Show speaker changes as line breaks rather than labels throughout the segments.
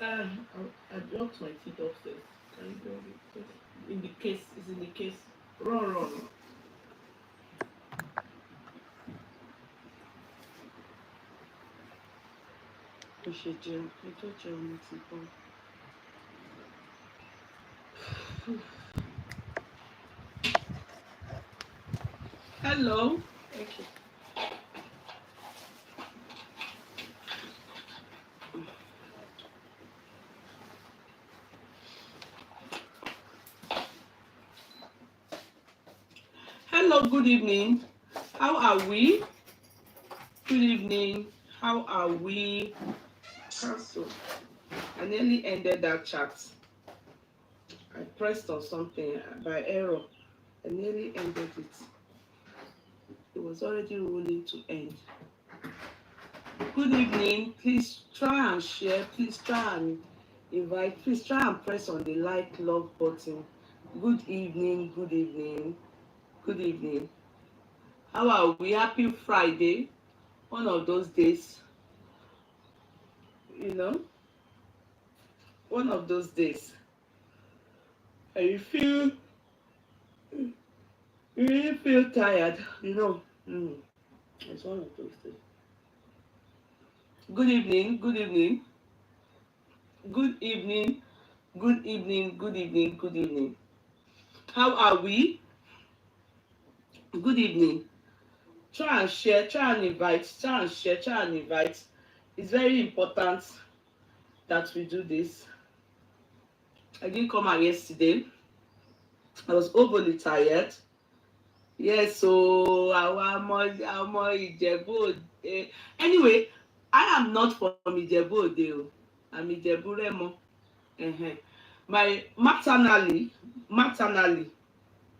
I blocked my feet upstairs. Can you do it? Just in the case, it's in the case. Run, run. We should do. We don't jump people. Hello. Okay. Hello. Good evening. How are we? Good evening. How are we? Cancel. I nearly ended that chat. I pressed on something by error. I nearly ended it. It was already rolling to end. Good evening. Please try and share. Please try and invite. Please try and press on the like, love button. Good evening. Good evening. Good evening. How are we? Happy Friday. One of those days. You know, one of those days. And you feel, you really feel tired. You know, it's one of those days. Good evening. Good evening. Good evening. Good evening. Good evening. Good evening. How are we? Good evening. Try and share, try and invite, try and share, try and invite. It's very important that we do this. I didn't come out yesterday. I was overly tired. Yes, so I'm Ìjẹ̀bú Òde. Anyway, I am not from Ìjẹ̀bú Òde. I'm Ìjẹ̀bú Rẹ́mọ. My maternally,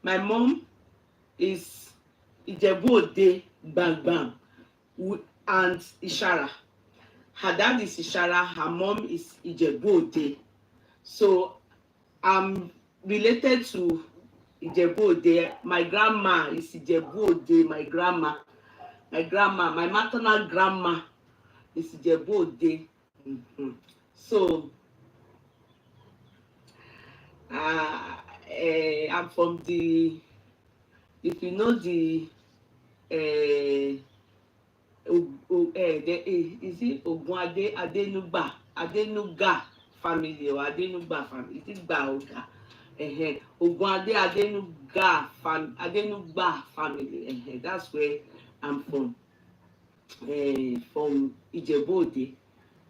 my mom is Ìjẹ̀bú Òde Bang Bang and Ishara. Her dad is Ishara, her mom is Ìjẹ̀bú Òde. So I'm related to Ìjẹ̀bú Òde. My grandma is Ìjẹ̀bú Òde, my grandma, my maternal grandma is Ìjẹ̀bú Òde. So I'm from the, if you know the is it Ogunade Adenuga family or Adenugba family? Is it Oga? Ogunade Adenugba family. That's where I'm from. From Ìjẹ̀bú Òde.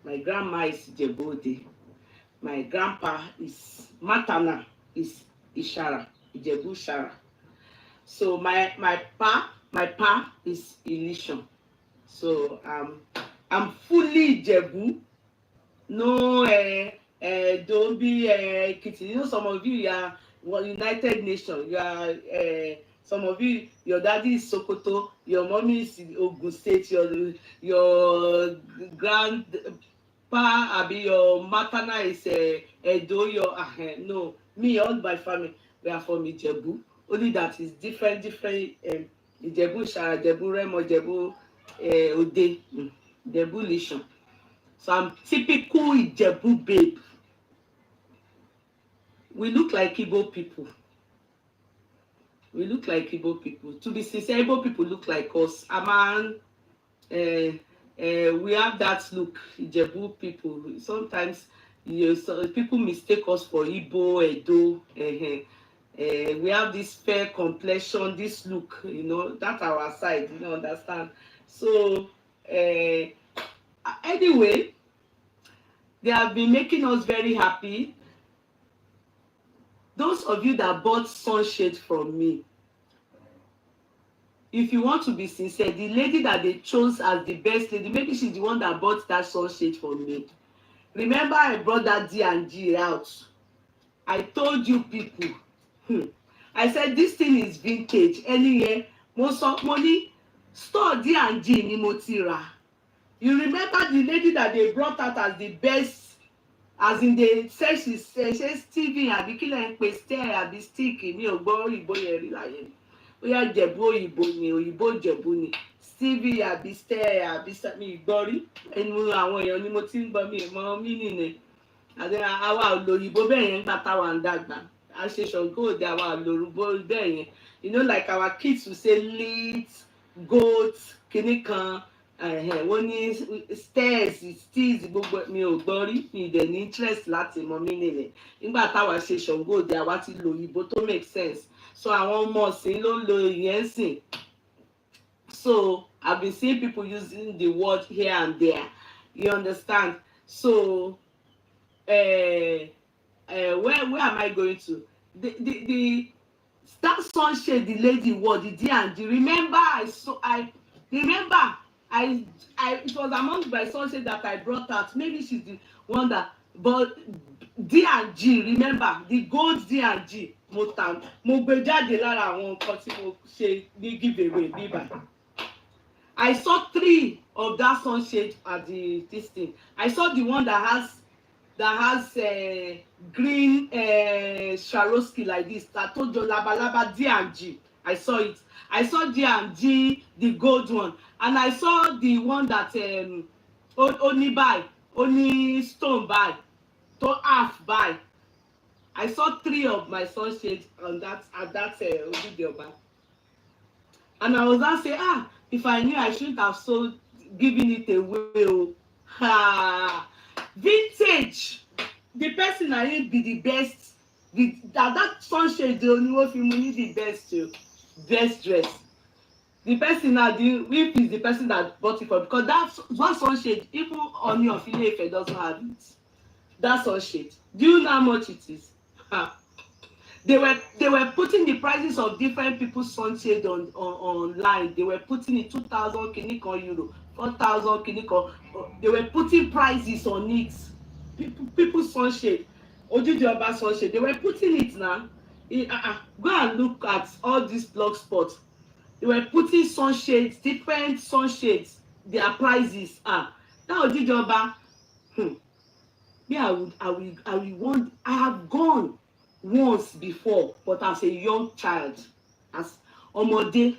My grandma is Ìjẹ̀bú Òde. My grandpa is maternal is Ishara, Ìjẹ̀bú Ishara. So my pa is Ilishon. So I'm fully Ìjẹ̀bú. No don't be Ekiti. You know, some of you are United Nations. You are some of you, your daddy is Sokoto, your mommy is Ogun State, your grandpa, your maternal is Edo, your no, me, all my family, we are from Ìjẹ̀bú. Only that is different Ìjẹ̀bú Shara, Ìjẹ̀bú Remo, Ìjẹ̀bú Òde, Ìjẹ̀bú Lishon. So I'm typical Ìjẹ̀bú babe. We look like Igbo people. We look like Igbo people. To be sincere, Igbo people look like us. Aman, we have that look, Ìjẹ̀bú people. Sometimes people mistake us for Igbo, Edo. We have this fair complexion, this look, you know, that's our side, you know, understand? So, anyway, they have been making us very happy. Those of you that bought sunshade from me, if you want to be sincere, the lady that they chose as the best lady, maybe she's the one that bought that sunshade for me. Remember, I brought that D&G out. I told you people, I said this thing is vintage. Any year, most of money store D&G ni mo ti rà. You remember the lady that they brought out as the best, as in they say she says Stevie àbí kí lẹ ń pè stare àbí stick mi ò gbọ́ òyìnbó yẹn rí láyé mi. Ó yá Ìjẹ̀bú òyìnbó ni, òyìnbó Ìjẹ̀bú ni. TV àbí stair àbí mi ìgbọ́rí ẹnu àwọn èèyàn ni mo ti ń gbọ́ mi ìmọ̀ mí nìyẹn àti àwa olóyìnbó bẹ́ẹ̀ yẹn gbà táwa ń dàgbà a ṣe ṣọ̀gbọ́n òde àwa olórúbó bẹ́ẹ̀ yẹn you know like our kids will say lit goat kìnnì kan wọ́n ní stairs steez gbogbo mi ò gbọ́ rí mi dẹ̀ ní interest láti mọ mí nìyẹn nígbà táwa ṣe ṣọ̀gbọ́n òde àwa ti lo òyìnbó tó make sense so àwọn ọmọ ọ̀sìn ló ń lo ìyẹn sìn. So I've been seeing people using the word here and there. You understand? So where am I going to? The that sunshade, the lady word, the D&D. Remember, it was among my sunshade that I brought out. Maybe she's the one that, but D&G, remember the gold D&G. Mo gbé jáde lára àwọn nǹkan tí mo ṣe ní giveaway bíbá. I saw 3 of that sunshade at this thing. I saw the one that has green Swarovski like this. That told you laba D&G. I saw it. I saw D&G, the gold one, and I saw the one that only stone buy, to half buy. I saw 3 of my sunshades on that video back, and I was not saying if I knew I shouldn't have sold, giving it away. Vintage. The person I need be the best. That sunshade the only one film need the best best dress. The person now if is the person that bought it for, because that one sunshade even on your Ile-Ife doesn't have it. That sunshade. Do you know how much it is? They were putting the prices of different people's sunshade online. They were putting it 2,000 kinikon euro, 4,000 kinikon. They were putting prices on it. People's sunshade, Ojude sunshade. They were putting it now. Go and look at all these blog spots. They were putting sunshades, different sunshades. Their prices now Ojude. Yeah, I will want. I have gone once before, but as a young child, as ọmọdé.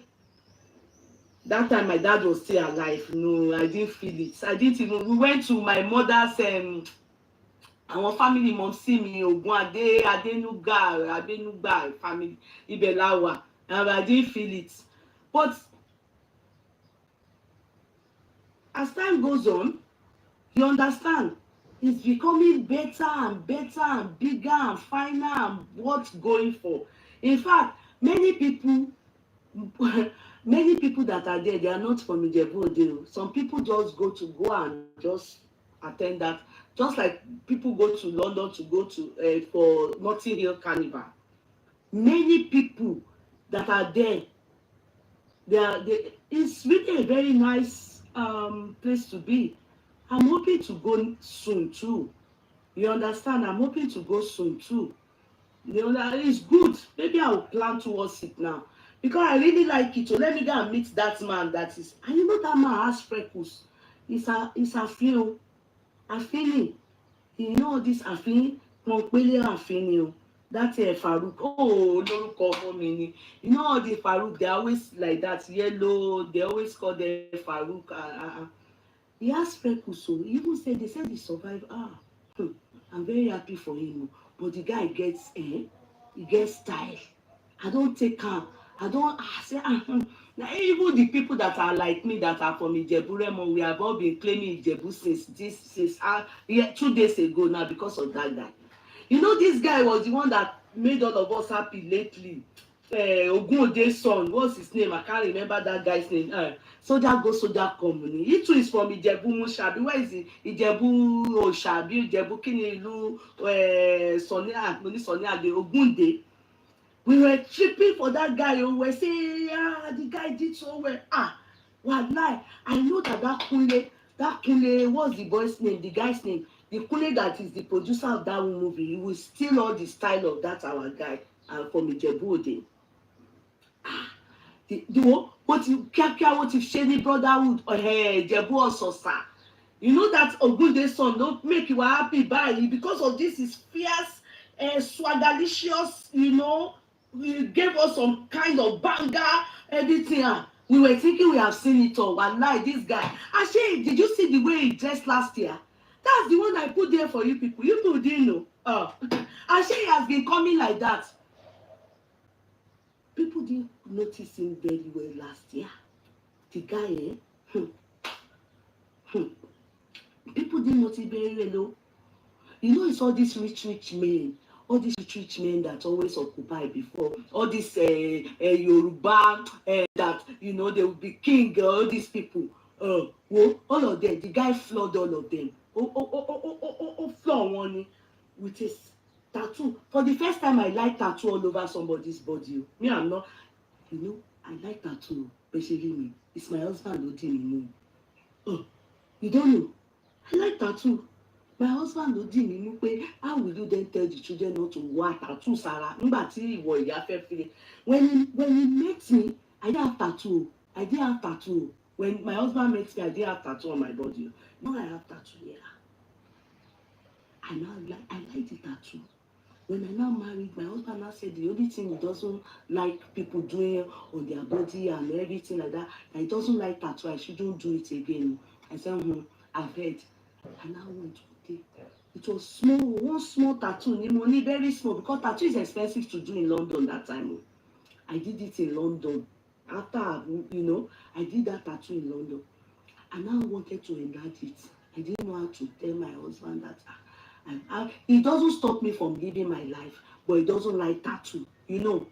That time my dad was still alive. No, I didn't feel it. I didn't even. We went to my mother's our family mom see me Ogunade Adenuga family Ibelawa, and I didn't feel it. But as time goes on, you understand. It's becoming better and better and bigger and finer and what's going for. In fact, many people that are there, they are not from Ijebu. Some people just go and just attend that. Just like people go to London to go to for Notting Hill Carnival. Many people that are there, it's really a very nice place to be. I'm hoping to go soon too. You understand? I'm hoping to go soon too. You know, it's good. Maybe I'll plan towards it now. Because I really like it. So let me go and meet that man that is. And you know that man has freckles. It's a feel. A feeling. You know this a feeling? A feeling. That's a Farouk. Oh, lórúkọ ọmọ mi ni. You know all the Farouk, they always like that. Yellow. They always call them Farouk. He has freckles, so he even said they said he survived. I'm very happy for him. But the guy gets he gets style. I don't take him. I don't say now even the people that are like me that are from Ijebu, we have all been claiming Ijebu since 2 days ago now because of that guy. You know, this guy was the one that made all of us happy lately. Ogunde's son, what's his name? I can't remember that guy's name. Soldier go, soldier come. He too is from Ijebu Mushabi. Where is he? Ijebu Oshabi, Ijebu Kinilu, Sonia, the Ogunde. We were tripping for that guy. We were saying, the guy did so well. Wallahi, I know that Kunle, what's the boy's name? The guy's name? The Kunle that is the producer of that movie. He will steal all the style of that our guy from Ijebu Ode. What if Shady Brotherhood or Ijebu Ososa? You know that Ogunde's son don't make you happy by it because of this is fierce, swagalicious, you know. He gave us some kind of banger, everything. We were thinking we have seen it all. Wallahi, this guy. Actually, did you see the way he dressed last year? That's the one I put there for you people. You people didn't know. Actually, he has been coming like that. People didn't notice him very well last year. The guy, people didn't notice very well, though. You know, it's all these rich men. All these rich men that always occupy before. All this Yoruba, that, you know, they will be king, all these people. Well, all of them, the guy floored all of them. Floor one with his tattoo. For the first time, I like tattoo all over somebody's body. Me, I'm not, you know, I like tattoo, especially me. It's my husband who didn't know. You don't know? I like tattoo. My husband ló dì mí mú pé how will you then tell the children not to wear tattoo sára nígbà tí ìwọ ìyá fẹ́ fi. When he met me, I didn't have tattoo. I didn't have tattoo. When my husband met me, I didn't have tattoo on my body. Now I have tattoo here. I like the tattoo. When I now married, my husband now said the only thing he doesn't like people doing on their body and everything like that he doesn't like tattoo. I shouldn't do it again. I said, I've heard. I now went to take. It was small, one small tattoo. The money very small because tattoo is expensive to do in London that time. I did it in London. After, you know, I did that tattoo in London. I now wanted to enlarge it. I didn't know how to tell my husband that it doesn't stop me from living my life, but it doesn't like tattoo, you know.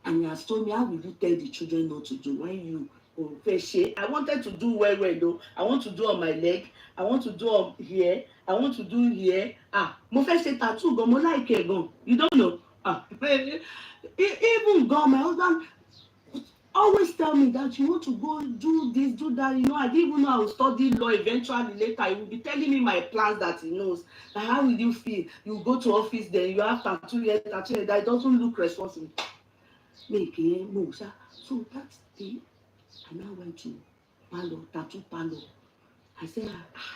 And he has told me, how will you tell the children not to do when you I wanted to do well though. I want to do on my leg. I want to do on here. I want to do here. Mo fẹ́ ṣe tattoo gan, mo like it gan. You don't know. Even God, my husband always tell me that you want to go do this, do that. You know, I didn't even know I would study law eventually later. He will be telling me my plans that he knows. Like, how will you feel? You go to office, then you have tattoo here, that it doesn't look responsible. So that's the I now went to tattoo parlor. I said,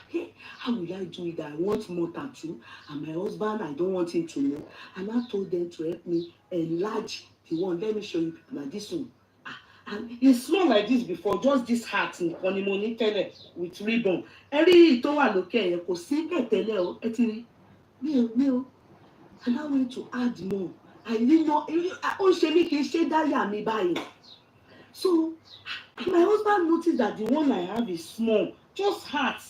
hey, how will I do it? I want more tattoo. And my husband, I don't want him to know. And I told them to help me enlarge the one. Let me show you people like this one. And it's small like this before, just this hat on the money teller with ribbon. Every tó wà lókè yẹn kò sí kẹ̀tẹ́lẹ̀ o, ẹ ti rí. Mi ò. And I went to add more. I didn't know. Ó ṣe mí kì í ṣe dáyà mi báyìí. So my husband noticed that the one I have is small, just heart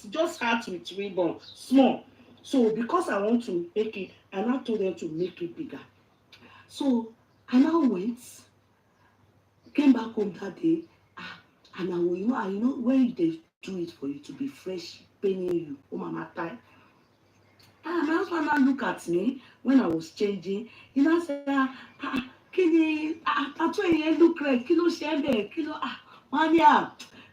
with ribbon, small. So because I want to make it, I now told them to make it bigger. So I now went, came back home that day, and I know when they do it for you to be fresh, paying you, mama time. And my husband now look at me when I was changing. He now said, kini tattoo yẹn look like kí ló ṣe bẹ́ẹ̀ kí ló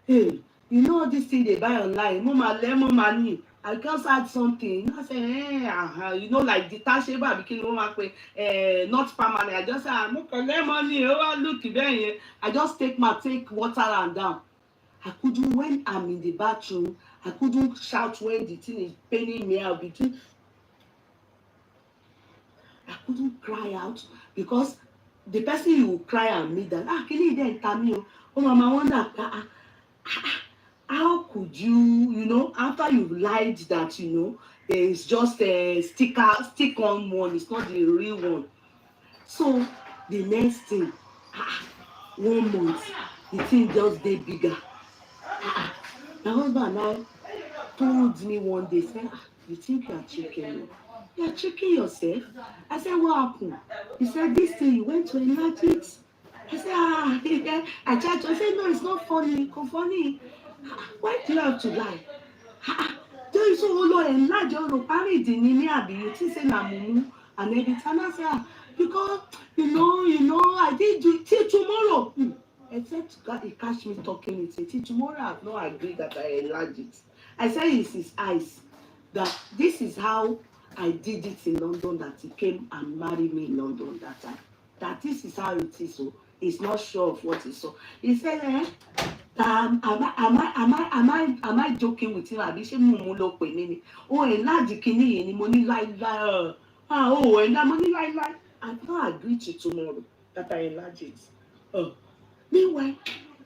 hey, you know this thing they buy online mo ní I just add something. You know, I say you know, like detachable àbí kí ni wọ́n máa pe not permanent. I just say mo kàn lemon ni ó wá look bẹ́ẹ̀ yẹn. I just take water and down. I couldn't, when I'm in the bathroom, I couldn't shout when the thing is paining me out between. I couldn't cry out because the person you will cry and meet that can you then tell me mama wonder how could you know after you lied that it's just a stick on one, it's not the real one. So the next thing 1 month the thing just dey bigger. My husband now told me one day, say, you think you are tricking me? You are tricking yourself. I said, what happened? He said, this thing, you went to enlarge it. I said, I tried to. I said, no, it's not funny. It's funny. Why do you have to lie? Do you so Lord enlarge your party? Didn't you say na mumu and every time I say, because you know, I did do till tomorrow. Except God, he catch me talking it. Till tomorrow, I have not agreed that I enlarge it. I said it's his eyes that this is how I did it in London, that he came and married me in London that time. That this is how it is. So he's not sure of what he saw. He said, am I joking with him? Àbí ṣé mo lọ pè mí ni? Oh, enlarge kini yẹn ni mo ní láíláí. And mo ní láíláí. I don't agree to tomorrow that I enlarge it. Meanwhile,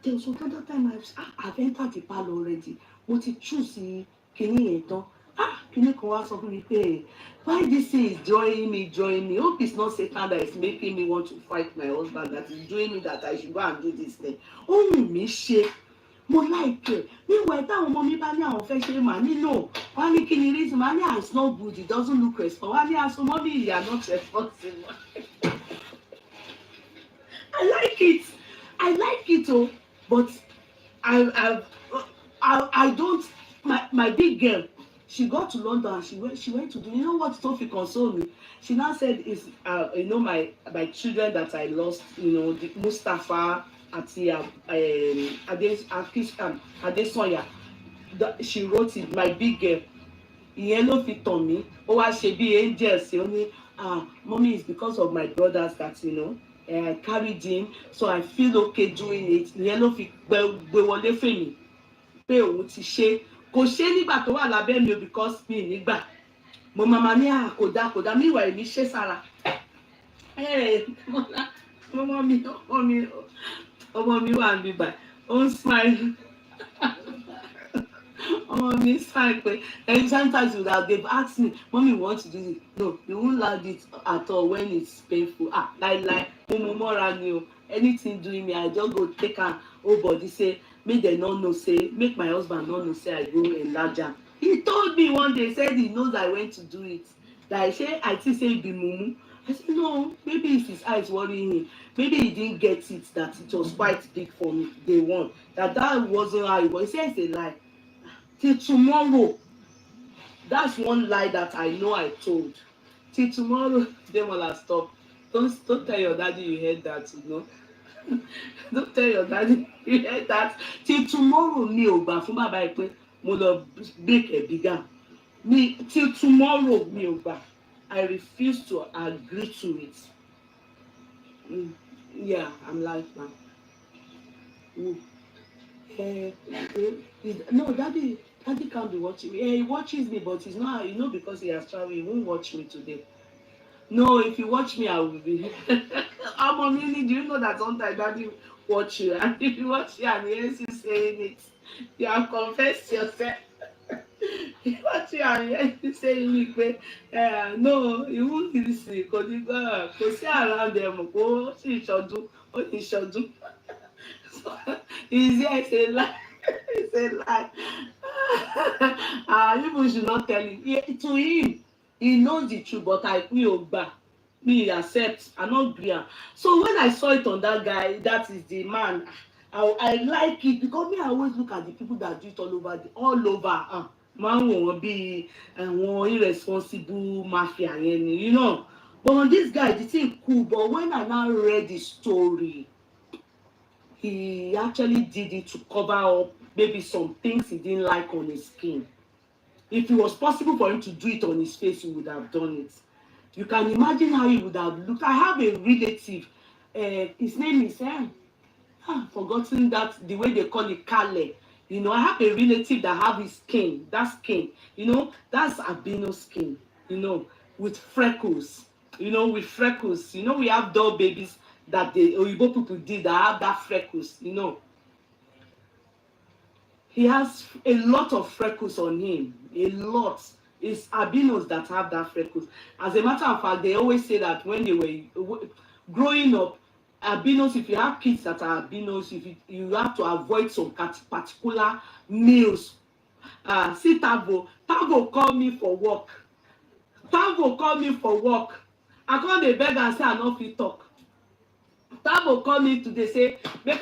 there was another time I've entered the parlor already. Mo ti choose kini yẹn tán. Kini kan wá sọ fún mi pé why this thing is drawing me. Hope it's not Satan that is making me want to fight my husband, that is doing me that I should go and do this thing. Ó wù mí ṣe. Mo like meanwhile táwọn ọmọ mi bá ní àwọn fẹ́ ṣe màá ní no. Wọ́n á ní kí ni reason, màá ní it's not good, it doesn't look responsible. Wọ́n á ní aṣọ mọ́mí you are not responsible. I like it oh, but I don't. My big girl, she got to London and she went to do, you know what Sophie consoled me. She now said is my children that I lost, the Mustafa àti Adesoya. She wrote it, my big girl. Ìyẹn ló fi tàn mí. Ó wá ṣe bí angels. Ó ní mommy, it's because of my brothers that I carried him, so I feel okay doing it. Ìyẹn ló fi gbé wọlé fún mi pé òun ti ṣe. Kò ṣe nígbà tó wà lábẹ́ mi o, because mi nígbà. Mo mama ní kódà mi wà èmi ṣe sára. Ọmọ mi wà níbí báyìí. Ó ń smile. Me smile. And sometimes they've asked me, mommy, you want to do it? No, you won't like it at all when it's painful. Like anything doing me, I just go take her whole body, say, make them not know, say, make my husband not know, say I go enlarge am. He told me one day, said he knows I went to do it. That I think say it be mumu. I said, no, maybe it's his eyes worrying him. Maybe he didn't get it, that it was quite big for me, day one. That wasn't how it was. He said it's a lie. Till tomorrow. That's one lie that I know I told. Till tomorrow, they will have stopped. Don't tell your daddy you heard that, Don't tell your daddy you heard that. Till tomorrow, mi ò gbà fún bàbá ẹ pé mo lọ bake a bigger. Till tomorrow, mi ò gbà. I refuse to agree to it. Yeah, I'm like that. No, daddy can't be watching me. He watches me, but he's not, because he has traveled, he won't watch me today. No, if you watch me, I will be. Do you know that sometimes daddy watch you? And if you watch you and he hears you saying it, you have confessed yourself. He watch you and he hears you saying it, no, he won't listen because he go see around them. Oh, she should do. Is it's a lie. It's a lie. People should not tell him. To him, he knows the truth, but me accept. I not agree. So when I saw it on that guy, that is the man. I like it because me, I always look at the people that do it all over. Man won't be one irresponsible mafia, But on this guy, the thing cool. But when I now read the story, he actually did it to cover up maybe some things he didn't like on his skin. If it was possible for him to do it on his face, he would have done it. You can imagine how he would have looked. I have a relative. His name is forgotten that the way they call it Kale. I have a relative that have his skin. That skin. That's albino skin. With freckles. With freckles. We have doll babies that the Oyibo people did that have that freckles. He has a lot of freckles on him. A lot. It's albinos that have that freckles. As a matter of fact, they always say that when they were growing up, albinos, if you have kids that are albinos, you have to avoid some particular meals. See Tavo. Tavo called me for work. I call the beg and say I no fit talk. Tavo call me today, say let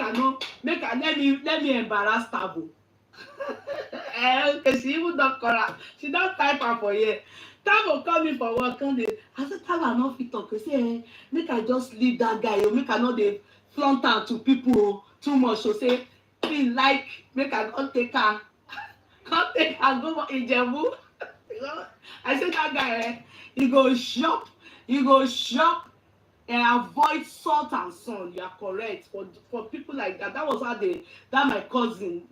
me embarrass Tavo. Okay, she even don't call her. She don't type her for here. Tavo call me for work one day. I said Tavo I no fit talk. He say make I just leave that guy. Make I not dey flaunt am to people too much. So say he like make I go take her. Go Ijebu. I said that guy, he go shop. And avoid salt and sun. You are correct. For people like that, that was how my cousin,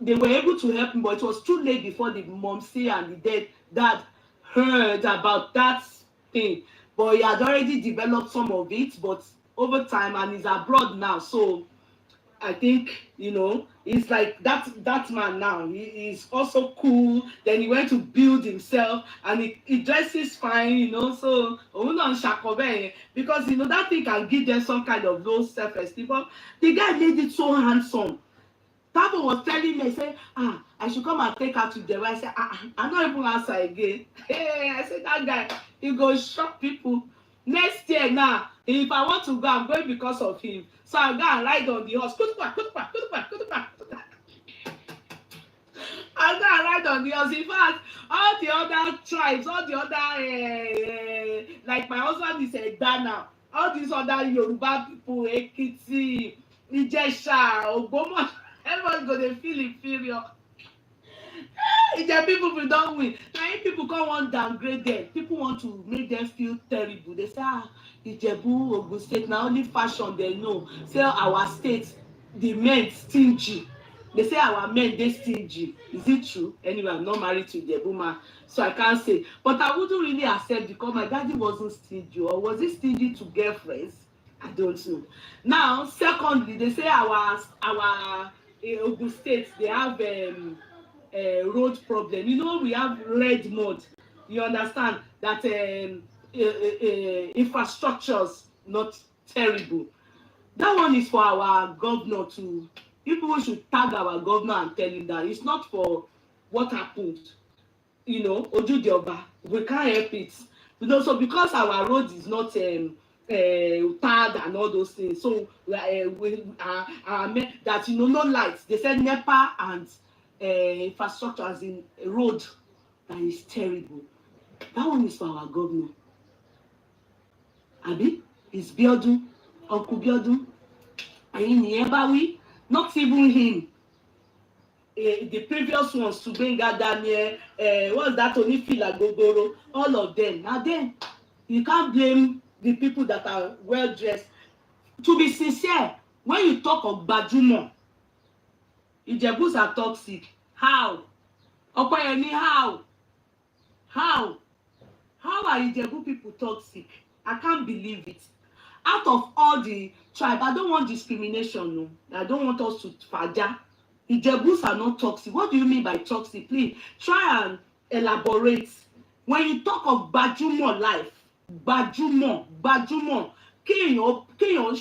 they were able to help me, but it was too late before the momsy and the dad heard about that thing. But he had already developed some of it, but over time and he's abroad now. So I think, it's like that man now. He's also cool. Then he went to build himself and he dresses fine. So because that thing can give them some kind of low self-esteem. But the guy made it so handsome. Tabo was telling me, say, I should come and take her to the right. I said, I'm not even answer again. Hey, I said, that guy, he go shock people. Next year now, if I want to go, I'm going because of him. So I'll go and ride on the horse. I'll go and ride on the horse. In fact, all the other tribes, all the other, like my husband is a Ghana, all these other Yoruba people, Ekiti, Ijesha, Ogbomo, everyone's going to feel inferior. If people will don't win. Now if people come on downgrade them, people want to make them feel terrible. They say, Ijebu, Ogun State, now only fashion they know. Say our state, the men stingy. They say our men they stingy. Is it true? Anyway, I'm not married to Ijebu man, so I can't say. But I wouldn't really accept because my daddy wasn't stingy, or was he stingy to girlfriends? I don't know. Now, secondly, they say our Ogun State, they have road problem. We have red mud. You understand that infrastructures not terrible. That one is for our governor to. People should tag our governor and tell him that it's not for what happened. Ojudioba, we can't help it. So because our road is not tagged and all those things, so that no lights. They said NEPA and infrastructure as in a road that is terrible. That one is for our governor. Abi, it's Biodun, Uncle Biodun. And not even him. The previous ones to bring Daniel, what's that Onifila Gogoro, all of them. Now then, you can't blame the people that are well dressed. To be sincere, when you talk of Bajumo, Ijebus are toxic. How? Okoyemi, how? How are Ijebu people toxic? I can't believe it. Out of all the tribe, I don't want discrimination. No, I don't want us to faja. Ijebus are not toxic. What do you mean by toxic? Please try and elaborate. When you talk of Bajumo life, Bajumo, kéèyàn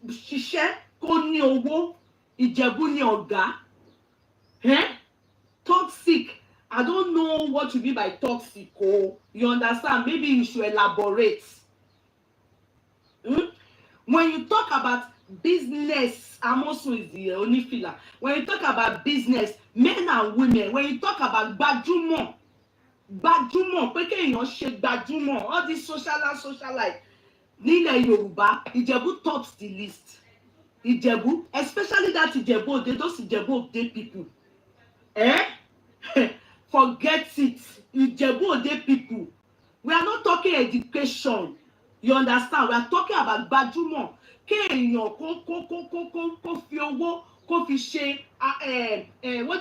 ṣiṣẹ́ kó ní owó, Ìjẹ̀bú ní ọ̀gá. Toxic. I don't know what you mean by toxic. Oh, you understand? Maybe you should elaborate. When you talk about business, I'm also is the only filler. When you talk about business, men and women, when you talk about Bajumo, pé kéèyàn ṣe gbajúmọ̀, all this social life. Nílẹ̀ Yorùbá, Ìjẹ̀bú tops the list. Ìjẹ̀bú, especially that Ìjẹ̀bú Òde, those Ìjẹ̀bú Òde people. Forget it. Ìjẹ̀bú Òde people. We are not talking education. You understand? We are talking about gbajúmọ̀. Kéèyàn kó fi owó kó fi ṣe what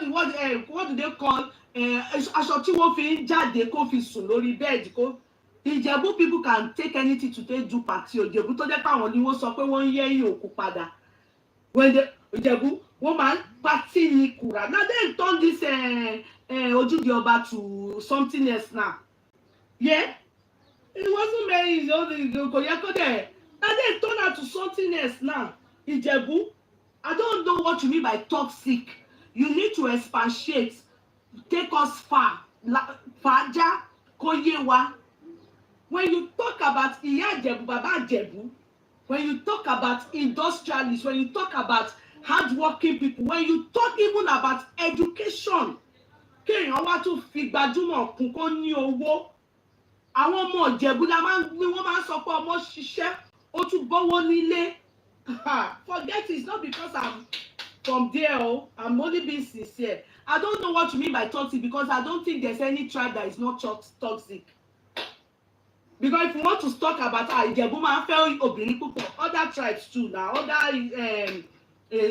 do they call aṣọ tí wọ́n fi ń jáde kó fi sùn lórí bẹ́ẹ̀dì kó. Ìjẹ̀bú people can take anything to take do party. Ìjẹ̀bú tó jẹ́ pé àwọn ni wọ́n sọ pé wọ́n ń yẹ́yìn òkú padà. When the Ìjẹ̀bú wọ́n máa ń party ní kura. Now they turn this Ojúde-Ọba to something else now. Yeah, it wasn't very easy. Now they turn out to something else now. Ìjẹ̀bú, I don't know what you mean by toxic. You need to expatiate. Take us far. Faja, Koyewa. When you talk about Iya Ìjẹ̀bú, Baba Ìjẹ̀bú, when you talk about industrialists, when you talk about hardworking people, when you talk even about education, kéèyàn wá tún fi gbajúmọ̀ kún kó ní owó. Àwọn ọmọ Ìjẹ̀bú ni wọ́n máa ń sọ pé ọmọ ṣiṣẹ́, ó tún bọ́wọ́ nílé. Forget it, it's not because I'm from there. I'm only being sincere. I don't know what you mean by toxic because I don't think there's any tribe that is not toxic. Because if you want to talk about Ìjẹ̀bú máa ń fẹ́ obìnrin púpọ̀, other tribes too now, other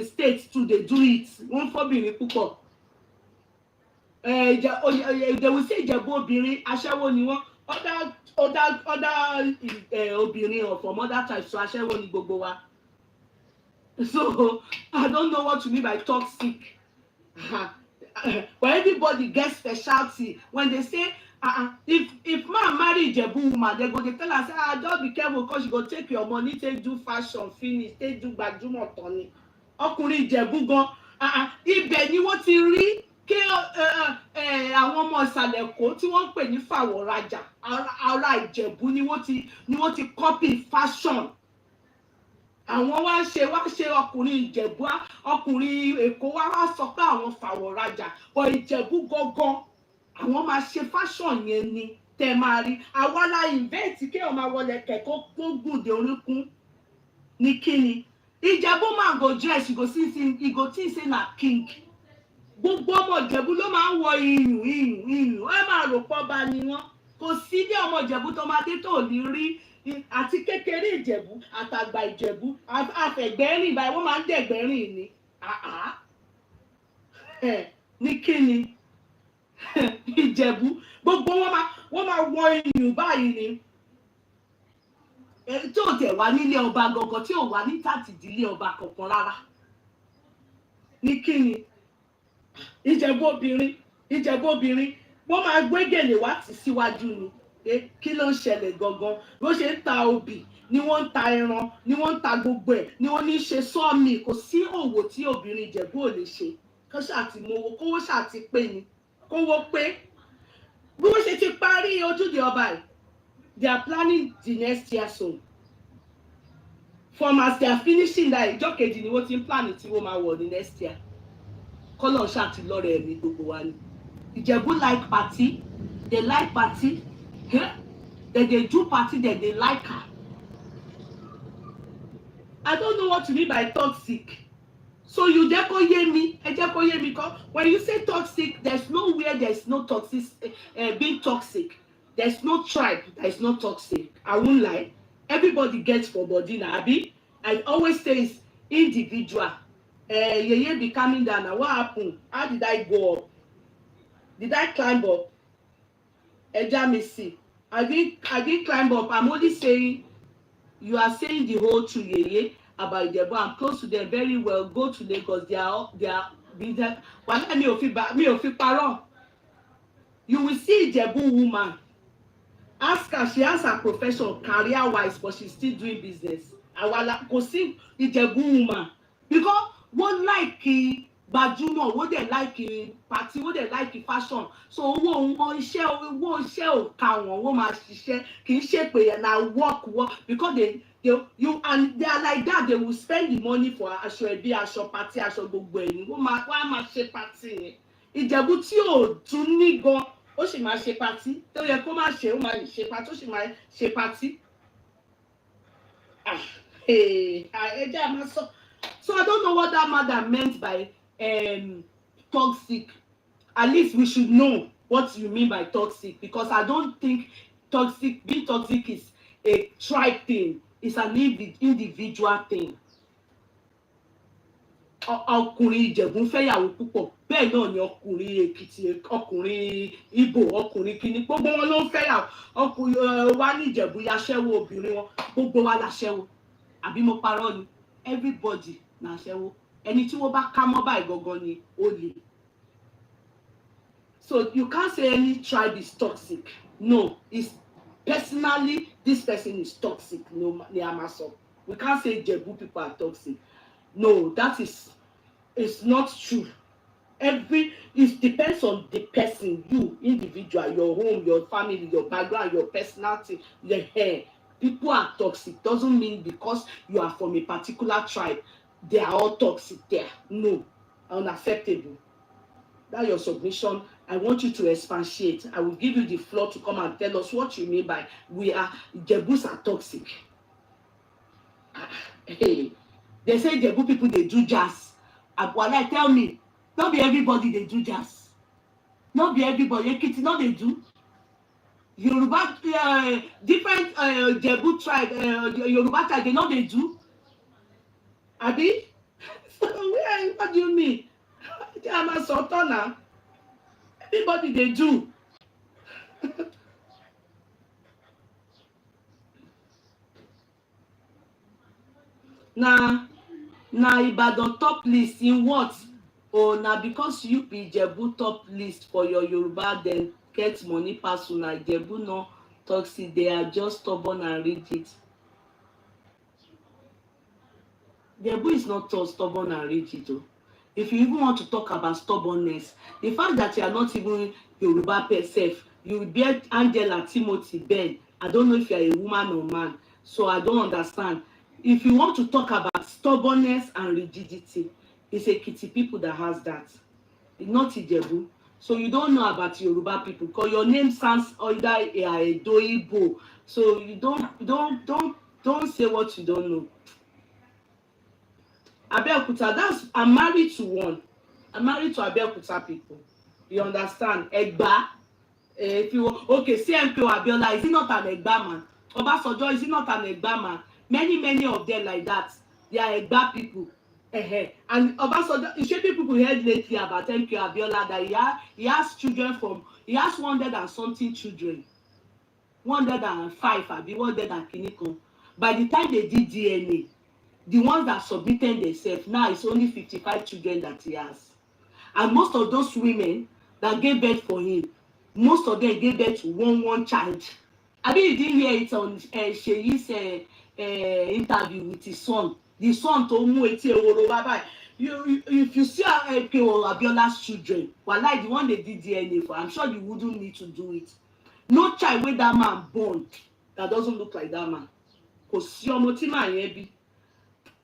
states too, they do it. Wọ́n fẹ́ obìnrin púpọ̀. They will say Ìjẹ̀bú obìnrin aṣẹ́wó ni wọ́n. other obìnrin from other types so aṣẹ́wó ni gbogbo wa. So I don't know what you mean by toxic. But everybody gets specialty when they say if man marry Ijebu woman, they go dey tell her say just be careful because you go take your money take do fashion finish take do gbajúmọ̀ tán ni. Ọkùnrin Ìjẹ̀bú gan ibẹ̀ ni wọ́n ti rí kí àwọn ọmọ ìsàlẹ̀ Èkó tí wọ́n ń pè ní fàwọ̀rajà ara Ìjẹ̀bú ni wọ́n ti copy fashion. Àwọn wá ṣe ọkùnrin Ìjẹ̀bú ọkùnrin Èkó wá sọ pé àwọn fàwọ̀rajà but Ìjẹ̀bú gangan àwọn máa ṣe fashion yẹn ni tẹ́ máa rí. Àwa la invent kéèyàn máa wọlé kẹ̀kọ́ tó gùn dé orúnkún ní kíni. Ìjẹ̀bú man go dress you go see he go think say na king. Gbogbo ọmọ Ìjẹ̀bú ló máa ń wọ ìyùn ẹ máa rò pọ́ bá ni wọ́n. Kò sí bí ọmọ Ìjẹ̀bú tó máa dé tó ní rí àti kékeré Ìjẹ̀bú àtàgbà Ìjẹ̀bú àfẹ̀gbẹ́rìn báyìí wọ́n máa ń dẹ̀gbẹ́rìn ni. Ní kíni Ìjẹ̀bú gbogbo wọ́n máa wọ ìyùn báyìí ni. Tí ò tẹ̀ wá nílé ọba gangan tí ò wá ní tàtìdílé ọba kankan rárá. Ní kíni Ìjẹ̀bú obìnrin wọ́n máa gbé gèlè wá tì síwájú ni. Kí ló ń ṣẹlẹ̀ gangan bó ṣe ń ta obì ni wọ́n ń ta ẹran ni wọ́n ń ta gbogbo ẹ̀ ni wọ́n ní ṣe sọ́ọ̀mì. Kò sí òwò tí obìnrin Ìjẹ̀bú ò lè ṣe kó ṣàti mowó kówó ṣàti pé ni kówó pé. Bí wọ́n ṣe ti parí ojúde ọba yìí they are planning the next year soon. From as they are finishing that ìjọ́ kejì ni wọ́n ti ń plan tí wọ́n máa wọ̀ ní next year. Kọ́lọ̀ ṣàti lọ́rẹ̀ ẹ̀mí gbogbo wa ni. Ìjẹ̀bú like party, they like party. They do party, they like her. I don't know what to mean by toxic. So you jẹ́ kó yé mi, ẹ jẹ́ kó yé mi kọ́. When you say toxic, there's nowhere there's no toxic, being toxic. There's no tribe that is not toxic. I won't lie. Everybody gets for body now, abi. I always say it's individual. Yeye be coming down now. What happened? How did I go up? Did I climb up? Eja me see. I didn't climb up. I'm only saying you are saying the whole truth, Yeye, about Ijebu. I'm close to them very well. Go to Lagos. They are business. Why me ofi paro? You will see Ijebu woman. Ask her. She has her profession career-wise, but she's still doing business. Awala kò sí Ìjẹ̀bú woman because wọ́n like gbajúmọ̀, wọ́n dẹ̀ like party, wọ́n dẹ̀ like fashion. So owó iṣẹ́ ò ká wọn, wọ́n máa ṣiṣẹ́ kì í ṣe pé na work because they are like that. They will spend the money for aṣọ ẹbí, aṣọ party, aṣọ gbogbo ẹni. Wọ́n máa ṣe party yẹn. Ìjẹ̀bú tí ò tún ní gan ó sì máa ṣe party tó yẹ kó máa ṣe ó máa ṣe party ó sì máa ṣe party. So I don't know what that madam meant by toxic. At least we should know what you mean by toxic, because I don't think being toxic is a tribe thing. It's an individual thing. Ọkùnrin Ìjẹ̀bú ń fẹ́yàwó púpọ̀, bẹ́ẹ̀ náà ni ọkùnrin Èkìtì, ọkùnrin Ìgbò, ọkùnrin kìíní, gbogbo wọn ló ń fẹ́yàwó. Ọkùnrin wa ní Ìjẹ̀bú yaṣẹ́wó obìnrin wọn, gbogbo wa láṣẹ́wó. Àbí mo parọ́ ni? Everybody na aṣẹ́wó. Ẹni tí wọ́n bá ká mọ́ báyìí gangan ni olè. So you can't say any tribe is toxic. No, it's personally this person is toxic. No, we can't say Ìjẹ̀bú people are toxic. No, it's not true. It depends on the person, you individual, your home, your family, your background, your personality, your hair. People are toxic. Doesn't mean because you are from a particular tribe, they are all toxic there. No, unacceptable. That's your submission. I want you to expatiate. I will give you the floor to come and tell us what you mean by Ìjẹ̀bús are toxic. Hey. They say Ìjẹ̀bú people they do jazz. Abuala, tell me, not be everybody they do jazz. Not be everybody. Ekiti, not they do. Yoruba, different Ìjẹ̀bú tribe, Yoruba tribe, they know they do. Abi? What do you mean? I'm a sultana. Everybody they do. na Ibadan top list in what? Oh, na because you be Ijebu top list for your Yoruba, then get money pass una. Ijebu no toxic, they are just stubborn and rigid. Ijebu is not stubborn and rigid. Oh. If you even want to talk about stubbornness, the fact that you are not even Yoruba per self, you bear Angela, Timothy, Ben. I don't know if you are a woman or man, so I don't understand. If you want to talk about stubbornness and rigidity, it's Ekiti people that has that. It's not Ijebu. So you don't know about Yoruba people because your name sounds either Edo Igbo. So you don't say what you don't know. Abeokuta, I'm married to one. I'm married to Abeokuta people. You understand? Egba. If you okay, CMK Abiola, is he not an Egba man? Obasanjo, is he not an Egba man? Many of them like that. They are Egba people. And Obasanjo, people heard lately about MK Abiola that he has children he has 100 and something children. 105, abi 100 and kinikon. By the time they did DNA, the ones that submitted themselves, now it's only 55 children that he has. And most of those women that gave birth for him, most of them gave birth to one child. I mean, you didn't hear it on Sheyi's interview with his son. The son told me, if you see Abiola's children, well, like the one they did DNA for, I'm sure you wouldn't need to do it. No child with that man born that doesn't look like that man. Kò sí ọmọ tí màá yẹn bí.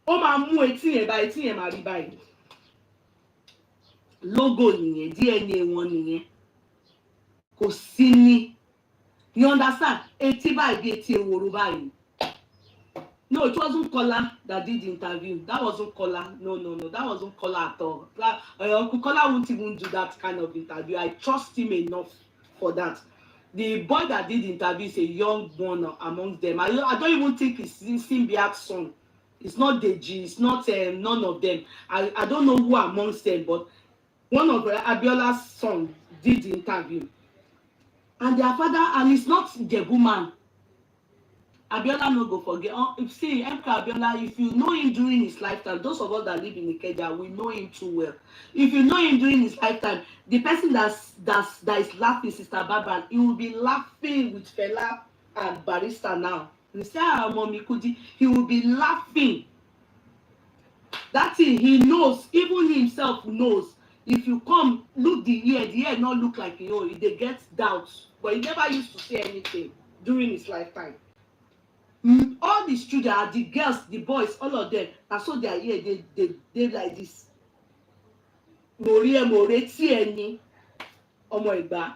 Ó máa mú etí yẹn máa rí báyìí. Logo nìyẹn, DNA wọn nìyẹn. Kò sí ní. You understand? Etí báyìí bí etí eworo báyìí. No, it wasn't Kola that did the interview. That wasn't Kola. No. That wasn't Kola at all. Uncle Kola won't even do that kind of interview. I trust him enough for that. The boy that did the interview is a young one amongst them. I don't even think it's Simbiat's son. It's not Deji. It's not none of them. I don't know who amongst them, but one of Abiola's son did the interview. And their father, and it's not Jebu man. Abiola no go forget. See, MK Abiola, if you know him during his lifetime, those of us that live in Ikeja, we know him too well. If you know him during his lifetime, the person that is laughing, Sister Barbara, he will be laughing with Fela and Barrister now. You say, Mommy Kudi, he will be laughing. That thing, he knows, even himself knows. If you come, look the ear not look like they get doubts. But he never used to say anything during his lifetime. All these children are the girls, the boys, all of them. And so they are here, they like this. More tieni, Omo Egba.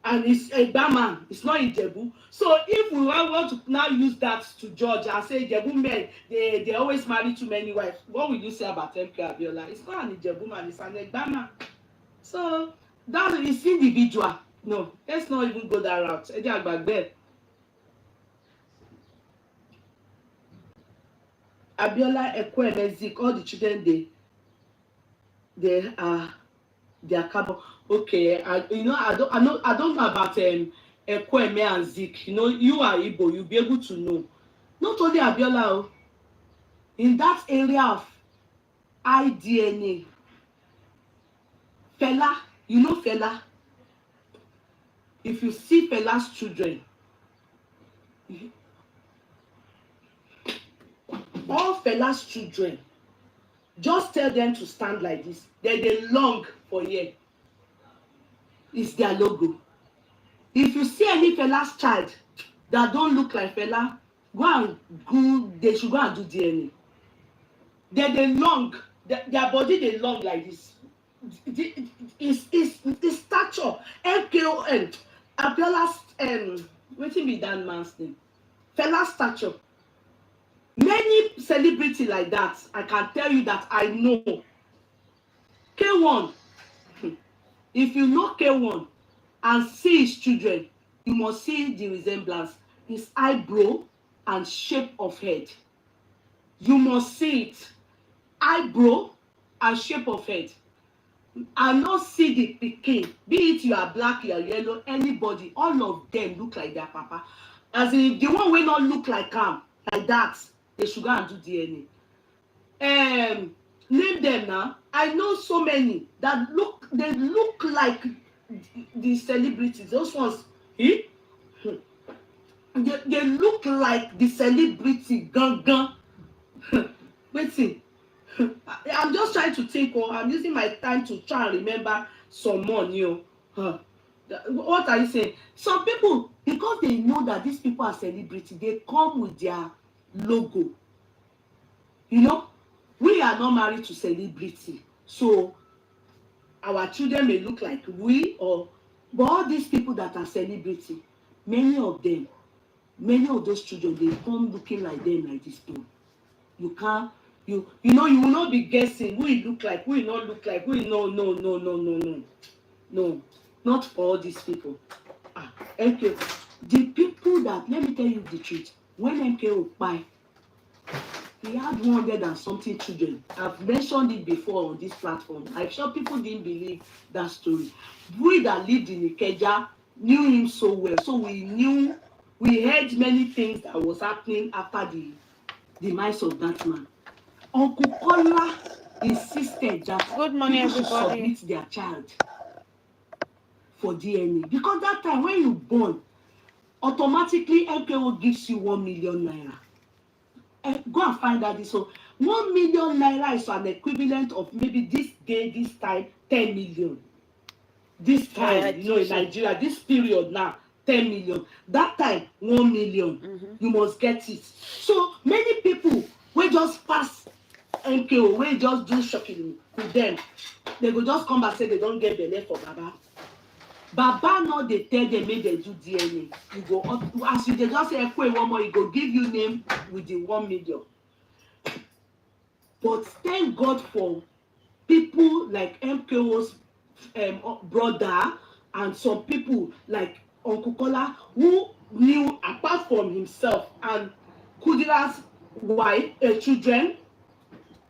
And it's Egba man, it's not Ijebu. So if we want to now use that to judge and say Ijebu men, they always marry too many wives, what will you say about MK Abiola? It's not an Ijebu man, it's an Egba man. So that is individual. No, let's not even go that route. Eddie Agbagbe. Abiola, Ekwe, Zik, all the children they are carbon. Okay, I don't know about Ekwe and Zik. You are Igbo, you'll be able to know. Not only Abiola, in that area of iDNA, Fela, Fela. If you see Fela's children, all Fela's children, just tell them to stand like this. They long for here. It's their logo. If you see any Fela's child that don't look like Fela, they should go and do DNA. They long, their body they long like this. It's stature. MKON, Abiola's wetin be that man's name? Fela's stature. Many celebrity like that, I can tell you that I know. K1, if you know K1 and see his children, you must see the resemblance. His eyebrow and shape of head. You must see it. Eyebrow and shape of head. And not see the pikin. Be it you are black, you are yellow, anybody, all of them look like their papa. As in, the one will not look like him, like that, they should go and do DNA. Name them now. I know so many that they look like the celebrities. Those ones, eh? They look like the celebrity gangan. Wetin? I'm just trying to think. Oh, I'm using my time to try and remember some money. What are you saying? Some people, because they know that these people are celebrity, they come with their logo. You know, we are not married to celebrity, so our children may look like we, or but all these people that are celebrity, many of them, many of those children, they come looking like them, like this people. You can't, you know, you will not be guessing who it look like, who it not look like, who it no, not for all these people. Okay, the people that, let me tell you the truth, when MKO buy, he had 100 and something children. I've mentioned it before on this platform. I'm sure people didn't believe that story. We that lived in Ikeja knew him so well, so we heard many things that was happening after the demise of that man. Uncle Kola insisted that people should submit their child for DNA, because that time when you born, automatically MKO gives you 1 million naira. Go and find out this. So 1 million naira is an equivalent of maybe this day, this time, 10 million. This time, you know, in Nigeria, this period now, 10 million. That time, 1 million. You must get it. So many people will just pass MKO, will just do shocking with them. They will just come back say they don't get belle for Baba. Baba no dey tell them make they do DNA. You go up, as you dey just say Ekwe one more, he go give you name with the 1 million. But thank God for people like MKO's brother and some people like Uncle Kola who knew, apart from himself and Kudira's wife, children,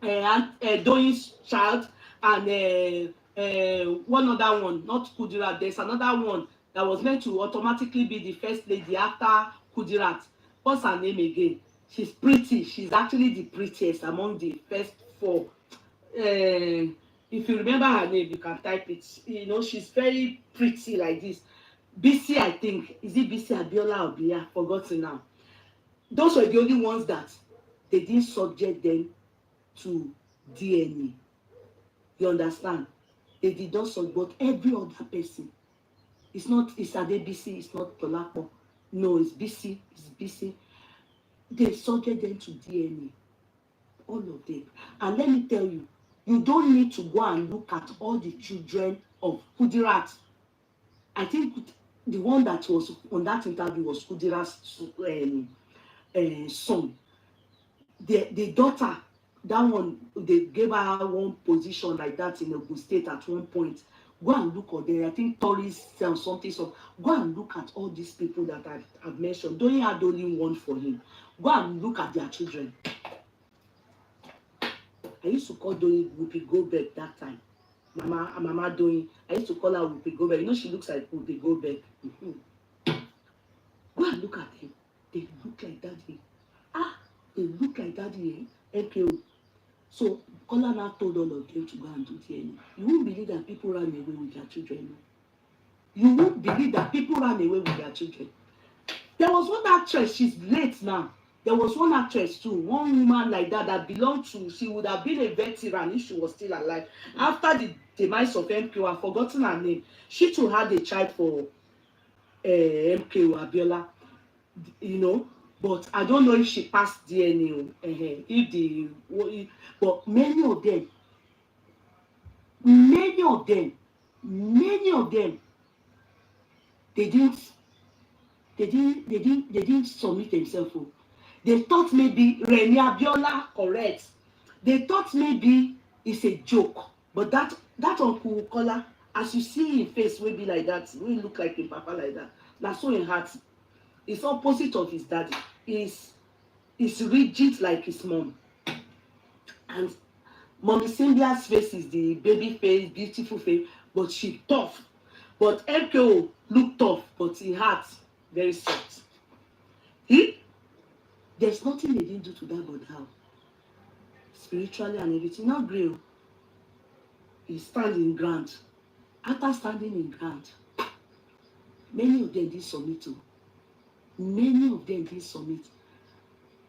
and Doyin's child, and one other one, not Kudira. There's another one that was meant to automatically be the first lady after Kudirat. What's her name again? She's pretty. She's actually the prettiest among the first four. If you remember her name, you can type it. You know, she's very pretty like this. BC, I think. Is it BC Abiola or Bia? Forgotten now. Those were the only ones that they didn't subject them to DNA. You understand? They did not subject, but every other person. It's Adebisi, it's not Tolapo. No, it's BC. It's BC. They subject them to DNA. All of them. And let me tell you, you don't need to go and look at all the children of Kudirat. I think the one that was on that interview was Kudirat's son. The daughter, that one, they gave her one position like that in Ogun State at one point. Go and look at there. I think tourists or something. So go and look at all these people that I've mentioned. Don't have only one for him. Go and look at their children. I used to call Doyin Whoopi Goldberg that time. Mama Doyin. I used to call her Whoopi Goldberg. You know she looks like Whoopi Goldberg. Go and look at them. They look like daddy. They look like daddy. MKO. So Kola now told all of them to go and do DNA. You won't believe that people ran away with their children. You won't believe that people ran away with their children. There was one actress, she's late now. There was one actress too, one woman like that belonged to, she would have been a veteran if she was still alive. After the demise of MKO, I've forgotten her name. She too had a child for MKO Abiola, you know. But I don't know if she passed DNA. But many of them, they didn't submit themselves. They thought maybe Reni Abiola, correct. They thought maybe it's a joke. But that Uncle Kola, as you see his face, will be like that. Will look like a papa like that. That's so in heart. It's opposite of his daddy. He's rigid like his mom. And Mommy Cynthia's face is the baby face, beautiful face, but she tough. But MKO look tough, but in heart very soft. There's nothing they didn't do to that but how. spiritually and everything. Not real. He stand in ground. After standing in ground, many of them did submit to. Many of them did submit.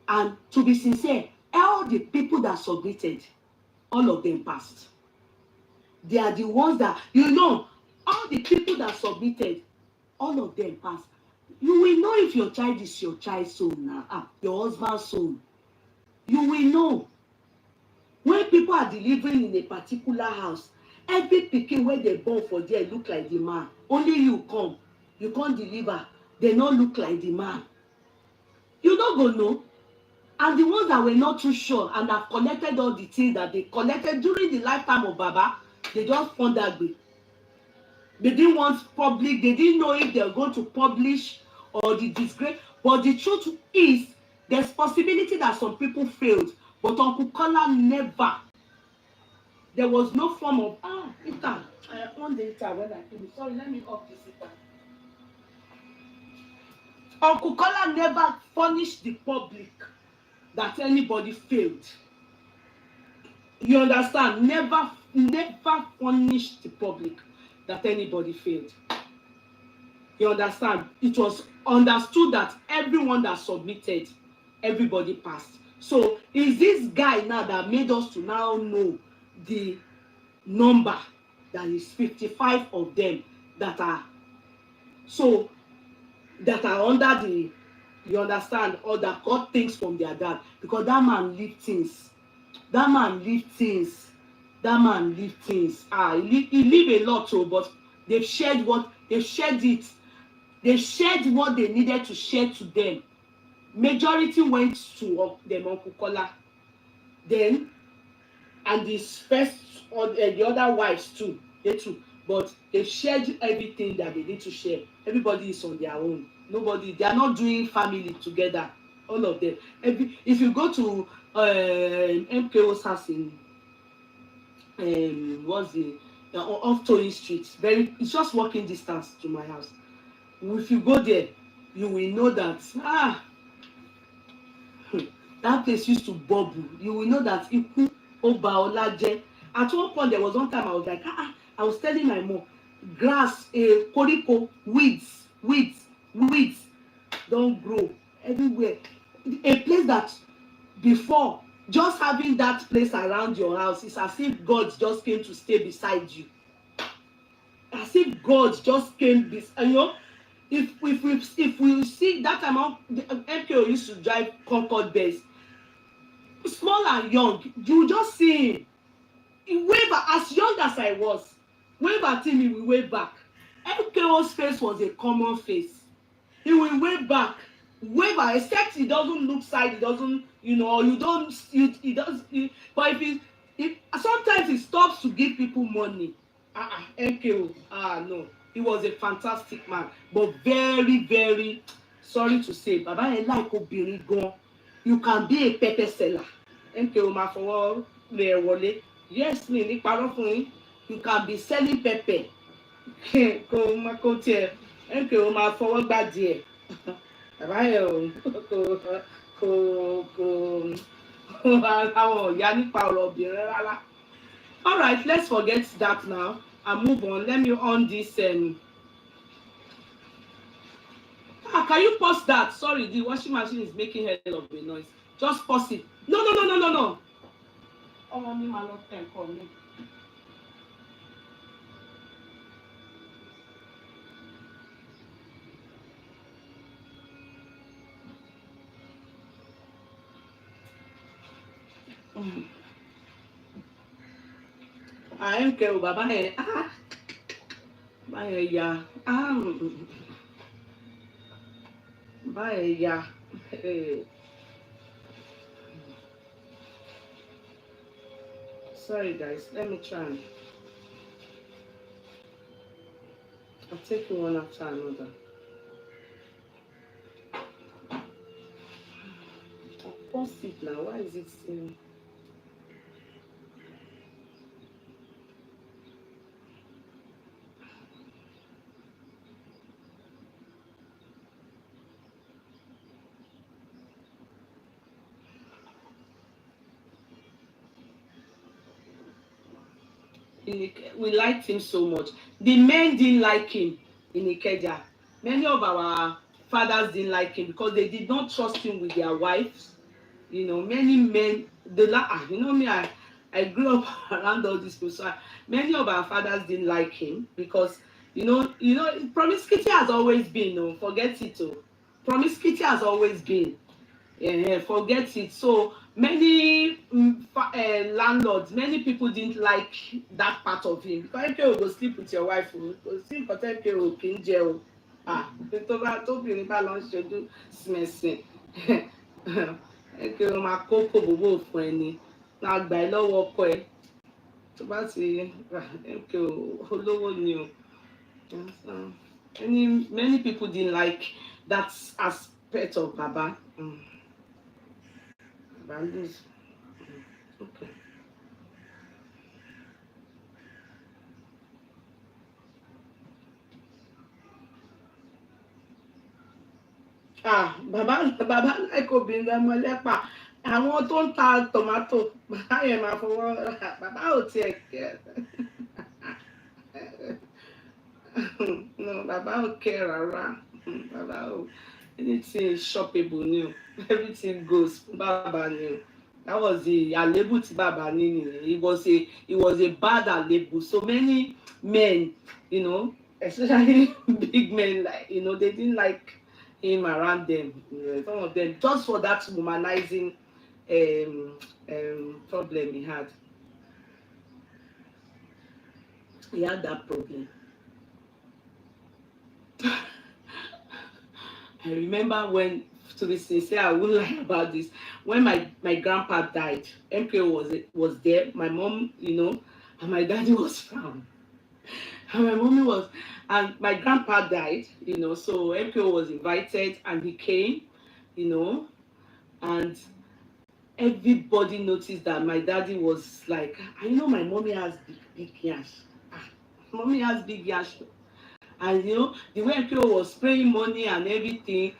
And to be sincere, all the people that submitted, all of them passed. They are the ones that, all the people that submitted, all of them passed. You will know if your child is your child's son now, your husband's son. You will know. When people are delivering in a particular house, every pikin wey dey born for there look like the man. Only you can't deliver, they no look like the man. You no go know. And the ones that were not too sure and have collected all the things that they collected during the lifetime of Baba, they just found that way. They didn't want public, they didn't know if they were going to publish or the disgrace. But the truth is, there's possibility that some people failed, but Uncle Kola never. There was no form of heater. I on the heater when I finish. Sorry, let me off this heater. Uncle Kola never furnished the public that anybody failed. You understand? Never furnished the public that anybody failed. You understand? It was understood that everyone that submitted, everybody passed. So is this guy now that made us to now know the number that is 55 of them that are under the, you understand, or that got things from their dad, because that man lived things. He lived a lot too, but they shared it. They shared what they needed to share to them. Majority went to them Uncle Kola. Then, and this first or the other wives too, they too. But they shared everything that they need to share. Everybody is on their own. They are not doing family together. All of them. If you go to MKO's house in off Tony Street, it's just walking distance to my house. If you go there, you will know that that place used to bubble. You will know that Iku Oba Olaje. At one point, there was one time I was like, I was telling my mom, grass, koriko, weeds don't grow everywhere. A place that before, just having that place around your house is as if God just came to stay beside you. As if God just came if we see that amount, MKO used to drive Concord Base, small and young, you just see him. He wave as young as I was. Wave at him, he will wave back. MKO's face was a common face. He will wave back. Wave, except he doesn't look side, he doesn't, but if sometimes he stops to give people money. MKO, no, he was a fantastic man, but very, very sorry to say, Baba ẹ like obìnrin gan. You can be a pepper seller. MKO máa fọwọ́ rẹ̀ wọlé. Yes, mi ní parọ́ fún yín. You can be selling pepper. Kò tiẹ̀ MKO máa fọwọ́ gbá díẹ̀. Bàbá yẹn kò àwọn ìyá nípa ọ̀rọ̀ obìnrin rárá. All right, let's forget that now and move on. Let me on this. Can you pause that? Sorry, the washing machine is making hell of a noise. Just pause it. No. Oh, me, my love, can call me. I am care Baba yẹn. Baba yẹn ya. Baba yẹn ya. Sorry guys, let me try. I'll take you one after another. I'll post it now. Why is it still? we liked him so much. The men didn't like him in Ikeja. Many of our fathers didn't like him because they did not trust him with their wives. Many men, me, I grew up around all these people. So many of our fathers didn't like him because, promiscuity has always been, forget it, promiscuity has always been. Yeah, forget it. So many landlords, many people didn't like that part of him because MK will go sleep with your wife, go sleep for MK will king jail. Tóbìnrin bá lọ ń ṣojú sìmẹ̀sìn MK will máa kó kòbóbó fún ẹni máa gbà ẹ́ lọ́wọ́ ọkọ ẹ̀ tó bá ti MK olówó ni o. Many people didn't like that aspect of Baba. Bandits. Okay. Bàbá like obìnrin ọmọ lẹ́pà àwọn tó ń ta tòmátò bàbá yẹn máa fọwọ́ bàbá ò tiẹ̀ kẹ́ no bàbá ò kẹ́ rárá bàbá ò anything shoppable ni o everything goes bàbá ni o. That was the àléébù tí bàbá ní nìyẹn. It was a bad àléébù. So many men, especially big men, like they didn't like him around them. Some of them just for that womanizing problem he had. He had that problem. I remember when, to be sincere, I wouldn't lie about this. When my grandpa died, MKO was there. My mom, and my daddy was found. And my mommy was, and my grandpa died, so MKO was invited and he came, and everybody noticed that my daddy was like, I know my mommy has big yash. Mommy has big yash. And the way MKO was spraying money and everything,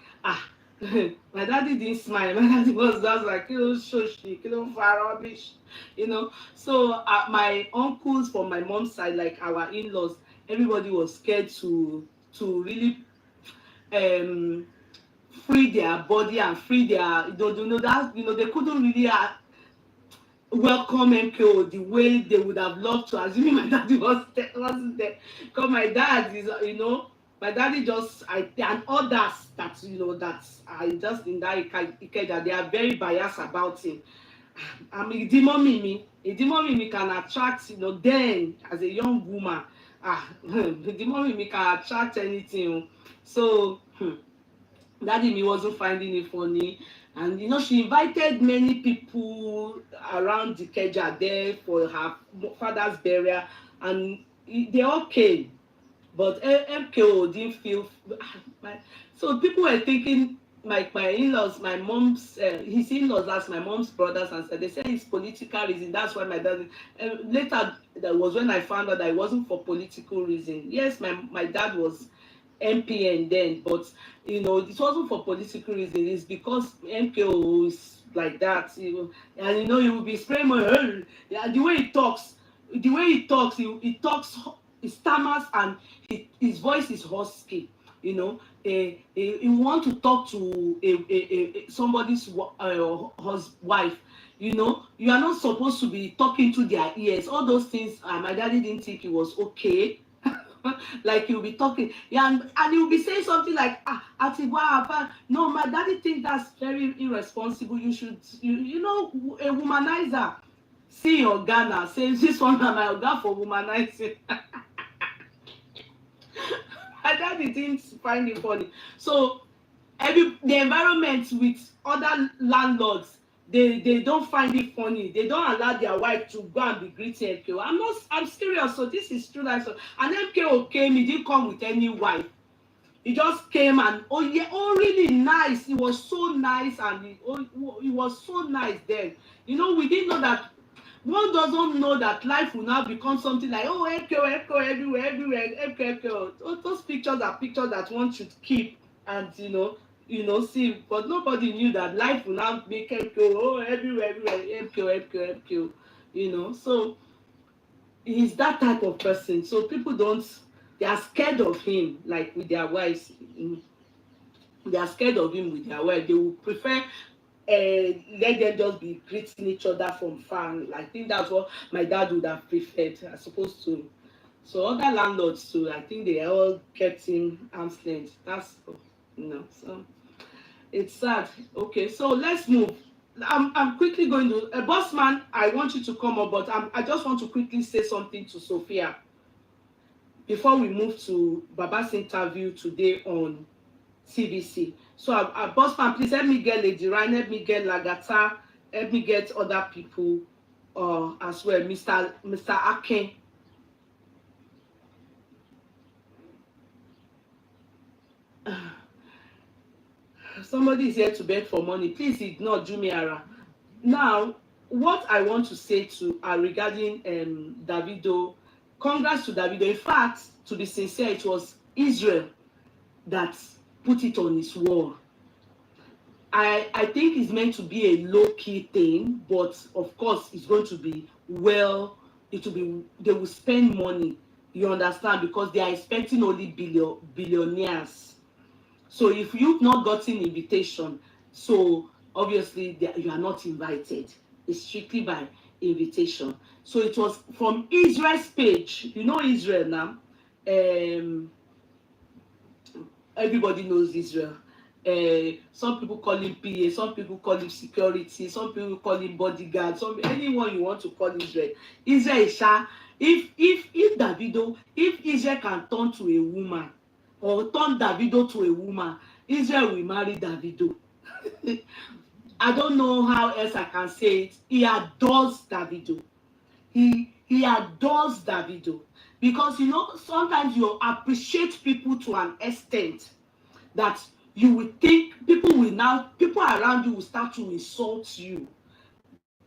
my daddy didn't smile. My daddy was just like, shoshi, rubbish, So my uncles from my mom's side, like our in-laws, everybody was scared to really free their body and free their, they couldn't really welcome MKO the way they would have loved to, assuming my daddy wasn't there. Because my dad is, my daddy just, and others that, that are just in that Ikeja, they are very biased about him. I mean, Idimomimi can attract, then as a young woman, Idimomimi can attract anything. So, Daddy me wasn't finding it funny. And she invited many people around the Ikeja there for her father's burial, and they all came. But MKO didn't feel. So people were thinking, my in-laws, my mom's, his in-laws, that's my mom's brothers, and said they said it's political reason. That's why my dad. Later, that was when I found out that it wasn't for political reason. Yes, my dad was MPN then, but it wasn't for political reason. It's because MKO is like that, and he will be spraying my the way he talks, he talks, he stammers, and his voice is husky. You want to talk to somebody's wife. You are not supposed to be talking to their ears. All those things. My daddy didn't think it was okay. Like you'll be talking, and you'll be saying something like, Aunty, wow, no, my daddy thinks that's very irresponsible. You should, a womanizer. See your Ghana, say this one am my Oga for womanizing. My daddy didn't find it funny. So the environment with other landlords, they don't find it funny. They don't allow their wife to go and be greeting MKO. I'm serious. So this is true. And MKO came, he didn't come with any wife. He just came and really nice. He was so nice, and he was so nice then. We didn't know that. One doesn't know that life will now become something like, MKO everywhere, MKO. Those pictures are pictures that one should keep and see, but nobody knew that life will now make MKO everywhere, MKO. So he's that type of person. So people don't, they are scared of him, like with their wives. They are scared of him with their wife. They will prefer let them just be greeting each other from far. I think that's what my dad would have preferred as opposed to. So other landlords too, I think they all kept him arm's length. That's, so it's sad. Okay, so let's move. I'm quickly going to boss man. I want you to come up, but I just want to quickly say something to Sophia before we move to Baba's interview today on TVC. So boss man, please help me get Lady Ryan, help me get Lagata, help me get other people as well. Mr. Akin. Somebody is here to beg for money. Please ignore Jumiara. Now, what I want to say to regarding Davido, congrats to Davido. In fact, to be sincere, it was Israel that put it on his wall. I think it's meant to be a low-key thing, but of course it's going to be they will spend money, you understand, because they are expecting only billionaires. So if you've not gotten invitation, so obviously you are not invited. It's strictly by invitation. So it was from Israel's page. You know Israel now. Everybody knows Israel. Some people call him PA, some people call him security, some people call him bodyguard, anyone you want to call Israel. Israel is if Davido, if Israel can turn to a woman or turn Davido to a woman, Israel will marry Davido. I don't know how else I can say it. He adores Davido. He adores Davido. Because sometimes you appreciate people to an extent that you will think people around you will start to insult you.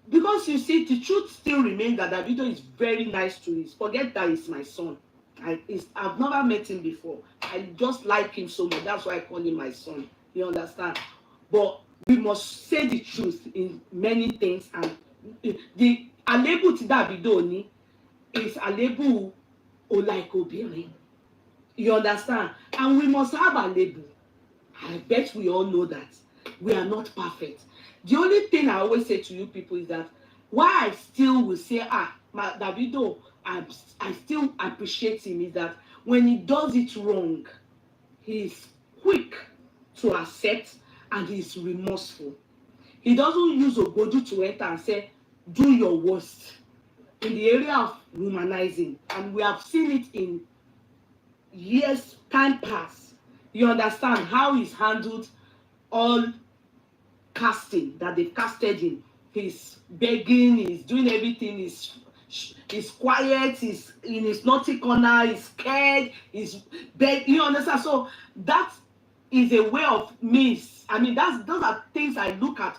Because you see, the truth still remains that Davido is very nice to his. Forget that he's my son. I've never met him before. I just like him so much. That's why I call him my son. You understand? But we must say the truth in many things. And the àlébù tí Davido ní is àlébù ó like obìnrin. You understand? And we must have àlébù. I bet we all know that we are not perfect. The only thing I always say to you people is that why I still will say, Davido, I still appreciate him, is that when he does it wrong, he is quick to accept and he is remorseful. He doesn't use Ogodu to enter and say, do your worst in the area of womanizing. And we have seen it in years, time past. You understand how he's handled all casting that they've casted him. He's begging, he's doing everything, he's quiet, he's in his naughty corner, he's scared, he's begging. You understand? So that is a way of those are things I look at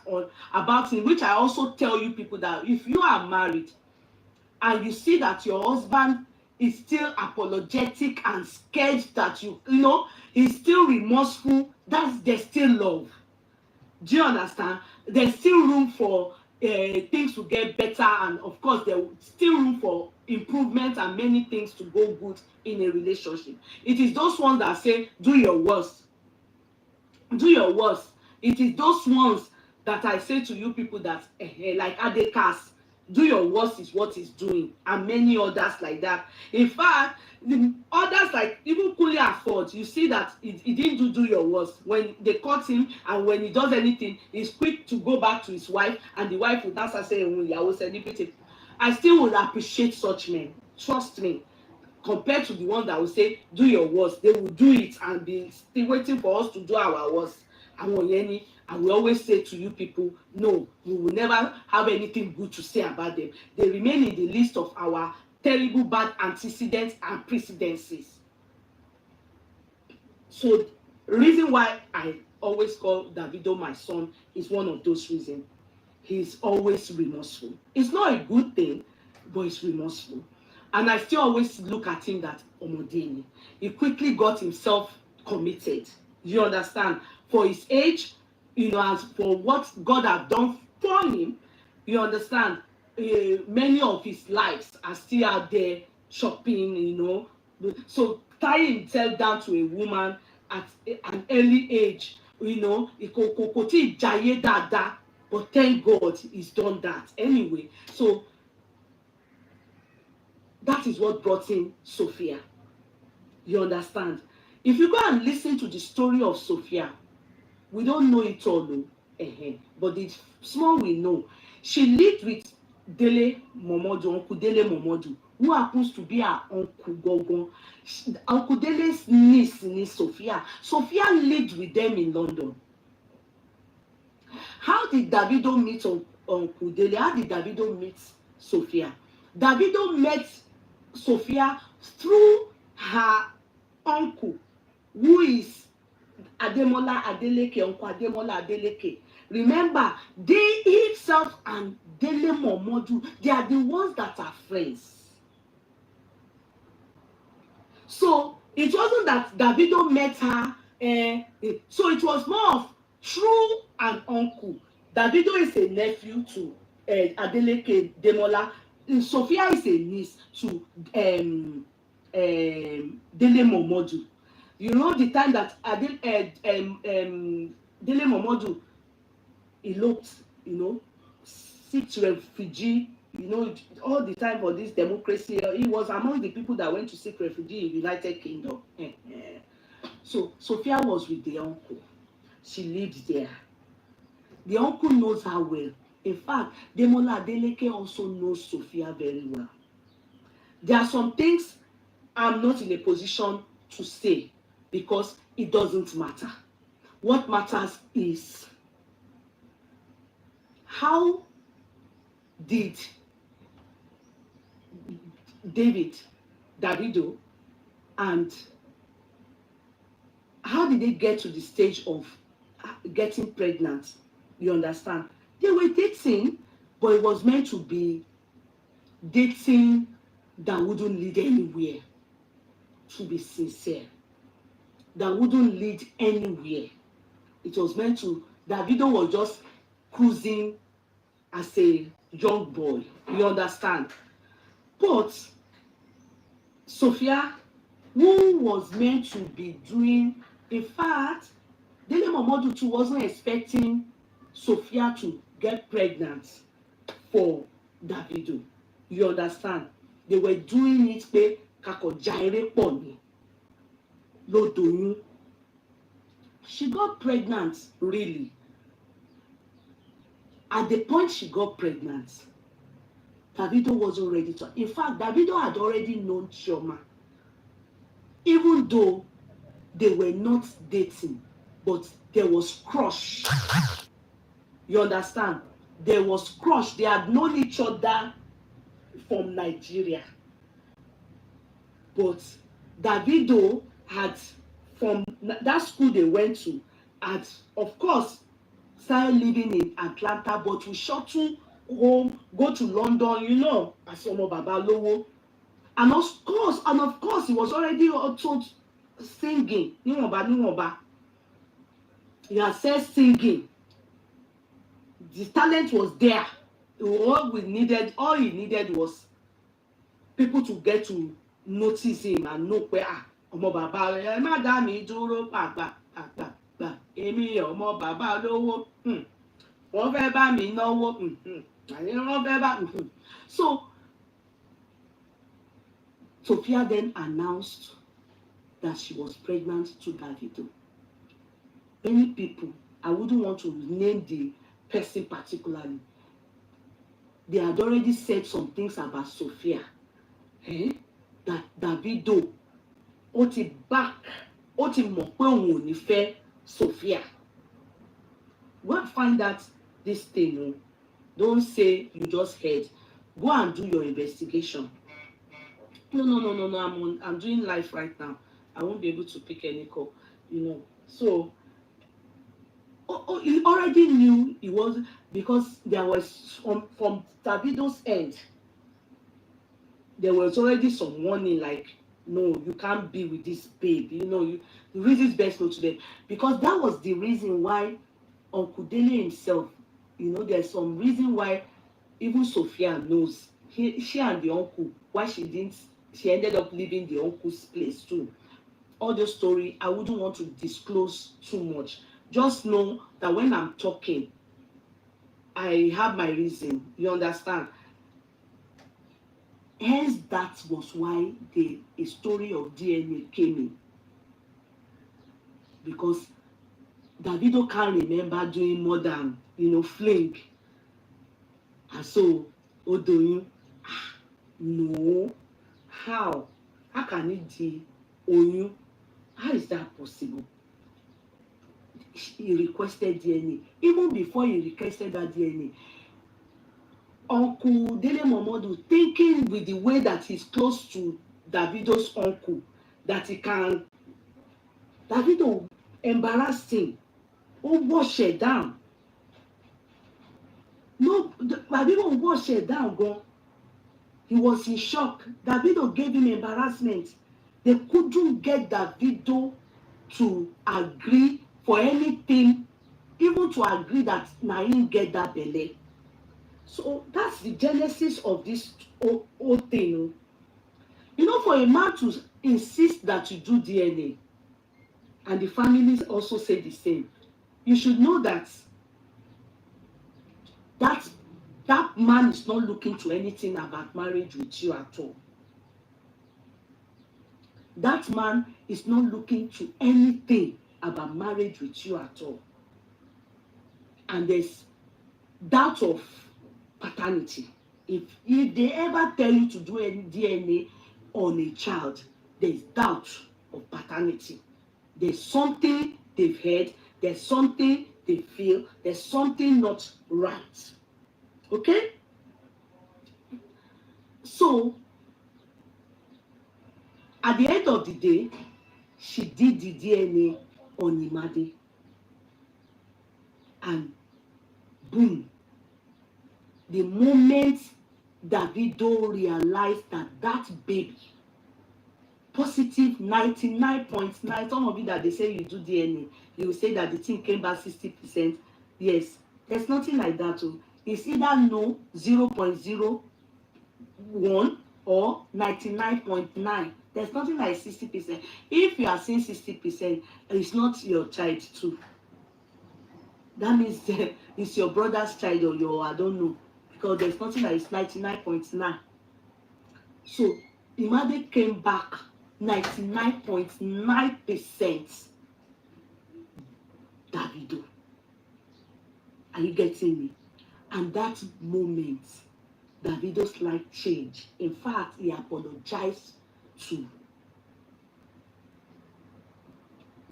about him, which I also tell you people that if you are married and you see that your husband is still apologetic and scared that he's still remorseful, there's still love. Do you understand? There's still room for things to get better, and of course there's still room for improvement and many things to go good in a relationship. It is those ones that say, do your worst. Do your worst. It is those ones that I say to you people that, like Adekas, do your worst is what he's doing, and many others like that. In fact, the others like even Kuli Afford, you see that he didn't do your worst. When they caught him and when he does anything, he's quick to go back to his wife, and the wife would answer saying, I was celebrating. I still would appreciate such men. Trust me. Compared to the one that will say, do your worst, they will do it and be still waiting for us to do our worst. And we always say to you people, no, we will never have anything good to say about them. They remain in the list of our terrible bad antecedents and precedences. So the reason why I always call Davido my son is one of those reasons. He's always remorseful. It's not a good thing, but he's remorseful. And I still always look at him that Omodini. He quickly got himself committed. You understand? For his age, as for what God has done for him, you understand? many of his lives are still out there shopping, so tying himself down to a woman at an early age, kò tí ì jayé dáadáa, but thank God he's done that anyway. So that is what brought in Sophia. You understand? If you go and listen to the story of Sophia, we don't know it all, but the small we know, she lived with Dele Momodu, Uncle Dele Momodu, who happens to be her Uncle Gogon. Uncle Dele's niece is Sophia. Sophia lived with them in London. How did Davido meet Uncle Dele? How did Davido meet Sophia? Davido met Sophia through her uncle, who is Ademola Adeleke, Uncle Ademola Adeleke. Remember, they himself and Dele Momodu, they are the ones that are friends. So it wasn't that Davido met her. So it was more of through an uncle. Davido is a nephew to Adeleke Demola. Sophia is a niece to Dele Momodu. You know the time that Dele Momodu eloped, seek refugee, all the time for this democracy. He was among the people that went to seek refugee in the United Kingdom. So Sophia was with the uncle. She lived there. The uncle knows her well. In fact, Demola Adeleke also knows Sophia very well. There are some things I'm not in a position to say because it doesn't matter. What matters is how did Davido, and how did they get to the stage of getting pregnant? You understand? They were dating, but it was meant to be dating that wouldn't lead anywhere. To be sincere, that wouldn't lead anywhere. It was meant to, Davido was just cruising as a young boy. You understand? But Sophia, who was meant to be doing, in fact, Dele Momodu too wasn't expecting Sophia to get pregnant for Davido. You understand? They were doing it pé kakọ jaire pọ̀ ni ló doyún. She got pregnant, really. At the point she got pregnant, Davido wasn't ready to. In fact, Davido had already known Chioma. Even though they were not dating, but there was crush. You understand? There was crush. They had known each other from Nigeria. But Davido had, from that school they went to, had, of course, started living in Atlanta, but we shuttle home, go to London, as ọmọ bàbá lówó. And of course, he was already also singing. Níwọ̀nba. He had said singing. The talent was there. All he needed was people to get to notice him and know pé ọmọ bàbá ẹ má dá mi dúró pàgbà èmi ọmọ bàbá lówó wọ́n fẹ́ bá mi náwó àní wọ́n fẹ́ bá. So Sophia then announced that she was pregnant to Davido. Many people, I wouldn't want to name the person particularly, they had already said some things about Sophia. That Davido ó ti mọ̀ pé òun ò ní fẹ́ Sophia. Go and find out this thing. Don't say you just heard. Go and do your investigation. No. I'm doing live right now. I won't be able to pick any call. So he already knew he was, because there was from Davido's end. There was already some warning, like, no, you can't be with this babe. The reason is best known to them. Because that was the reason why Uncle Dele himself, there's some reason why even Sophia knows. She and the uncle, why she ended up leaving the uncle's place too. All the story, I wouldn't want to disclose too much. Just know that when I'm talking, I have my reason. You understand? Hence, that was why a story of DNA came in. Because Davido can't remember doing more than, fling. And so, Odoyun, no. How? How can it be Oyun? How is that possible? He requested DNA. Even before he requested that DNA, Uncle Dele Momodu, thinking with the way that he's close to Davido's uncle, that he can, Davido embarrassed him. Wash it down. No, Davido wash it down, go. He was in shock. Davido gave him embarrassment. They couldn't get Davido to agree for anything, even to agree that na him get that belle. So that's the genesis of this whole thing. For a man to insist that you do DNA, and the families also say the same, you should know that that man is not looking to anything about marriage with you at all. That man is not looking to anything about marriage with you at all. And there's doubt of paternity. If they ever tell you to do any DNA on a child, there's doubt of paternity. There's something they've heard, there's something they feel, there's something not right. Okay? So, at the end of the day, she did the DNA on Imade. And boom. The moment Davido realized that baby, positive 99.9, some of you that they say you do DNA, you will say that the thing came back 60%. Yes, there's nothing like that. It's either no 0.01 or 99.9. There's nothing like 60%. If you are saying 60%, it's not your child too. That means it's your brother's child or your, I don't know, because there's nothing like 99.9. So Imade came back 99.9% Davido. Are you getting me? And that moment, Davido's life changed. In fact, he apologized to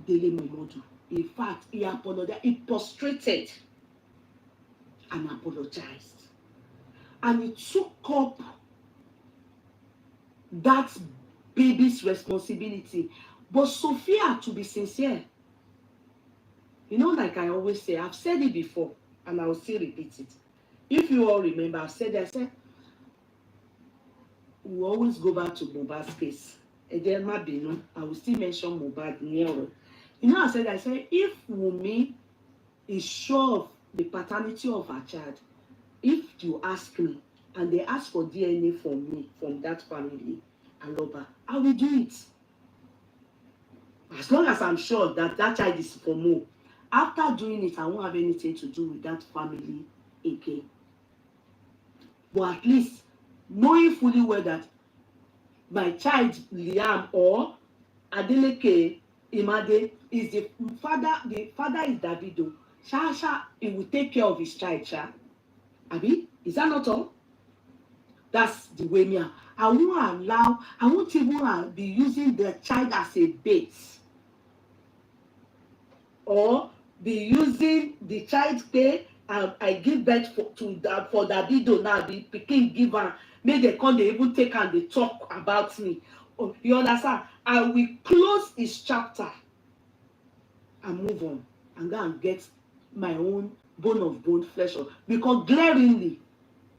Dele Momodu. In fact, he apologized. He prostrated and apologized. And he took up that baby's responsibility. But Sophia, to be sincere, like I always say, I've said it before, and I will still repeat it. If you all remember, I've said it, I said, we always go back to Mohbad's case. Again, I will still mention Mohbad near. I said, if Wunmi is sure of the paternity of her child, if you ask me, and they ask for DNA from me, from that family, Aloba, I will do it. As long as I'm sure that child is for Mo. After doing it, I won't have anything to do with that family again. But at least, knowing fully well that my child, Liam, or Adeleke Imade, is the father is Davido. Shasha, he will take care of his child, Abi, is that not all? That's the way me. I won't even be using the child as a bait. Or be using the child pay and I give birth for Davido now, the pikin giver. May they come, they even take and they talk about me. Oh, you understand? I will close his chapter and move on and go and get my own bone of bone, flesh of, because glaringly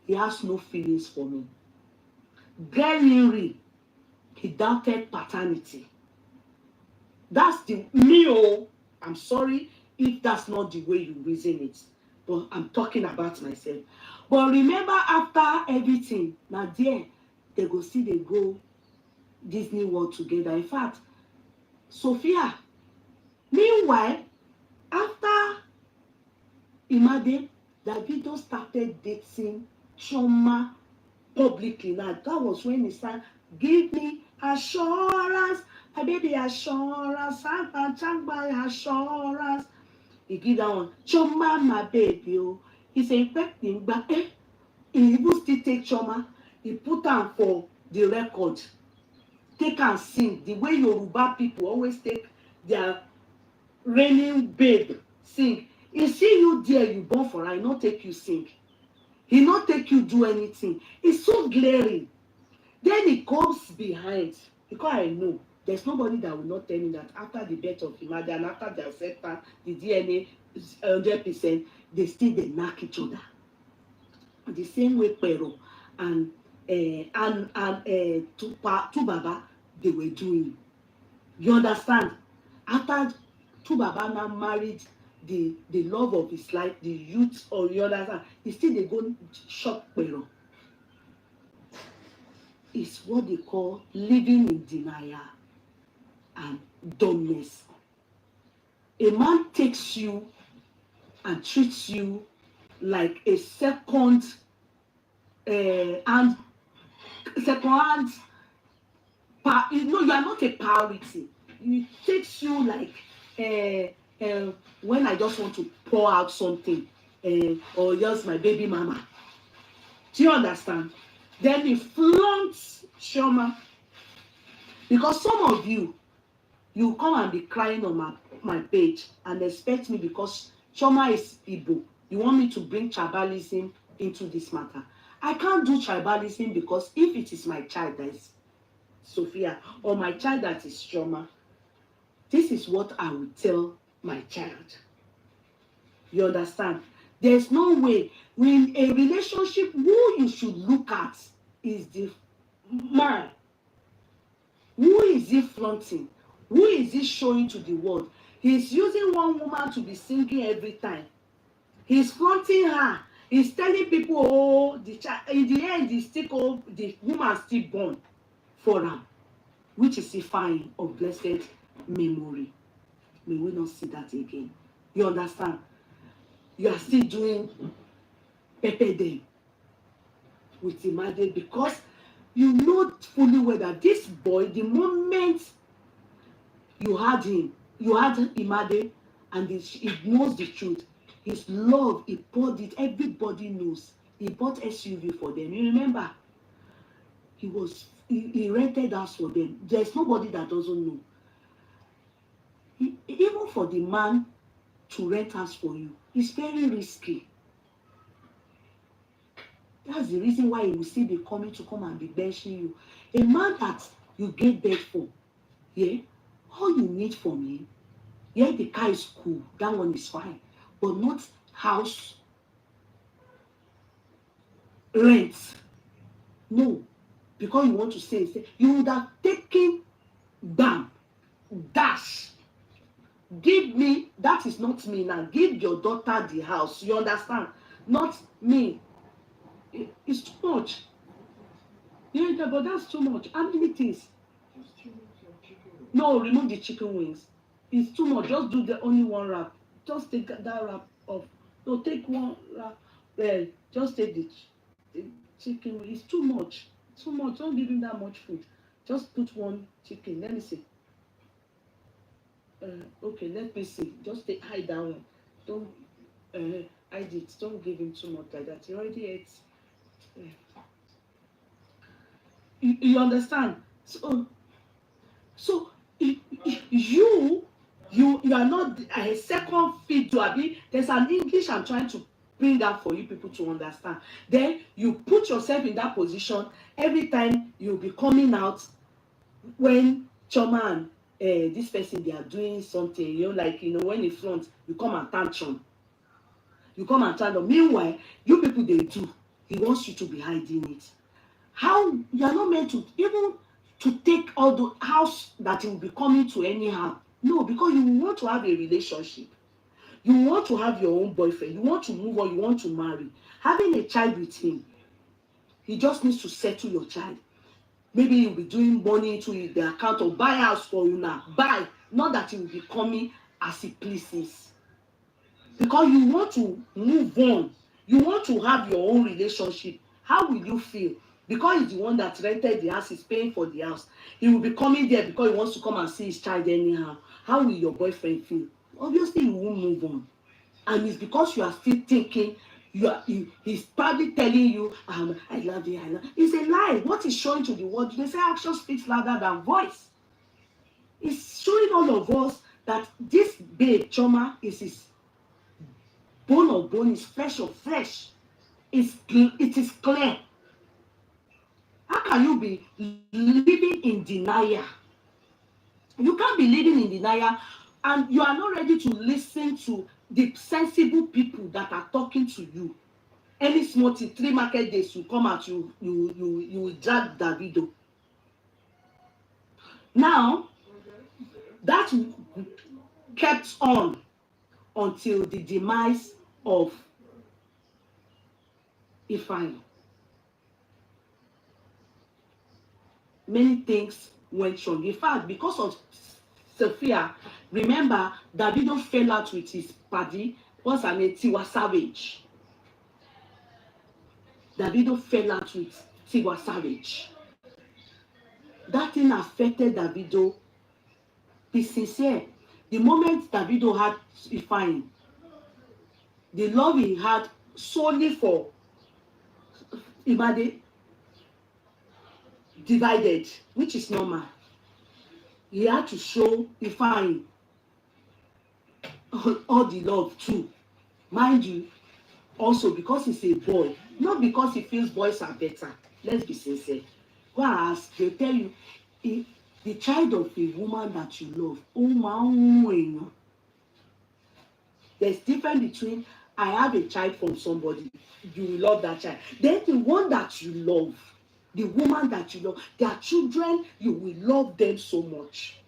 he has no feelings for me. Glaringly he doubted paternity. That's the me. I'm sorry if that's not the way you reason it. but I'm talking about myself. But remember, after everything, now there, they go see they go Disney World together. In fact, Sophia, meanwhile, after Imade, Davido started dating Chioma publicly. Now, that was when he said, give me assurance, my baby assurance, Changba assurance. He give that one, Chioma, my baby. Oh. He said, expecting, but he even still take Chioma. He put am for the record. Take and sing. The way Yoruba people always take their reigning babe sing. He see you there, you born for her, he not take you sing. He not take you do anything. It's so glaring. Then he comes behind, because I know there's nobody that will not tell me that after the birth of Imade and after the acceptance, the DNA is 100%, they knock each other. The same way Pero and Tubaba, they were doing. You understand? After Tubaba now married the love of his life, the youth, or you understand, he still they go shop Pero. It's what they call living in denial and dumbness. A man takes you and treats you like a second hand. You are not a priority. It takes you like when I just want to pour out something, or just my baby mama. Do you understand? Then he flaunts Chioma, because some of you come and be crying on my page and expect me, because Chioma is Igbo, you want me to bring tribalism into this matter. I can't do tribalism, because if it is my child that is Sophia, or my child that is Chioma, this is what I will tell my child. You understand? There's no way. In a relationship, who you should look at is the man. Who is he flaunting? Who is he showing to the world? He's using one woman to be singing every time. He's flaunting her. He's telling people, oh, in the end, the woman still born for him, which is a fine of blessed memory. May we not see that again. You understand? You are still doing Pepe Day with Imade, because you know fully well that this boy, the moment you had Imade, and he knows the truth, his love, he poured it, everybody knows. He bought SUV for them. You remember? He rented house for them. There's nobody that doesn't know. Even for the man to rent house for you, it's very risky. That's the reason why he will still be coming to come and be benching you. A man that you get bed for, yeah, all you need from him, yeah, the car is cool, that one is fine, but not house rent. No, because you want to say, you would have taken bam, dash. Give me, that is not me now. Give your daughter the house. You understand? Not me. It's too much. Yeah, but that's too much. How many things? No, remove the chicken wings. It's too much. Just do the only one wrap. Just take that wrap off. No, take one wrap. Just take the chicken wings. It's too much. Too much. Don't give him that much food. Just put one chicken. Let me see. Okay, let me see. Just hide that one. Don't hide it. Don't give him too much like that. He already ate. You understand? So you are not a second feed to Abi. There's an English I'm trying to bring out for you people to understand. Then you put yourself in that position every time you'll be coming out when Chioma and this person, they are doing something, like, when in front, you come and tantrum. Meanwhile, you people, they do. He wants you to be hiding it. How? You are not meant to even to take all the house that he will be coming to anyhow. No, because you want to have a relationship. You want to have your own boyfriend. You want to move on. You want to marry. Having a child with him, he just needs to settle your child. Maybe you'll be doing money into the account or buy house for you now. Buy. Not that he will be coming as he pleases. Because you want to move on. You want to have your own relationship. How will you feel? Because he's the one that rented the house, he's paying for the house. He will be coming there because he wants to come and see his child anyhow. How will your boyfriend feel? Obviously, you won't move on. And it's because you are still thinking, he's probably telling you, I love you, I love you. It's a lie. What is showing to the world? They say action speaks louder than voice. It's showing all of us that this babe, Chioma, is his bone of bone, is flesh of flesh. It is clear. How can you be living in denial? You can't be living in denial and you are not ready to listen to the sensible people that are talking to you. Any small thing, 3 market days, you come out, you will drag Davido. Now, that kept on until the demise of Ifeanyi. Many things went wrong. In fact, because of Sophia, remember, Davido fell out with his party. What's her name? Tiwa Savage. Davido fell out with Tiwa Savage. That thing affected Davido. Be sincere. The moment Davido had Ifeanyi, the love he had solely for Imade divided, which is normal. He had to show Ifeanyi all the love too. Mind you, also because he's a boy, not because he feels boys are better. Let's be sincere. Go and ask, they'll tell you, if the child of a woman that you love, there's difference between I have a child from somebody, you will love that child. Then the one that you love, the woman that you love, their children, you will love them so much.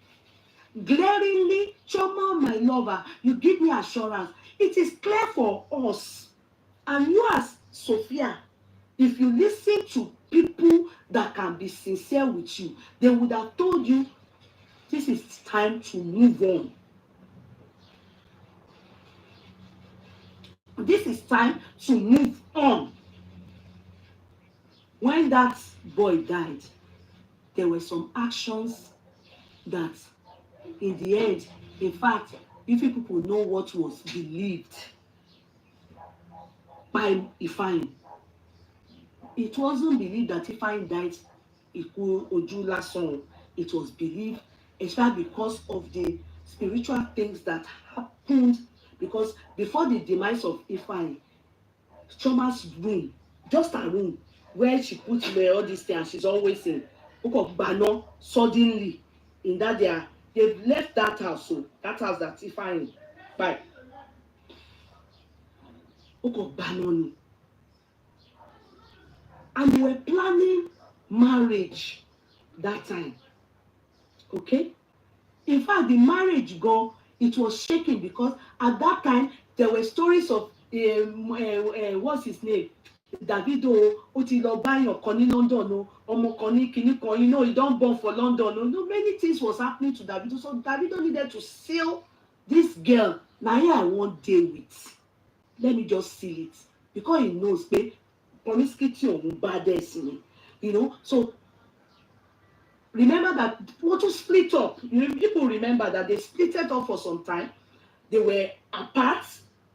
Glaringly, Chioma, my lover, you give me assurance. It is clear for us. And you as Sophia, if you listen to people that can be sincere with you, they would have told you, this is time to move on. This is time to move on. When that boy died, there were some actions that in the end, in fact, if people know what was believed by Ifeanyi, it wasn't believed that Ifeanyi died equal Oju Lason. It was believed, especially because of the spiritual things that happened. Because before the demise of Ifeanyi, Chioma's room, just her room, where she puts all these things, she's always in. Bano, suddenly, in that they've left that house, so that house that Ifeanyi by Banoni. And they were planning marriage that time. Okay? In fact, the marriage it was shaking because at that time there were stories of what's his name? Davido, ó ti lọ báyàn kan ní London, ọmọ kan ní kinní kan, he don't born for London. No, many things was happening to Davido. So Davido needed to seal this girl. Now here I won't deal with. Let me just seal it. Because he knows, babe, promiscuity or baddest, So remember that what to split up. People remember that they split it up for some time. They were apart.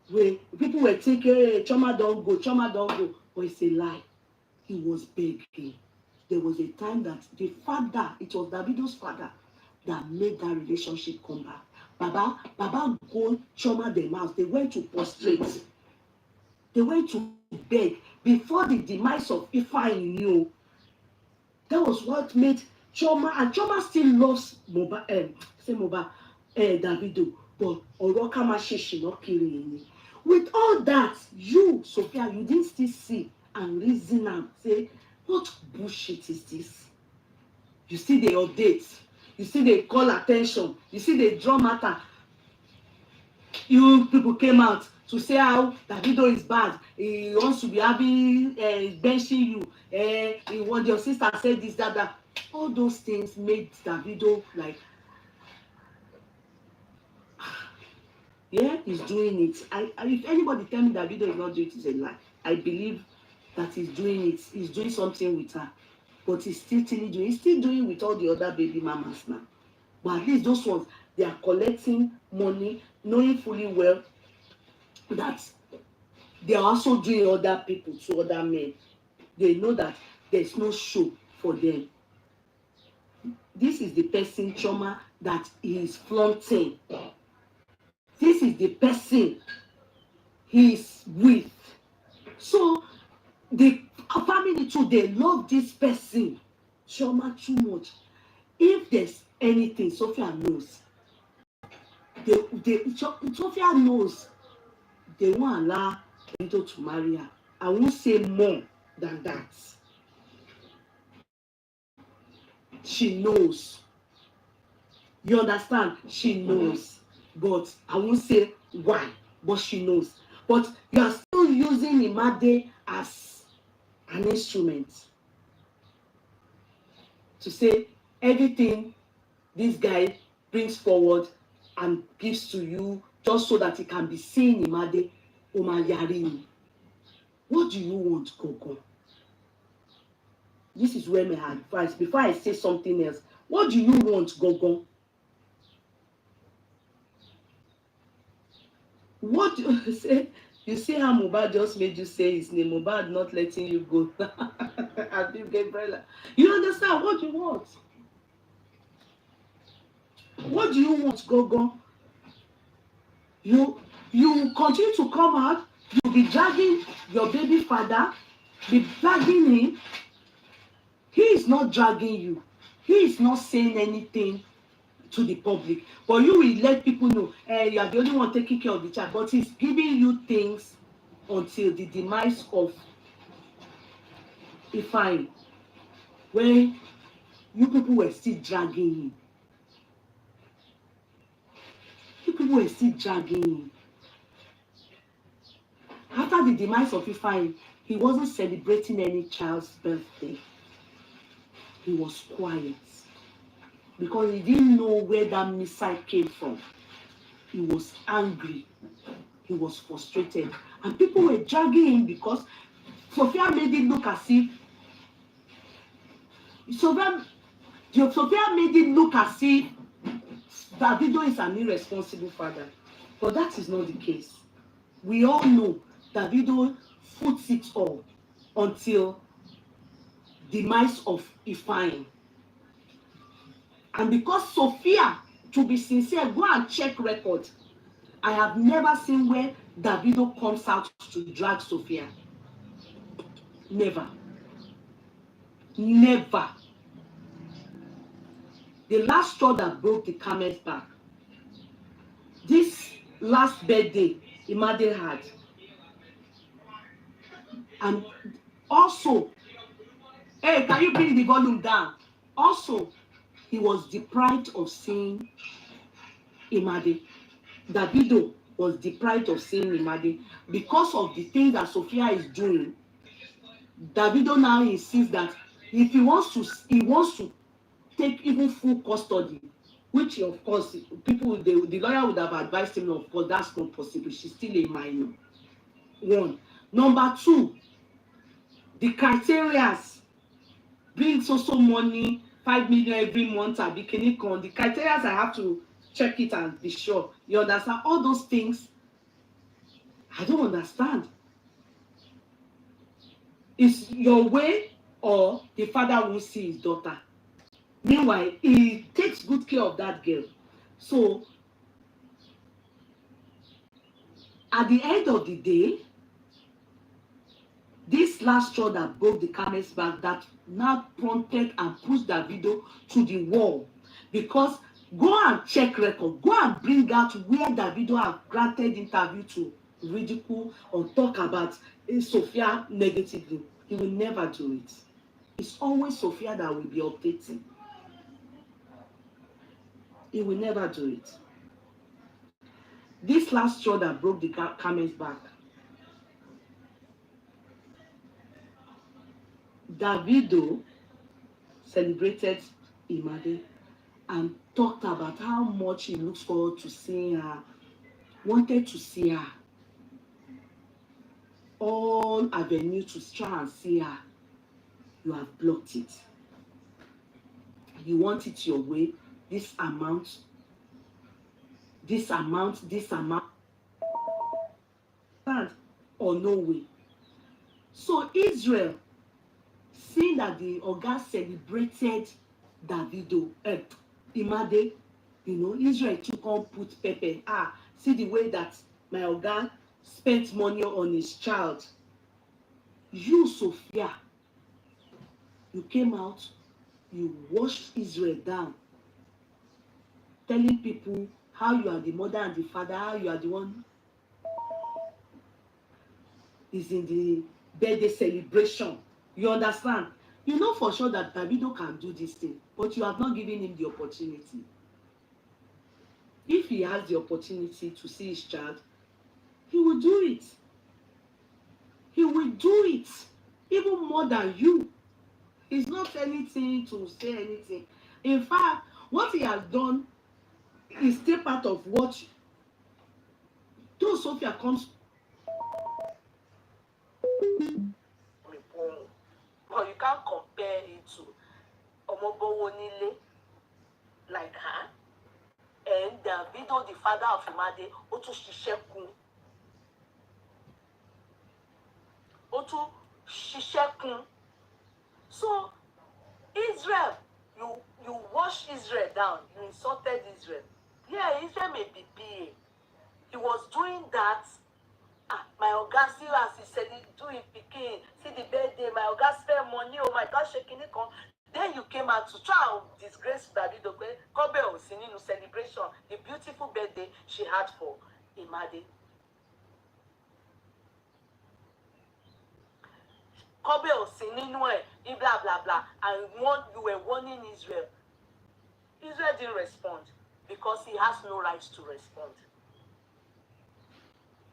Where people were thinking, hey, Chioma don't go. But it's a lie. He was begging. There was a time that the father, it was Davido's father, that made that relationship come back. Baba go Chioma them house. They went to prostrate. They went to beg before the demise of Ifeanyi. That was what made Chioma, and Chioma still loves Davido, but Oroka Masheshi not killing. With all that, you, Sophia, you didn't still see and reason and say, what bullshit is this? You see the updates, you see they call attention, you see they draw matter. You people came out to say how Davido is bad. He wants to be having benching you. He want your sister said this, that, that. All those things made Davido like, yeah, he's doing it. If anybody tell me Davido is not doing it, it's a lie. I believe that he's doing it. He's doing something with her, but he's still doing. He's still doing with all the other baby mamas now. But at least those ones, they are collecting money, knowing fully well that they are also doing other people to other men. They know that there's no show for them. This is the person, Chioma, that he is flaunting. This is the person he is with. So the family too, they love this person, Chioma, too much. If there's anything, Sophia knows. Sophia knows they won't allow Davido to marry her. I won't say more than that. She knows. You understand? She knows. But I won't say why, but she knows. But you are still using Imade as an instrument to say everything this guy brings forward and gives to you just so that it can be seen Imade Omayari. What do you want, Gogo? This is where my advice, before I say something else, what do you want, Gogo? What do you say? You see how Mohbad just made you say his name, Mohbad not letting you go. You understand what you want? What do you want, Gogo? You continue to come out, you'll be dragging your baby father, be dragging him. He is not dragging you. He is not saying anything to the public. But you will let people know, you are the only one taking care of the child. But he's giving you things until the demise of Ifeanyi, when you people were still dragging him. You people were still dragging him. After the demise of Ifeanyi, he wasn't celebrating any child's birthday. He was quiet because he didn't know where that missile came from. He was angry. He was frustrated. And people were dragging him because Sophia made it look as if Sophia made it look as if Davido is an irresponsible father. But that is not the case. We all know Davido foots it all until demise of Ifeanyi. And because Sophia, to be sincere, go and check record. I have never seen where Davido comes out to drag Sophia. Never. Never. The last straw that broke the camel's back. This last birthday Imade had. And also, hey, can you bring the volume down? Also, he was deprived of seeing Imade. Davido was deprived of seeing Imade because of the thing that Sophia is doing. Davido now insists that if he wants to take even full custody, which of course the lawyer would have advised him, of course that's not possible. She's still a minor. One. Number two, the criteria brings also money, 5 million every month at Bikini Con. The criteria I have to check it and be sure. You understand? All those things, I don't understand. It's your way or the father will see his daughter. Meanwhile, he takes good care of that girl. So, at the end of the day, this last straw that broke the camel's back, that now prompted and pushed Davido to the wall. Because go and check record, go and bring out where Davido have granted interview to ridicule or talk about Sophia negatively. He will never do it. It's always Sophia that will be updating. He will never do it. This last straw that broke the camel's back. Davido celebrated Imade and talked about how much he looks forward to seeing her, wanted to see her, all avenue to try and see her. You have blocked it. You want it your way, this amount, this amount, this amount, or no way. So Israel, seeing that the Oga celebrated Davido, Imade, Israel took on put pepper. See the way that my Oga spent money on his child. You, Sophia, you came out, you washed Israel down, telling people how you are the mother and the father, how you are the one is in the birthday celebration. You understand? You know for sure that Davido can do this thing, but you have not given him the opportunity. If he has the opportunity to see his child, he will do it. He will do it even more than you. It's not anything to say anything. In fact, what he has done is still part of what though Sophia comes. But you can't compare it to Omobowonile like her and Davido, the father of Imade, Otu Shishekun. Otu Shishekun. So Israel, you wash Israel down, you insulted Israel. Yeah, Israel may be PA. He was doing that. My Oga, see as he said, do it, pikin. See the birthday, my Oga spend money. Oh my God, shaking it. Then you came out to try and disgrace Davido. Kobe Osininu celebration, the beautiful birthday she had for Imade. Kobe Osininu, blah blah blah, and you were warning Israel. Israel didn't respond because he has no right to respond.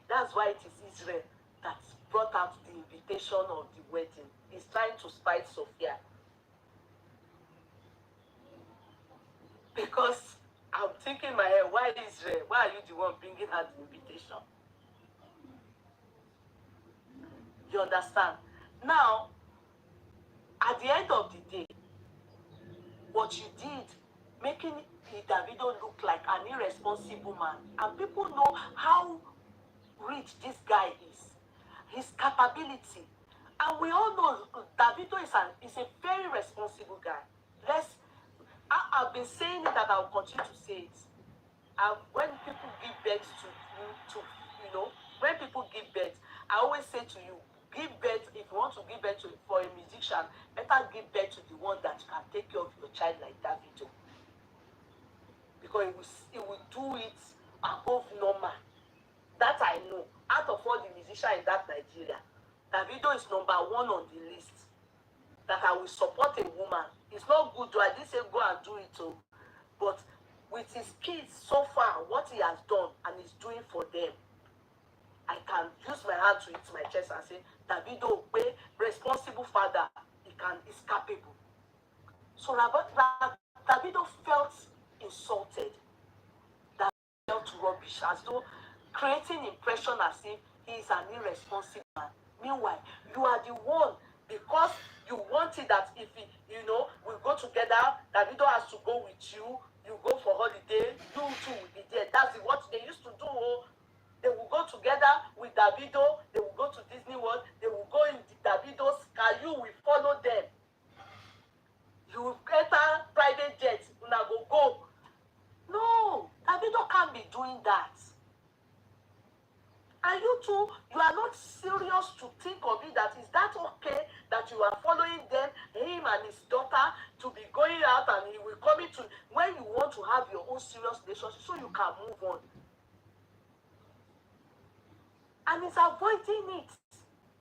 That's why it is Israel that brought out the invitation of the wedding. He's trying to spite Sophia. Because I'm thinking in my head, why Israel? Why are you the one bringing out the invitation? You understand? Now, at the end of the day, what you did, making Davido look like an irresponsible man, and people know how rich this guy is, his capability, and we all know Davido is a very responsible guy. I've been saying it, that I'll continue to say it. And when people give birth when people give birth, I always say to you, give birth, if you want to give birth for a musician, better give birth to the one that can take care of your child like Davido, because he will do it above normal. That I know. Out of all the musicians in that Nigeria, Davido is number one on the list. That I will support a woman. It's not good, though. I didn't say go and do it, too. But with his kids so far, what he has done and is doing for them, I can use my hand to hit my chest and say, Davido, responsible father, is capable. So Davido felt insulted. Davido felt rubbish, as though creating impression as if he is an irresponsible man. Meanwhile, you are the one, because you wanted that if we go together, Davido has to go with you, you go for holiday, you two will be there. That's what they used to do. They will go together with Davido, they will go to Disney World, they will go in Davido's car, you will follow them. You will enter private jets, una go. No, Davido can't be doing that. And you too, you are not serious to think of it. That is that okay that you are following them, him and his daughter, to be going out, and he will come into when you want to have your own serious relationship so you can move on. And he's avoiding it.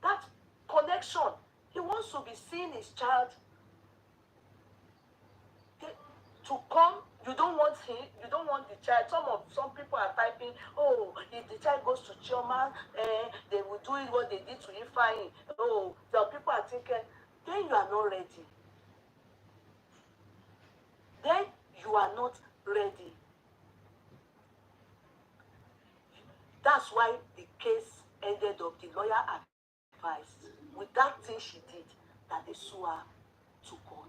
That connection. He wants to be seeing his child to come
You don't want him, you don't want the child. Some people are typing, oh, if the child goes to Chioma, they will do it what they did to Ifeanyi. Oh, some people are thinking, then you are not ready. Then you are not ready. That's why the case ended up, the lawyer advised with that thing she did that they sue her to court.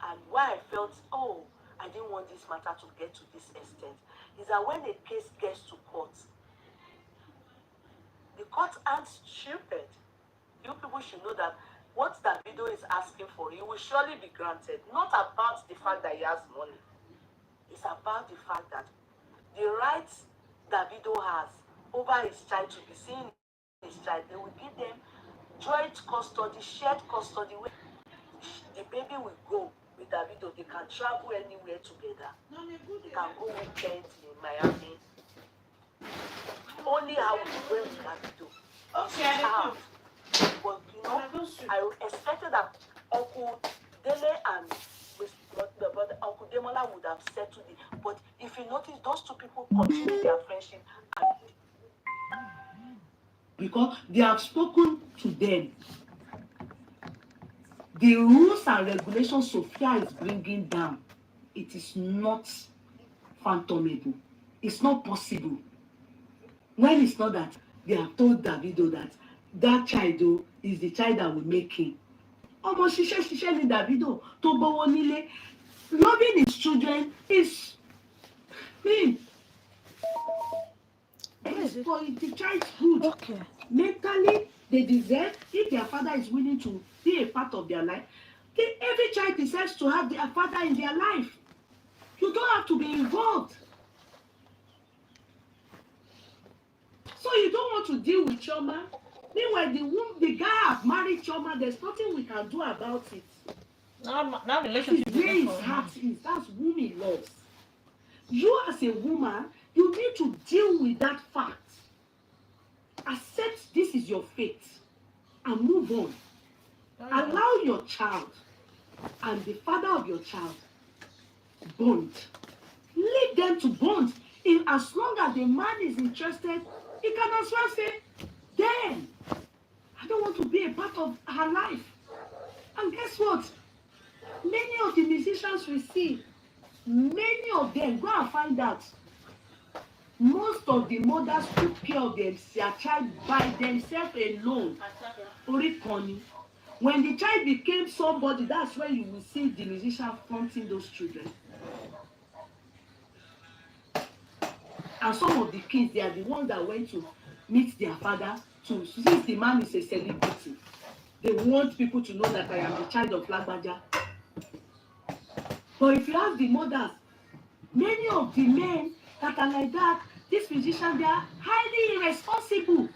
And why I felt, oh, I didn't want this matter to get to this extent, is that when a case gets to court, the court aren't stupid. You people should know that what Davido is asking for, he will surely be granted. Not about the fact that he has money. It's about the fact that the rights Davido has over his child, to be seeing his child, they will give them joint custody, shared custody, where the baby will go with Davido. They can travel anywhere together. They can go weekends in Miami. Only how we go with Davido.
Okay,
But you know, I expected that Uncle Dele and but Uncle Demola would have settled it. But if you notice, those two people continue their friendship, and
because they have spoken to them. The rules and regulations Sophia is bringing down, it is not fathomable. It's not possible. When it's not that they have told Davido that that child is the child that will make him. Almost ṣiṣẹ́ ni Davido tó gbówó nílé. Loving his children is him. It's for the child's good.
Okay.
Mentally, they deserve, if their father is willing to be a part of their life, then every child deserves to have their father in their life. You don't have to be involved. So you don't want to deal with Chioma. Meanwhile, the guy have married Chioma. There's nothing we can do about it.
Now relationship
That's where his heart is. That's whom he loves. You as a woman, you need to deal with that fact. Accept this is your fate and move on. Allow your child and the father of your child bond. Lead them to bond. As long as the man is interested, he can as well say, then I don't want to be a part of her life. And guess what? Many of the musicians we see, many of them, go and find out, most of the mothers took care of their child by themselves alone. When the child became somebody, that's when you will see the musician fronting those children. And some of the kids, they are the ones that went to meet their father too. Since the man is a celebrity, they want people to know that I am the child of Lagbaja. But if you ask the mothers, many of the men that are like that, these musicians, they are highly irresponsible.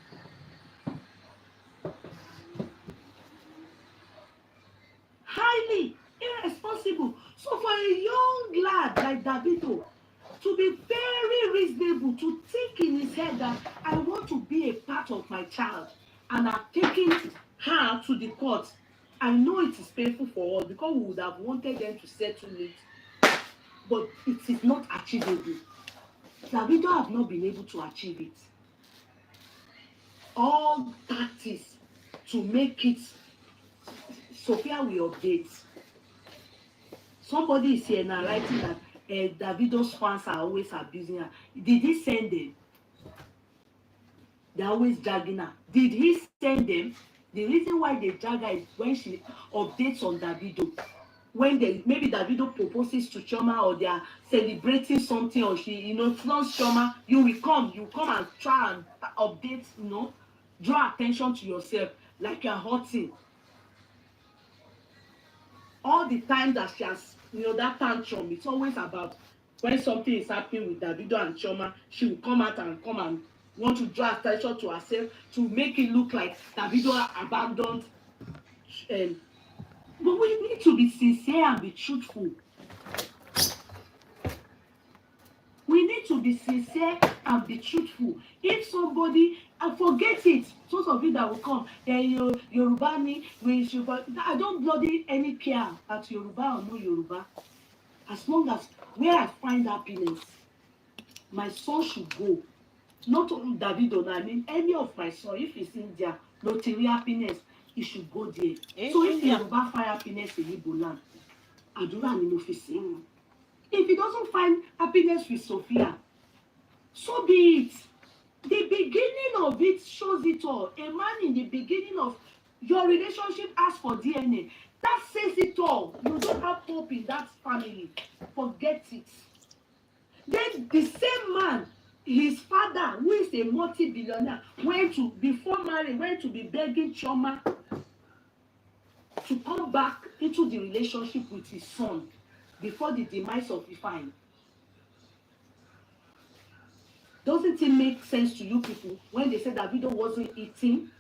Highly irresponsible. So for a young lad like Davido to be very reasonable, to think in his head that I want to be a part of my child, and I'm taking her to the court, I know it is painful for us because we would have wanted them to settle it, but it is not achievable. Davido have not been able to achieve it. All tactics to make it, Sophia will update. Somebody is here now writing that Davido's fans are always abusing her. Did he send them? They're always dragging her. Did he send them? The reason why they drag her is when she updates on Davido. When maybe Davido proposes to Chioma, or they are celebrating something, or she, flaunts Chioma, you come and try and update, draw attention to yourself like you're hurting. All the time that she has, that tantrum, it's always about when something is happening with Davido and Chioma, she will come out and want to draw attention to herself to make it look like Davido abandoned. But we need to be sincere and be truthful. We need need to be sincere and be truthful. If somebody, and forget it, those of you that will come, Yoruba ni, I don't bloody any care at Yoruba or no Yoruba. As long as where I find happiness, my son should go. Not only Davido, I mean any of my son, if he's in there, lottery happiness, he should go there. So if Yoruba find happiness in Igbo land, àdúrà ni mo fi sí wọn. If he doesn't find happiness with Sophia, so be it. The beginning of it shows it all. A man in the beginning of your relationship asks for DNA. That says it all. You don't have hope in that family. Forget it. Then the same man, his father, who is a multi-billionaire, before marrying, went to be begging Chioma to come back into the relationship with his son before the demise of Ifeanyi. Doesn't it make sense to you people when they said Davido wasn't eating?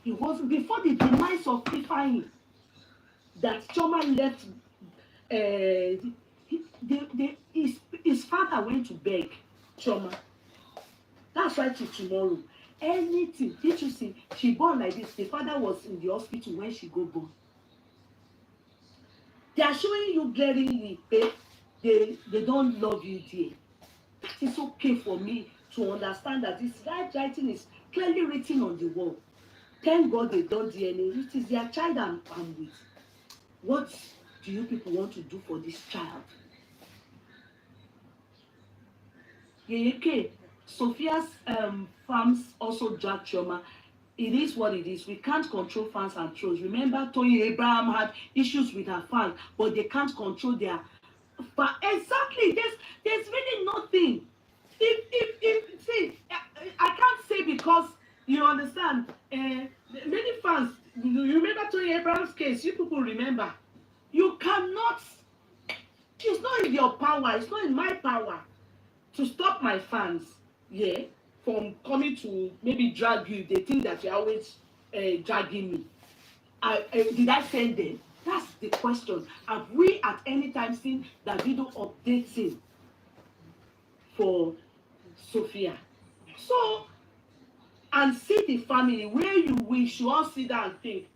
It was before the demise of Ifeanyi that Chioma left. His father went to beg Chioma. That's why till tomorrow. Anything. Did you see? She born like this. The father was in the hospital when she got born. They are showing you glaringly, they don't love you there. That is okay for me to understand that this writing is clearly written on the wall. Thank God they don't DNA. It is their child I'm with. What do you people want to do for this child? Yeye, Sophia's fans also drag Chioma. It is what it is. We can't control fans and trolls. Remember, Tony Abraham had issues with her fans, but they can't control their. But exactly, there's really nothing. If see, I can't say because you understand. Many fans, you remember Tony Abraham's case. You people remember. You cannot. It's not in your power. It's not in my power to stop my fans. Yeah. From coming to maybe drag you. They think that you're always dragging me. Did I send them? That's the question. Have we at any time seen Davido updating for Sophia? So, and see the family where we should all sit down and think,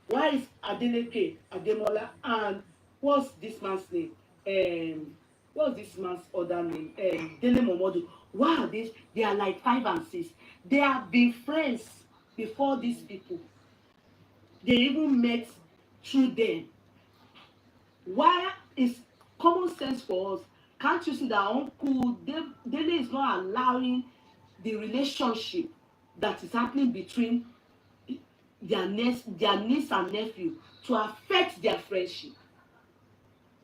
why is Adeleke, Ademola, and what's this man's name? What's this man's other name? Dele Momodu. Why are these? They are like 5 and 6. They have been friends before these people. They even met through them. Why is common sense for us? Can't you see that Uncle Dele is not allowing the relationship that is happening between their niece and nephew to affect their friendship?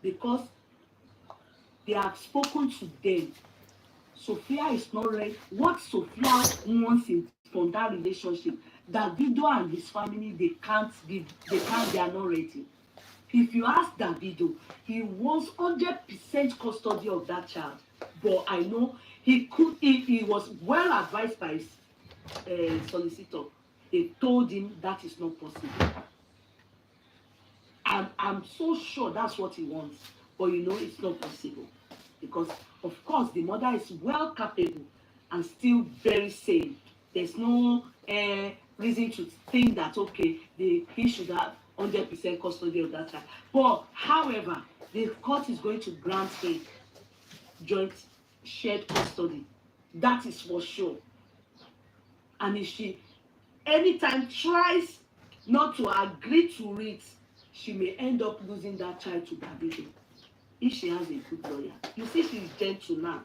Because they have spoken to them. Sophia is not ready. What Sophia wants from that relationship, Davido and his family, they are not ready. If you ask Davido, he wants 100% custody of that child. But I know he was well advised by his solicitor. They told him that is not possible. I'm so sure that's what he wants. But it's not possible. Because, of course, the mother is well capable and still very sane. There's no reason to think that, okay, he should have 100% custody of that child. But, however, the court is going to grant him joint shared custody. That is for sure. And if she anytime tries not to agree to it, she may end up losing that child to Davido. If she has a good lawyer. You see, she's gentle now.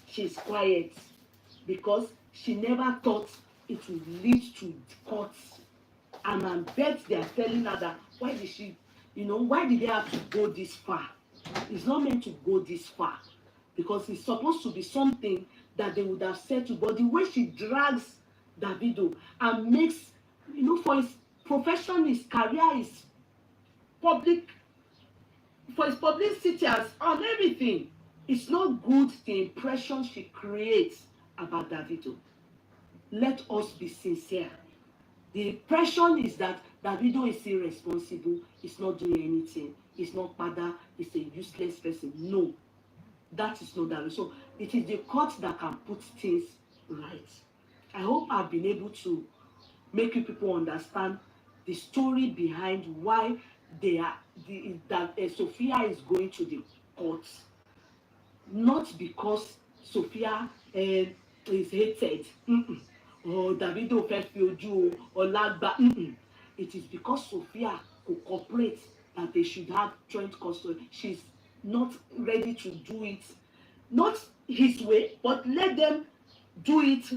She's quiet because she never thought it would lead to courts. And I bet they are telling her that why did they have to go this far? It's not meant to go this far because it's supposed to be something that they would have said to. But the way she drags Davido and makes, for his profession, his career, his public. For his publicity on everything, it's not good the impression she creates about Davido. Let us be sincere. The impression is that Davido is irresponsible, he's not doing anything, he's not father, he's a useless person. No. that is not that. So it is the court that can put things right. I hope I've been able to make you people understand the story behind why they are that Sophia is going to the court, not because Sophia is hated, or Davido fẹ́ fi ojú o ọlágbá. It is because Sophia could cooperate that they should have joint custody. She's not ready to do it, not his way, but let them do it,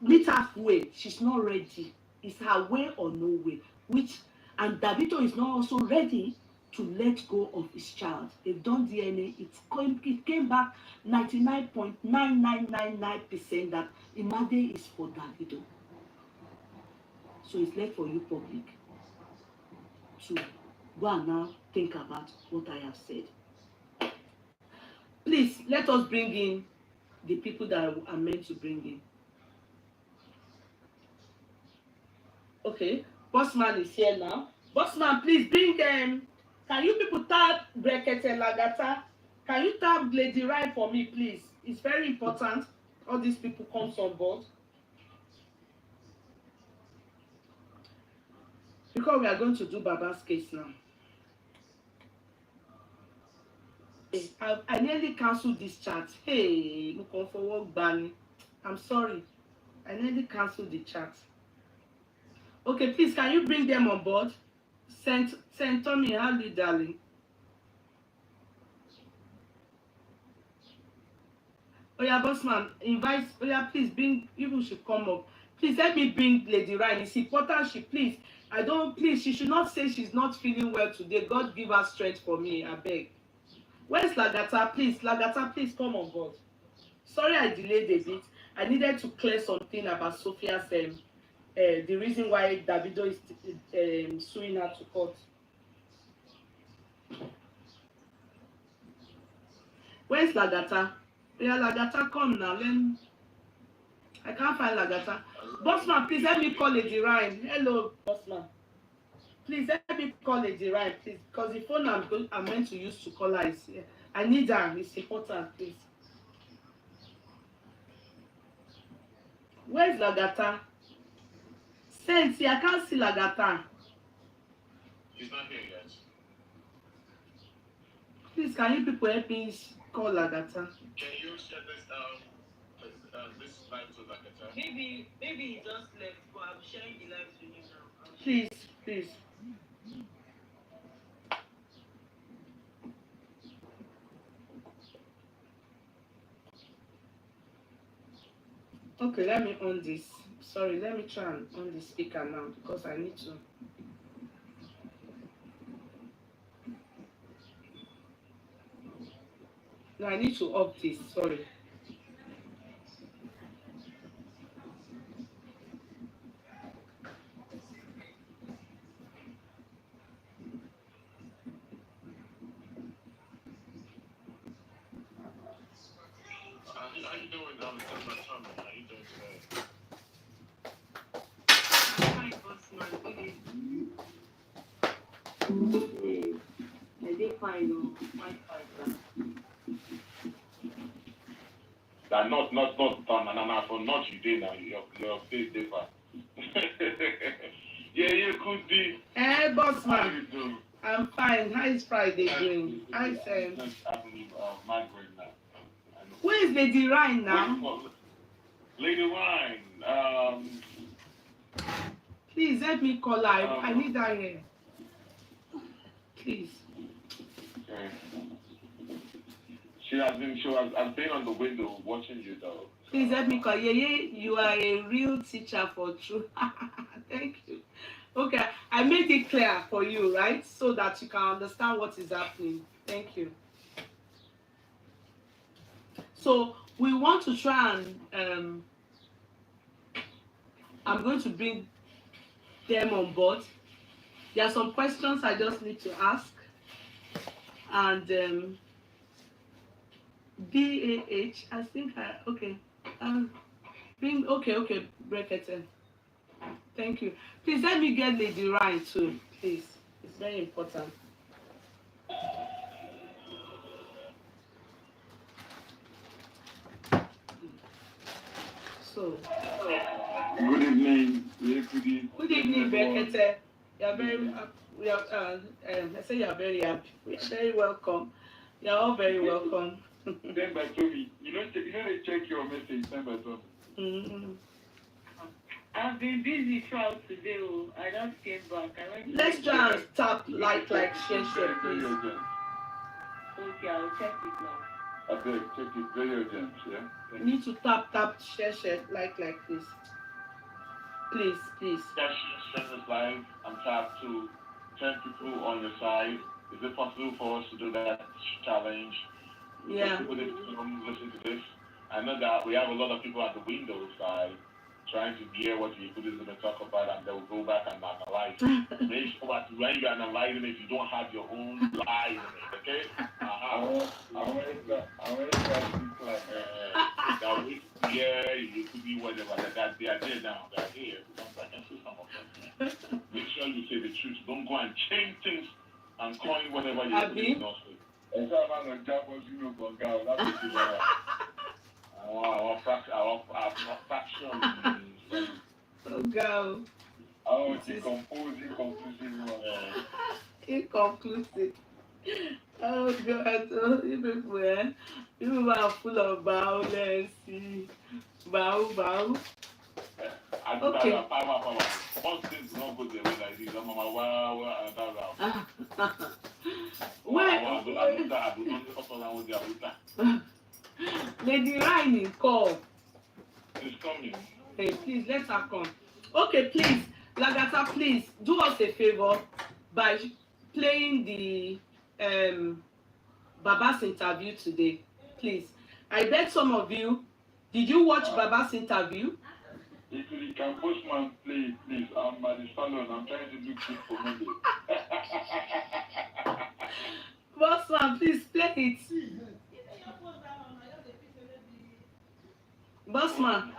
meet halfway. She's not ready. It's her way or no way. And Davido is not also ready to let go of his child. They've done DNA. It came back 99.9999% that Imade is for Davido. So it's left for you public to go and now think about what I have said. Please let us bring in the people that are meant to bring in. Okay, Bossman is here now. Bossman, please bring them. Can you people tap Brekete Lagata? Can you tap Lady Rai for me, please? It's very important. All these people comes on board. Because we are going to do Baba's case now. I nearly cancelled this chat. Hey, I'm sorry. I nearly cancelled the chat. Okay, please, can you bring them on board? Saint Tommy, how are you, darling? Oh yeah, Bossman, invite. Oh yeah, please bring. People should come up. Please let me bring Lady Ryan. It's important. Please. She should not say she's not feeling well today. God give her strength for me. I beg. Where's Lagata? Lagata, please come on board. Sorry, I delayed a bit. I needed to clear something about Sophia's the reason why Davido is suing her to court. Where's Lagata? Yeah, Lagata, come now. I can't find Lagata. Bossman, please let me call Lady Ryan. Hello, Bossman. Please let me call Lady Ryan, please, because the phone I'm meant to use to call her is here. I need her. It's important, please. Where's Lagata? Sensi, I can't see Lagata.
He's not here yet.
Please, can you people help me call Lagata?
Can you share this live to Lagata?
Maybe he just left, but I'm sharing the live to you now.
Please. Okay, let me on this. Sorry, let me try and on the speaker now because I need to. No, I need to up this. Sorry.
How you doing? How you doing today?
Hi, Bossman. Good. I did fine.
That not banana for not you did now. Your face differ. Yeah, you could be.
Hey, Bossman.
How you doing?
I'm fine. How is Friday doing? I said.
Migraine now.
Where is Lady Ryan now?
Lady Ryan.
Please let me call her. I need her here. Please.
Okay. She has been on the window watching you though.
Please let me call Yeye. You are a real teacher for true. Thank you. Okay, I made it clear for you, right? So that you can understand what is happening. Thank you. So we want to try and I'm going to bring them on board. There are some questions I just need to ask. And BAH, I think okay. Okay, Brekete. Thank you. Please let me get Lady Ryan too, please. It's very important. So,
Good evening.
good evening, Bekete. You're very, we are, I say you're very happy. You're very welcome. You're all very welcome.
Send by Tommy. You know they check your message. Send by Tommy.
Mm-hmm.
I've been busy throughout today. Oh. I just came back. I went to
Let's try and tap, share,
Very
please.
urgent.
Okay, I'll check it now.
I beg, check it. Very urgent. Yeah.
You need to tap, share, like this. Please.
Yes, share this live. I'm tapped to 10 people on your side. Is it possible for us to do that challenge?
Yeah.
People that listen to this. I know that we have a lot of people at the Windows side trying to hear what the people is going to talk about, and they will go back and analyze. Make sure that when you're analyzing it, you don't have your own lies in it, okay? That we you could be whatever. That they are there now. They are here. I can see some of them. Make sure you say the truth. Don't go and change things and coin whatever you put in not say. And so I'm going to jump on you go go. That's it. Our fraction.
Oh, go.
Oh, inconclusive.
Inconclusive. Oh God, oh, you people are full of violence. Bow. Okay.
Once things don't go the way like this, I'm
Lady Ryan call.
She's coming.
Hey, please let her come. Okay, please, Lagata, please do us a favor by playing the Baba's interview today. Please. I bet some of you, did you watch Baba's interview?
If you can postman play it, please. I'm at the salon. I'm trying to do good for Monday.
Bossman, please play it. Bossman.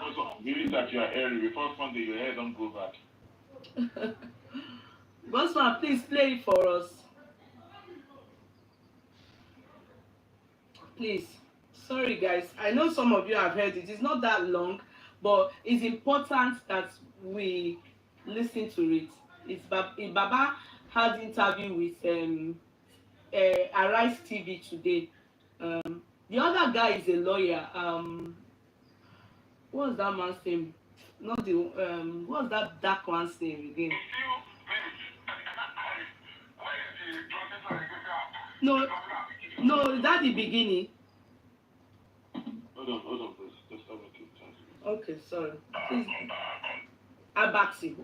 Given that you are early, before Sunday, your hair don't go back.
Bossman, please play it for us. Please. Sorry, guys. I know some of you have heard it. It's not that long, but it's important that we listen to it. It's Baba had interview with Arise TV today. The other guy is a lawyer. What's that man's name? Not the what's that dark one's name again? No, is that the beginning?
Hold on, please. Just stop it.
Okay, sorry. Please. Abati.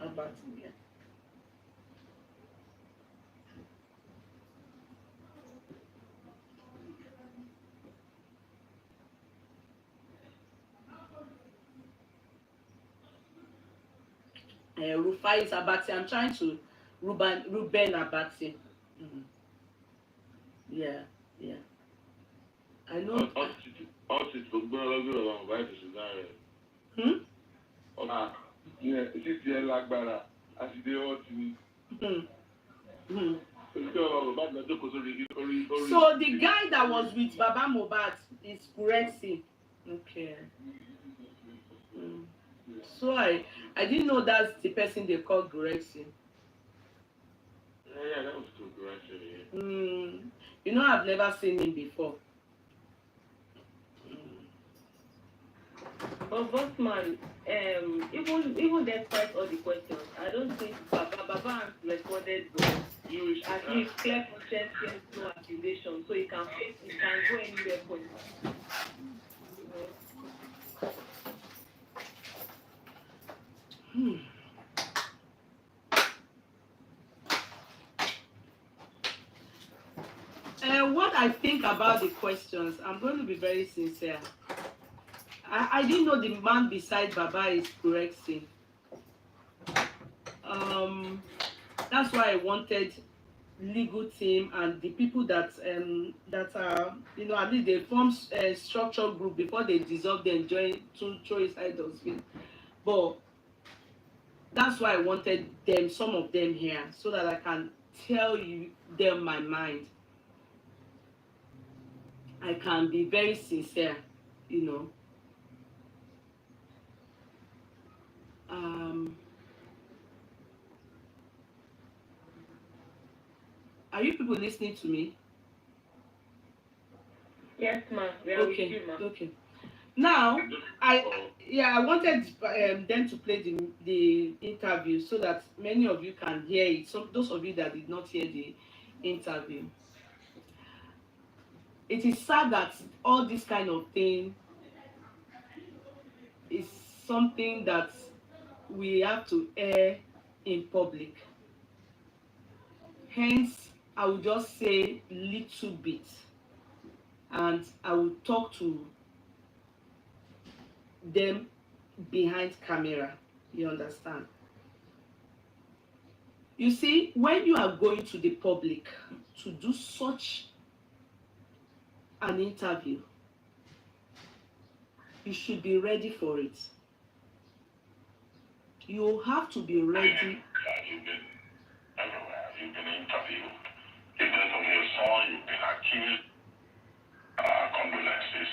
Abati, yeah. Rufai is Abati. I'm trying to Ruben Abati. Mm-hmm. Yeah. I know.
Yeah, it is the Lagbara. As they all to me.
So the guy that was with Baba Mohbad is Kurexi. Okay. So I didn't know that's the person they call Kurexi.
Yeah, that was too Kurexi.
You know, I've never seen him before.
But Bossman, even despite all the questions, I don't think Baba responded well. At least clear conscience, no accusation, so he can go anywhere for it.
What I think about the questions, I'm going to be very sincere. I didn't know the man beside Baba is Kurexi. That's why I wanted legal team and the people that are, you know, at least they form a structural group before they dissolve and join to throw inside dustbin. But that's why I wanted them, some of them here, so that I can tell them my mind. I can be very sincere, you know. Are you people listening to me?
Yes, ma. We are
Okay,
with you, ma.
okay. Now, I wanted them to play the interview so that many of you can hear it. So those of you that did not hear the interview, it is sad that all this kind of thing is something that we have to air in public. Hence, I will just say little bit, and I will talk to them behind camera. You understand? You see, when you are going to the public to do such an interview, you should be ready for it. You have to be ready.
You've been everywhere. You've been interviewed. In terms of your son, you've been accused. Condolences.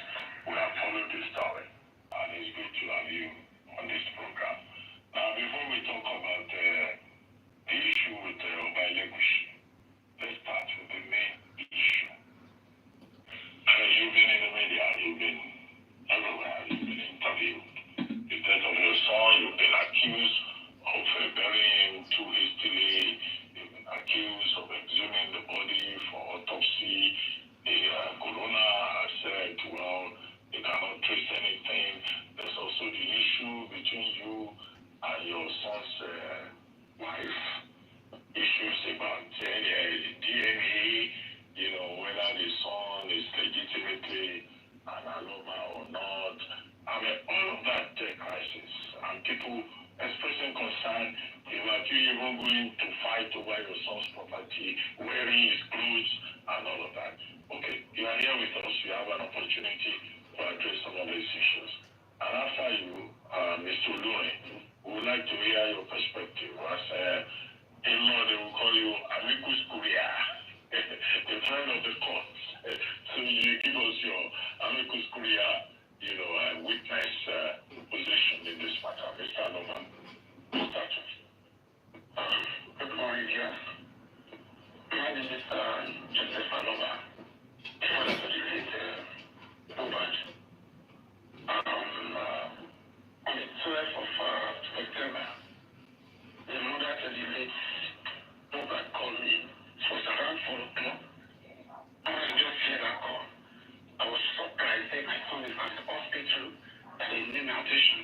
We have followed this story, and it's good to have you on this program. Now, before we talk about the issue with Obailegushi, let's start with the main issue. You've been in the media, you've been everywhere, you've been interviewed. In terms of your son, you've been accused of burying him too hastily. You've been accused of exhuming the body for autopsy. The coroner has said, well, they cannot trace anything. There's also the issue between you and your son's wife. Issues about DNA, you know, whether the son is legitimately an aloma or not. I mean, all of that crisis, and people expressing concern about you even going to fight over your son's property, wearing his clothes, and all of that. Okay, you are here with us. You have an opportunity to address some of these issues. And after you, Mr. Olore, we would like to hear your perspective as in law, they will call you amicus curiae, a friend of the court. So you give us your amicus curiae, you know, witness position in this matter. Mr. Norman, we'll start with you. Good morning, Jeff. My name is Joseph Alova. Father to the late Mohbad. On the 12th of September, the mother to the late Mohbad called me. It was around 4 o'clock. And when I just heard that call, I was surprised that my son is at the hospital at a neonatation.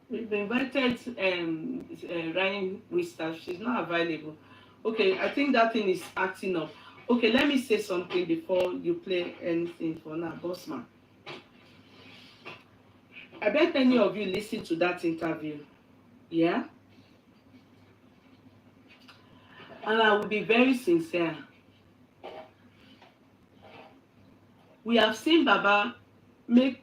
We've invited Ryan Wister. She's not available. Okay, I think that thing is acting up. Okay, let me say something before you play anything for now, Bossman. I bet many of you listened to that interview. Yeah? And I will be very sincere. We have seen Baba make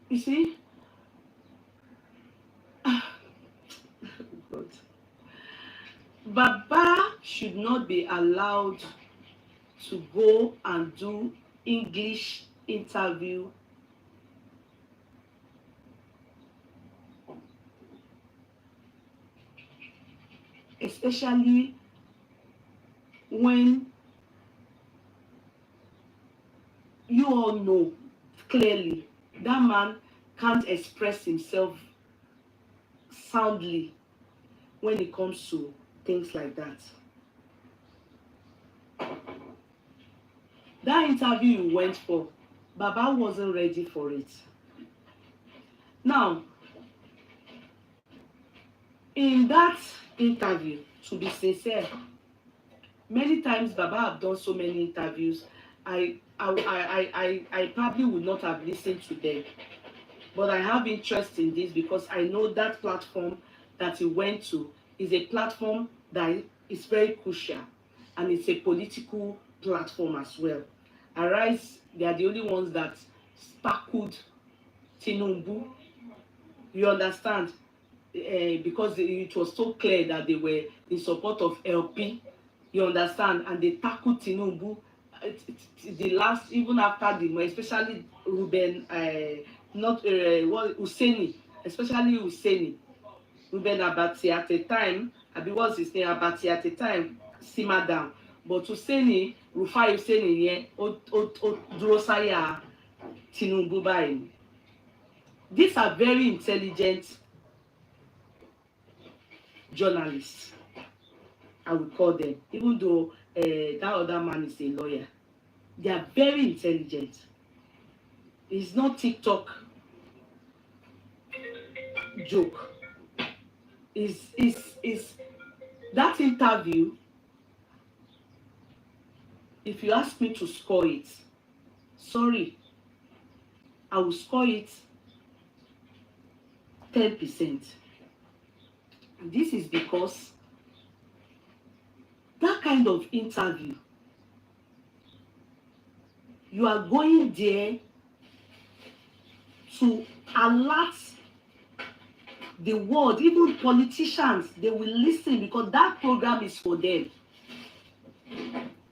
you see God. Baba should not be allowed to go and do English interview especially when you all know clearly that man can't express himself soundly when it comes to things like that. That interview you went for, Baba wasn't ready for it. Now, in that interview, to be sincere, many times Baba have done so many interviews. I probably would not have listened to them, but I have interest in this because I know that platform that he went to is a platform that is very crucial, and it's a political platform as well. Arise, they are the only ones that sparkled Tinubu You understand? Because it was so clear that they were in support of LP. You understand? And they tackled Tinubu. The last, even after the, especially Ruben, not what Husseini, especially Husseini, Ruben Abati at a time, Abi what's his name, Abati at a time, simmer down. But Husseini, Rufai Husseini yẹn, ó dúró sáyà Tinubu báyìí. These are very intelligent journalists, I would call them, even though that other man is a lawyer. They are very intelligent. It's not TikTok joke. Is that interview, if you ask me to score it, sorry, I will score it 10%. And this is because that kind of interview, you are going there to alert the world. Even politicians, they will listen because that program is for them.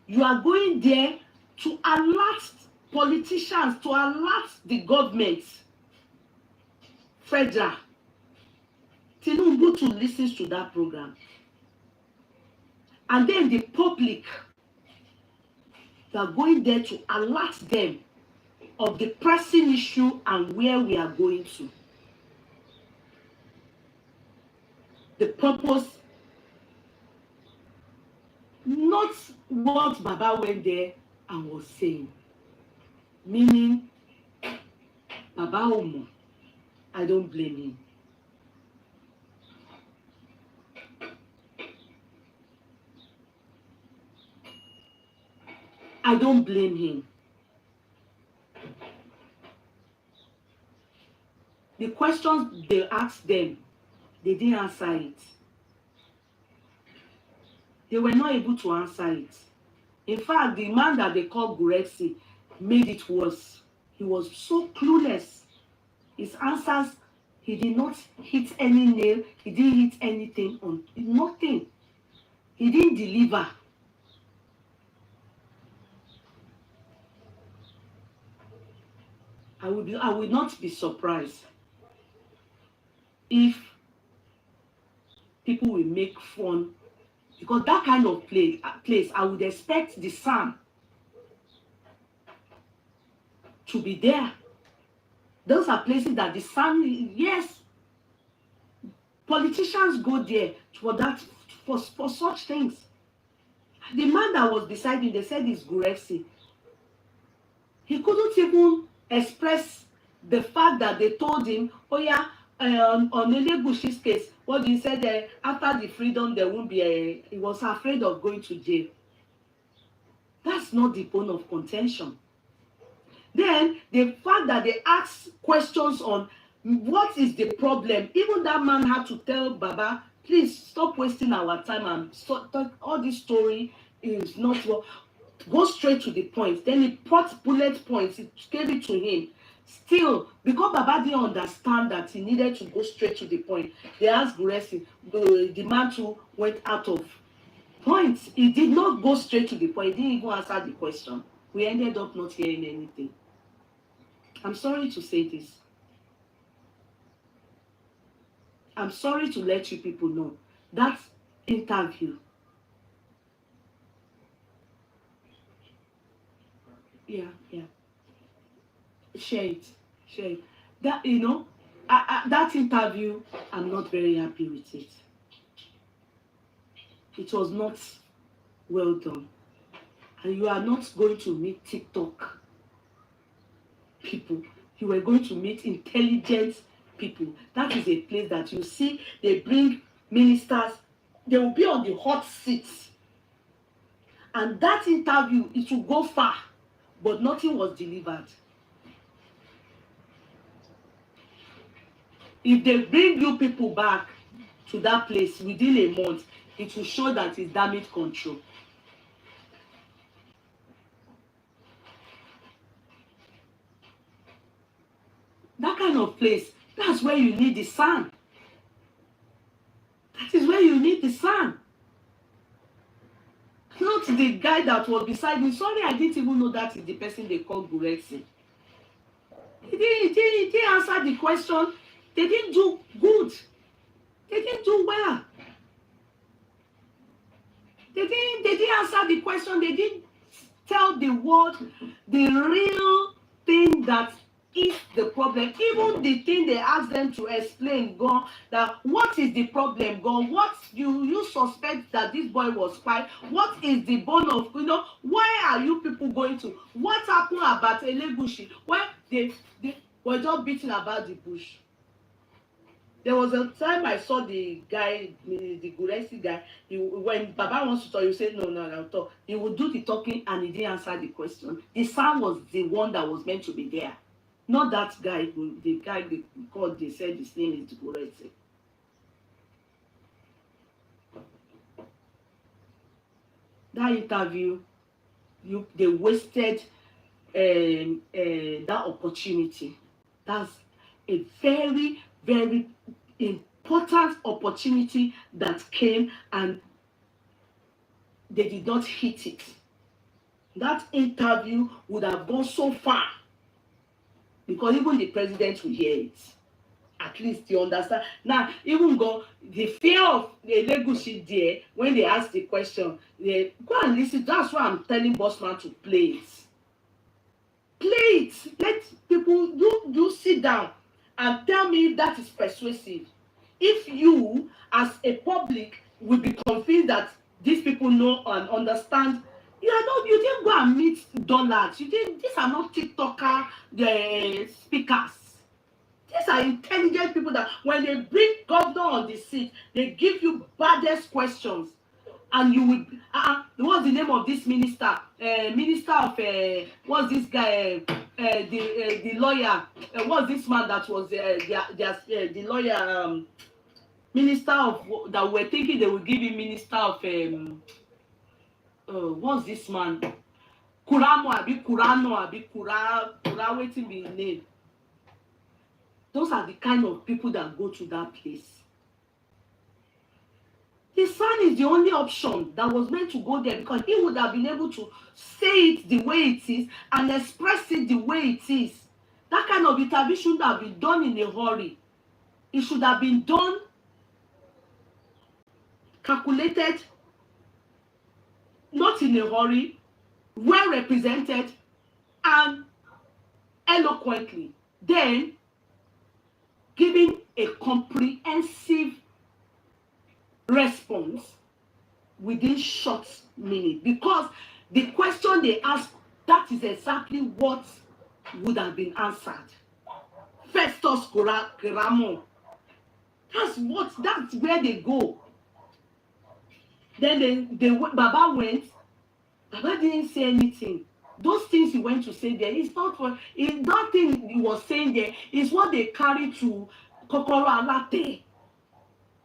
You are going there to alert politicians, to alert the government, federal, Tinubu, to listen to that program. And then the public, you are going there to alert them of the pressing issue and where we are going to. The purpose, not what Baba went there and was saying. Meaning, Baba Omo, I don't blame him. I don't blame him. The questions they asked them, they didn't answer it. They were not able to answer it. In fact, the man that they called Gurexi made it worse. He was so clueless. His answers, he did not hit any nail. He didn't hit anything on nothing. He didn't deliver. I would not be surprised if people will make fun, because that kind of place I would expect the sun to be there. Those are places that the sun, yes, politicians go there for that, for such things. The man that was beside him, they said is Gurexi. He couldn't even express the fact that they told him, oh yeah, on Elebushi's case, what he said, after the freedom there won't be a, he was afraid of going to jail. That's not the bone of contention. Then the fact that they ask questions on what is the problem, even that man had to tell Baba, please stop wasting our time and stop, all this story is not what. Go straight to the point. Then he put bullet points. He gave it to him. Still, because Baba didn't understand that he needed to go straight to the point, they asked Gurexi, the man too went out of points. He did not go straight to the point. He didn't even answer the question. We ended up not hearing anything. I'm sorry to say this. I'm sorry to let you people know that interview. Yeah. Share it. That, that interview, I'm not very happy with it. It was not well done. And you are not going to meet TikTok people. You are going to meet intelligent people. That is a place that you see, they bring ministers, they will be on the hot seats. And that interview, it will go far, but nothing was delivered. If they bring you people back to that place within a month, it will show that it's damage control. That kind of place, That's where you need the sun. That is where you need the sun. Not the guy that was beside me. Sorry, I didn't even know that is the person they call Gurexi. He didn't answer the question. They didn't do good. They didn't do well. They didn't answer the question. They didn't tell the world the real thing that is the problem. Even the thing they asked them to explain, God, that what is the problem, God? What you suspect that this boy was spy? What is the bone of, why are you people going to? What happened about Elegushi? Why they were just beating about the bush? There was a time I saw the guy, the Guresi guy, when Baba wants to talk, you say, no, talk. He would do the talking and he didn't answer the question. The son was the one that was meant to be there. Not that guy, the guy they called, they said his name is Guresi. That interview, they wasted that opportunity. That's a very, very important opportunity that came and they did not hit it. That interview would have gone so far because even the president will hear it. At least you understand. Now, even the fear of the Legushi there, when they ask the question, they go and listen. That's why I'm telling Bossman to play it. Play it. Let people, you sit down and tell me if that is persuasive. If you, as a public, will be convinced that these people know and understand, you didn't go and meet dollars. These are not TikToker speakers. These are intelligent people that when they bring governor on the seat, they give you baddest questions. And you would, what's the name of this minister? Minister of, what's this guy? The lawyer. What's this man that was the lawyer? Minister of, that we're thinking they will give him minister of, what's this man? Kura, waiting be his name. Those are the kind of people that go to that place. The son is the only option that was meant to go there because he would have been able to say it the way it is and express it the way it is. That kind of interview shouldn't have been done in a hurry. It should have been done, calculated, not in a hurry, well represented, and eloquently. Then, giving a comprehensive response within short minutes, because the question they asked, that is exactly what would have been answered. Festus Keramo. That's where they go. Then Baba went. Baba didn't say anything. Those things he went to say there, it's not for, it's nothing he was saying there, it's what they carry to Kokoro Alate.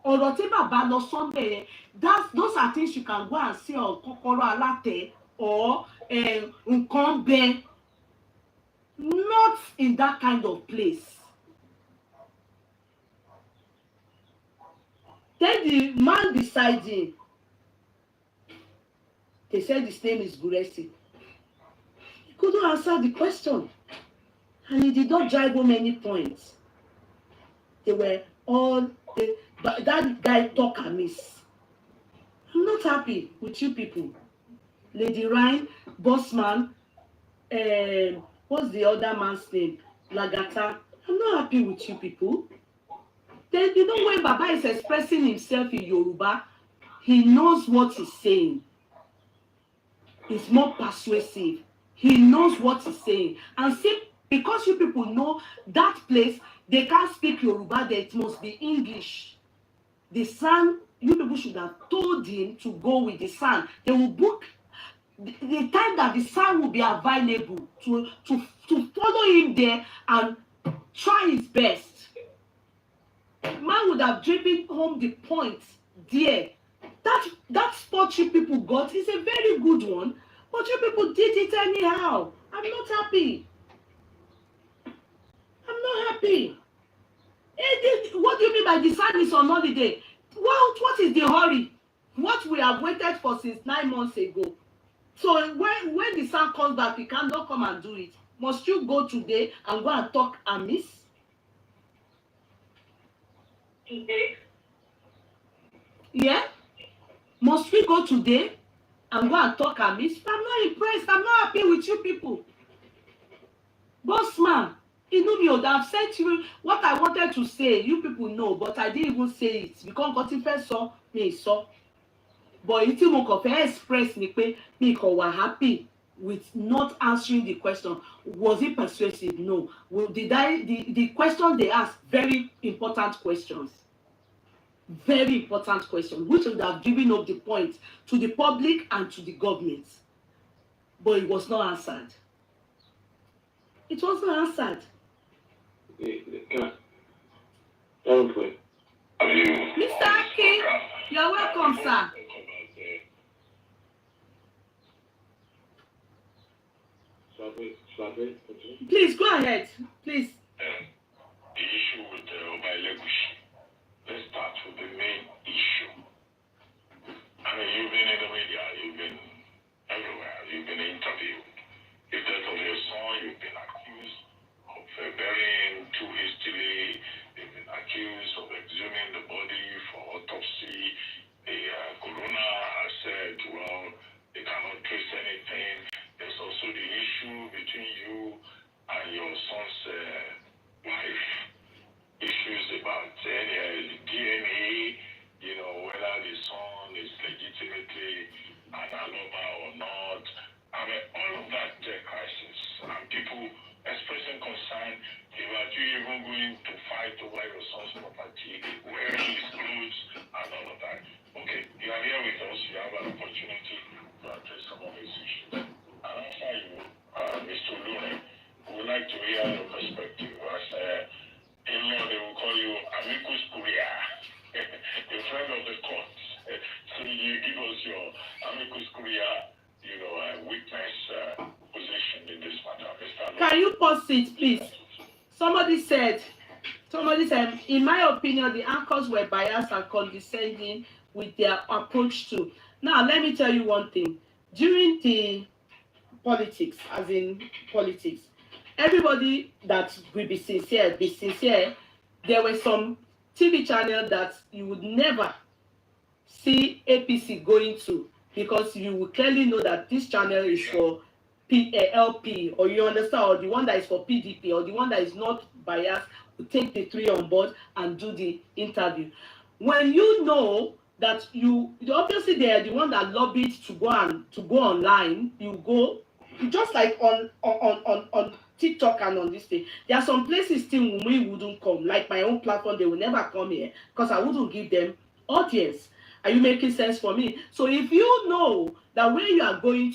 Ọ̀rọ̀ tí bàbá lọ Sunday, those are things you can go and see on Kokoro Alate or nǹkan bẹ. Not in that kind of place. Then the man beside him, they said his name is Guresi. He couldn't answer the question. And he did not drive home any points. They were all, that guy talk amiss. I'm not happy with you people. Lady Ryan, Bossman, what's the other man's name? Lagata. I'm not happy with you people. Then, when Baba is expressing himself in Yoruba, he knows what he's saying. It's more persuasive. He knows what he's saying. And see, because you people know that place, they can't speak Yoruba, there it must be English. The son, you people should have told him to go with the son. They will book the time that the son will be available to follow him there and try his best. Man would have driven home the point there. That spot you people got is a very good one, but you people did it anyhow. I'm not happy. I'm not happy. What do you mean by the son is on holiday? What is the hurry? What we have waited for since 9 months ago. So when the son comes back, he cannot come and do it. Must you go today and go and talk amiss? Yeah? Must we go today and go and talk amiss? I'm not impressed. I'm not happy with you people. Boss man, you would have sent you what I wanted to say. You people know, but I didn't even say it because what if I saw me saw. But if you want to express me were happy with not answering the question. Was it persuasive? No. Well, the question they asked, very important questions. Very important question, which would have given up the point to the public and to the government. But it was not answered. It wasn't answered. Mr. Aki, you're welcome, sir. Please go ahead. Please.
The issue with Obaelegushi. Let's start with the main issue. I mean, you've been in the media, you've been everywhere, you've been interviewed. The death of your son, you've been accused of burying too hastily. You've been accused of exhuming the body for autopsy. The coroner has said, well, they cannot trace anything. There's also the issue between you and your son's wife. Issues about DNA, whether the son is legitimately an aloma or not. I mean, all of that crisis and people expressing concern about you even going to fight over your son's property, wearing his clothes, and all of that. Okay, you are here with us. You have an opportunity to address some of these issues. And after you, Mr. Lune, we would like to hear your perspective as in law, they will call you amicus curiae, a friend of the court. So you give us your amicus curiae, witness position in this matter, Mr.
Can you pause it, please? Somebody said, in my opinion, the anchors were biased and condescending with their approach to. Now, let me tell you one thing. During the politics, everybody that will be sincere. There were some TV channels that you would never see APC going to because you will clearly know that this channel is for LP, or you understand, or the one that is for PDP, or the one that is not biased will take the three on board and do the interview. When you know that you obviously they are the one that lobbied to go online, you go just like on TikTok and on this thing. There are some places still we wouldn't come, like my own platform. They will never come here because I wouldn't give them audience. Are you making sense for me? So if you know that where you are going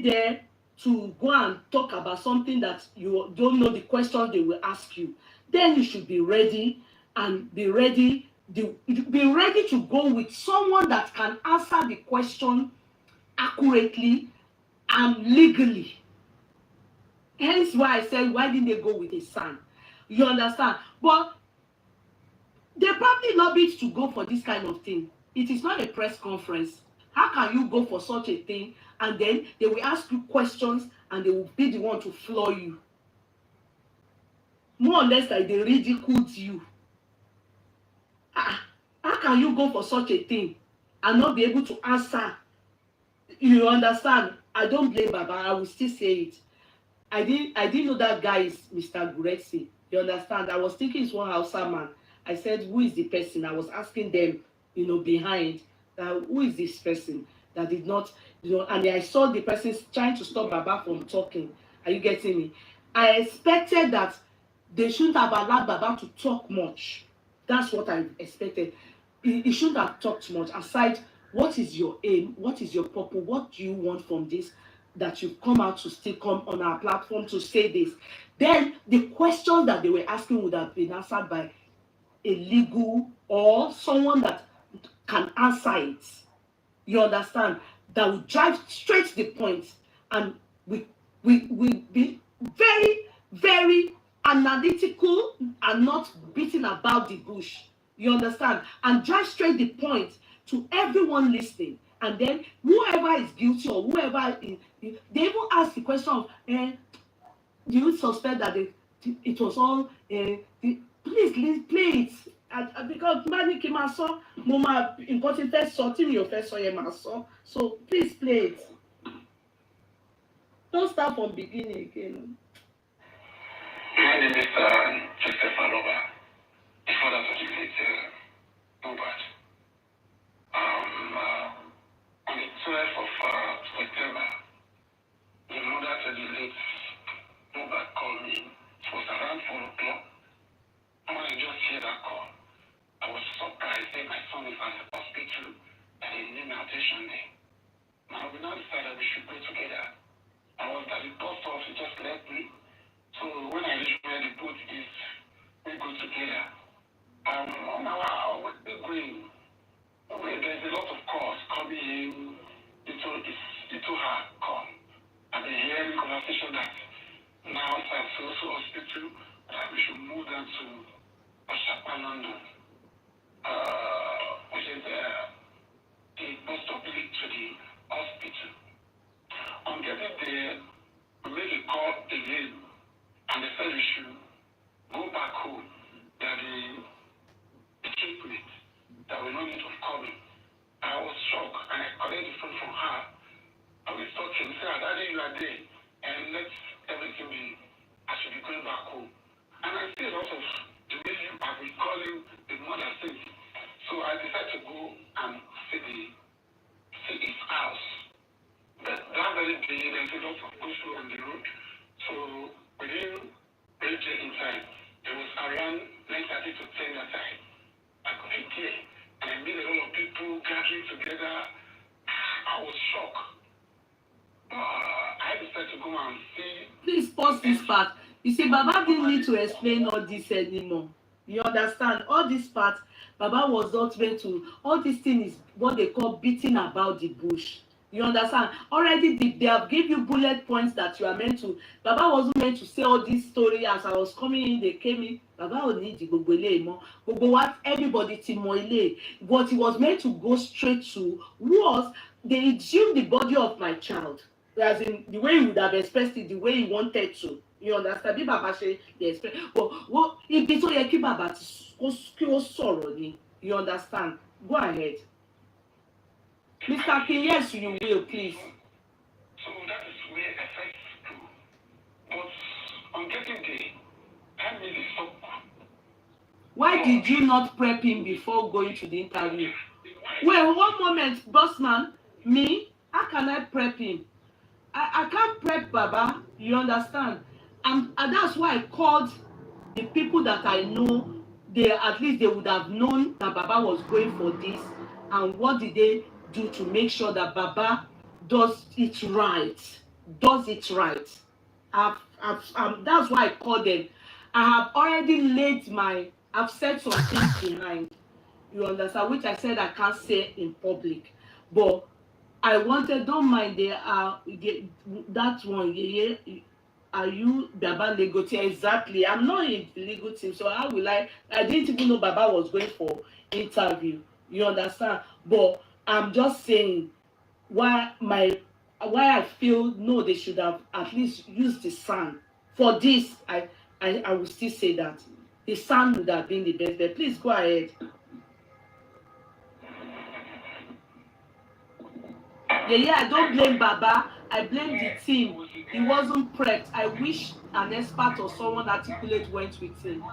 there to go and talk about something that you don't know the questions they will ask you, then you should be ready and be ready to go with someone that can answer the question accurately and legally. Hence why I said, why didn't they go with a son? You understand? But they probably lobbied to go for this kind of thing. It is not a press conference. How can you go for such a thing and then they will ask you questions and they will be the one to floor you? More or less like they ridiculed you. How can you go for such a thing and not be able to answer? You understand? I don't blame Baba. I will still say it. I didn't know that guy is Mr. Gurexi. You understand? I was thinking it's one Hausa man. I said, who is the person? I was asking them, behind, who is this person that did not, and I saw the person trying to stop Baba from talking. Are you getting me? I expected that they shouldn't have allowed Baba to talk much. That's what I expected. He shouldn't have talked much. Aside, what is your aim? What is your purpose? What do you want from this? That you come out to still come on our platform to say this. Then the questions that they were asking would have been answered by a legal or someone that can answer it. You understand? That will drive straight to the point and we be very, very analytical and not beating about the bush. You understand? And just straight the point to everyone listening. And then whoever is guilty or whoever is, they even ask the question of, do you suspect that it was all please play it because mani kí máa sọ mo máa nǹkan tí fẹ́ sọ tí mi ò fẹ́ sọ yẹn máa sọ so please play it don't start from beginning again.
My name is Joseph Aloba, the father of the late Mohbad. On the 12th of September, the mother to the late Mohbad called me. It was around 4 o'clock. When I just hear that call, I was surprised that my son is at the hospital and he needed attention there. Now we now decided we should go together. I was at the post office, just left me. So when I reached where the boat is, we go together. On our way going, there's a lot of calls coming in. It's too hard call. I've been hearing conversation that now it's at social hospital that we should move them to Oshapa, London, which is the bus stop linked to the hospital. On getting there, we made a call again, and they said we should go back home. That the treatment that we don't need to coming. I was shocked, and I collected the phone from her. I was talking, say, Daddy, you are there, and let everything be. I should be going back home. And I see a lot of the way you have been calling the mother since. So I decided to go and see his house. That very day, there's a lot of go-slow on the road. So we didn't reach there in time. It was around 9:30 to 10 that time. I got there, and I met a lot of people gathering together. I was shocked. I decided to go and see.
Please pause this part. You see, Baba didn't need to explain all this anymore. You understand? All this part, Baba was not meant to. All this thing is what they call beating about the bush. You understand? Already they have give you bullet points that you are meant to. Baba wasn't meant to say all this story as I was coming in, they came in. Baba ò ní di gbogbo eléyìí mọ́. Gbogbo what everybody ti mọ eléyìí. But he was meant to go straight to was they exhumed the body of my child. As in the way he would have expressed it, the way he wanted to. You understand? Bí Baba ṣe dey express. But ibi tó yẹ kí Baba kí ó sọ̀rọ̀ ni. You understand? Go ahead. Mr. King, yes, you will, please.
So that is where I tried to go. But on getting there, I made a stop.
Why did you not prep him before going to the interview? Wait, one moment, bossman. Me? How can I prep him? I can't prep Baba, you understand? And that's why I called the people that I know. At least they would have known that Baba was going for this. And what did they do to make sure that Baba does it right? That's why I called them. I have already I've said some things behind. You understand? Which I said I can't say in public. But I wanted, don't mind, that one, Yeye, are you Baba legal team? Exactly. I'm not in the legal team, so how will I didn't even know Baba was going for interview. You understand? But I'm just saying why I feel no, they should have at least used the sand. For this, I will still say that the sand would have been the best. But please go ahead. Yeah, I don't blame Baba. I blame the team. He wasn't prepped. I wish an expert or someone articulate went with him.
When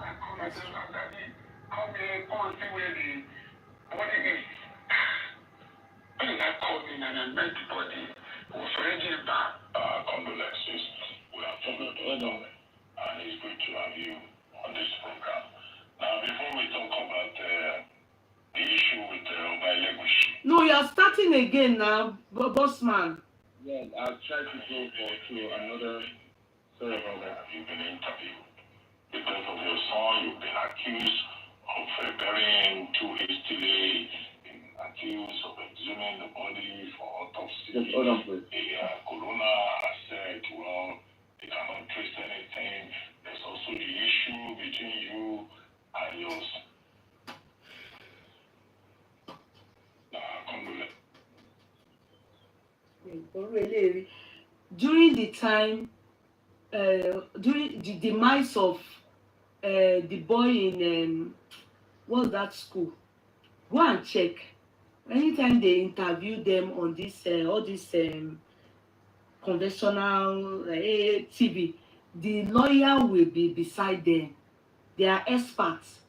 I called in and I met the body, it was already back. Condolences. We have followed all and it's good to have you on this program. Now, before we talk about the issue with Yeye.
No, you are starting again now, bossman.
Yeah, I'll try to go to another. Sorry about that.
You've been interviewed. Because of your son, you've been accused of burying too hastily, accused of exhuming the body for autopsy.
Just hold on, please.
Corona has said, well, they cannot trace anything. There's also the issue between you and yours.
During the time, during the demise of the boy in what's that school, go and check. Anytime they interview them on this all this conventional TV, the lawyer will be beside them. They are experts.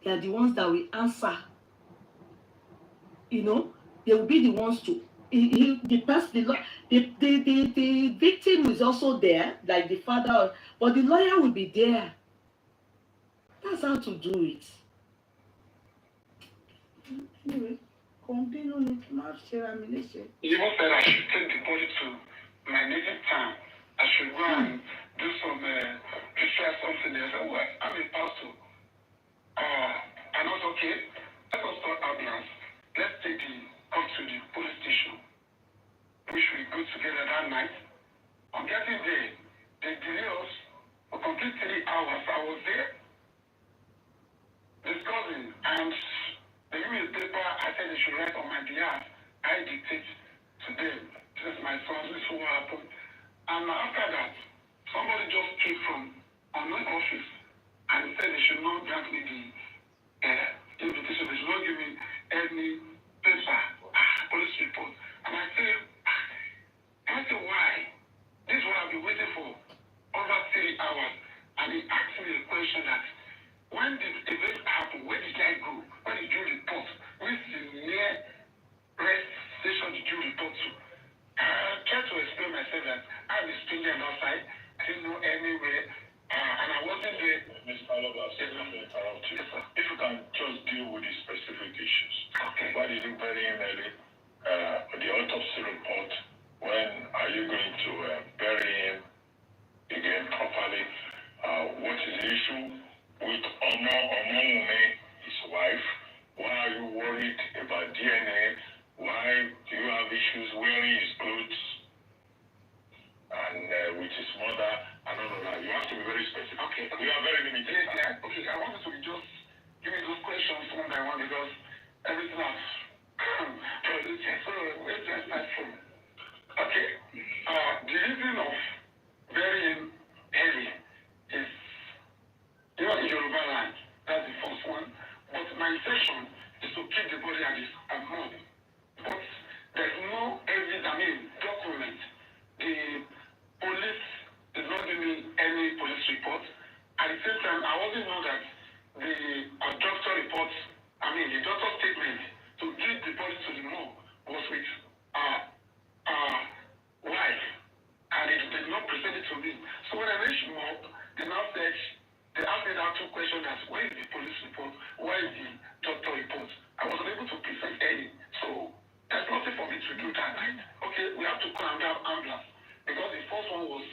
They are the ones that will answer. You know, they will be the ones to. The person, the victim is also there, like the father, but the lawyer will be there. That's how to do it. Anyway, continue.
He even said I should take the body to my native town. I should go and do some ritual something there. I said, well, I'm a pastor. And I was okay. Let us call ambulance. Let's take the up to the police station. We should go together that night. On getting there, they delayed us for complete 3 hours. I was there discussing, and they gave me a paper. I said they should write on my behalf. I dictate to them. This is my son. This is what happened. And after that, somebody just came from my office and said they should not grant me the invitation. They should not give me any paper, police report. And I said, why? This is what I've been waiting for over 3 hours. And he asked me a question that, when did the event happen? Where did I go? Where did you report? Which is the nearest station did you report to? I tried to explain myself that I'm a stranger outside. I didn't know anywhere. And I wasn't there.
Mr. Alobas, yes, interrupt you.
Yes, sir.
If you can just deal with the specific issues.
Okay.
Why did you bury him early? The autopsy report. When are you going to bury him again properly? What is the issue with Omomume, his wife? Why are you worried about DNA? Why do you have issues wearing his clothes and with his mother and all of that? You have to be very specific.
Okay.
You are very limited.
Yeah. Okay. I wanted to just give me those questions one by one because everything has come. So where do I start from? Okay. The reason of burying early is, in Yoruba land, that's the first one. But my intention is to keep the body at home. But there's no evidence, document. The police did not give me any police report. At the same time, I also know that the doctor report, the doctor statement to give the body to the morgue was with wife, and they did not present it to me. So when I reached morgue, they asked me that 2 questions: as where is the police report, where is the doctor report? I was unable to present any. So there's nothing for me to do that night. Okay, we have to call another ambulance because the first one was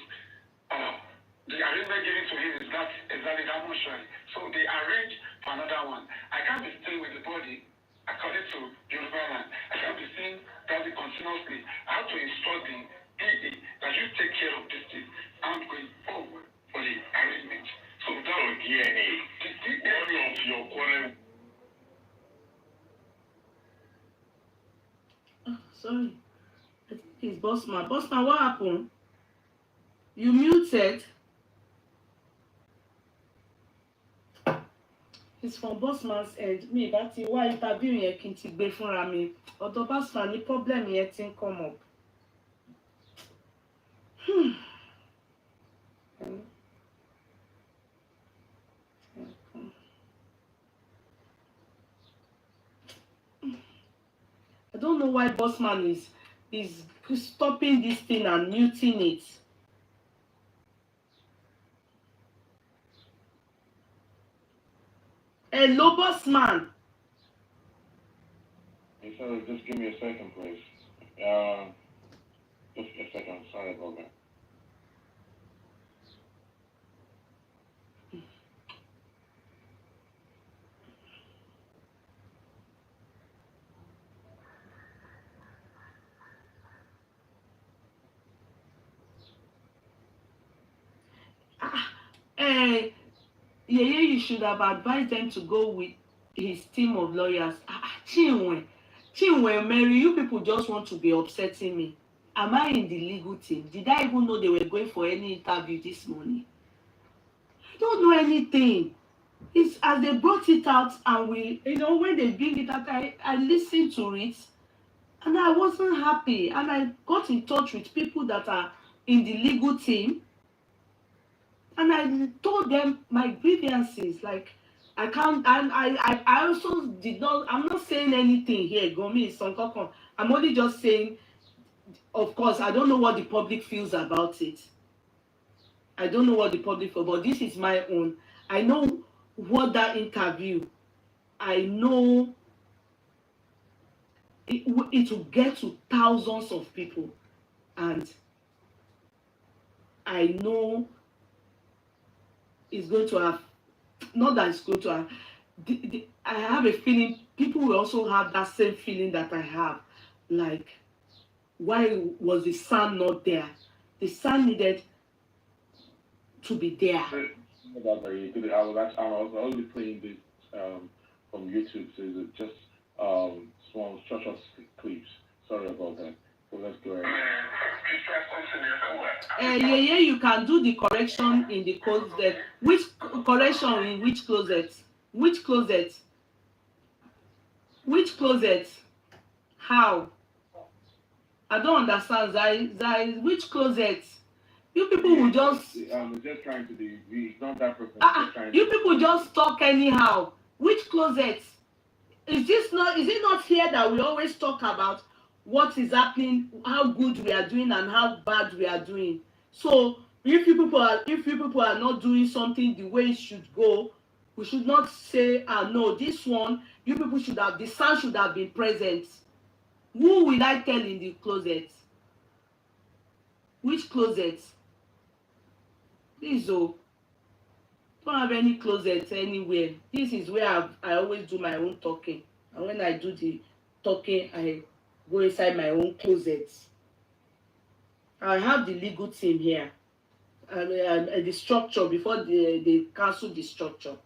the arrangement given to him is that exactly that mortuary. So they arranged for another one. I can't be staying with the body according to Yoruba land. I can't be seeing that continuously. I have to instruct the PE that you take care of this thing. I'm going forward for the arrangement. So that was DNA. The DNA of your quarrel.
Sorry. I think it's Bossman. Bossman, what happened? You muted. It's from Bossman's end. Me, that's why interview yẹn kí n ti gbé fúnra mi. Ọ̀dọ̀ Bossman ní problem yẹn ti ń come up. I don't know why Bossman is stopping this thing and muting it. Hello, Bossman.
Hey, sir, just give me a second, please. Just a second. Sorry about that.
Yeye, you should have advised them to go with his team of lawyers. Chinwe, Mary, you people just want to be upsetting me. Am I in the legal team? Did I even know they were going for any interview this morning? I don't know anything. It's as they brought it out, and when they bring it out, I listened to it, and I wasn't happy. And I got in touch with people that are in the legal team, and I told them my grievances. Like, I can't, and I also did not. I'm not saying anything here. Gomi is Sonkokon. I'm only just saying. Of course, I don't know what the public feels about it. I don't know what the public feels, but this is my own. I know what that interview. I know it will get to thousands of people, and I know it's going to have. Not that it's going to have. I have a feeling people will also have that same feeling that I have. Like, why was the son not there? The son needed to be there.
I was only playing this from YouTube, so it's just small short clips. Sorry about that. So let's go ahead.
Yeah, you can do the correction in the closet. Which correction in which closet? Which closet? Which closet? How? I don't understand. Zai, which closet? You people will just.
I'm just trying to be. It's not that person.
You people just talk anyhow. Which closet? Is it not here that we always talk about what is happening, how good we are doing, and how bad we are doing? So if you people are not doing something the way it should go, we should not say, no, this one, you people should have, the son should have been present. Who will I tell in the closet? Which closet? Please, don't have any closet anywhere. This is where I always do my own talking. And when I do the talking, I go inside my own closet. I have the legal team here. And the structure, before they cancel the structure.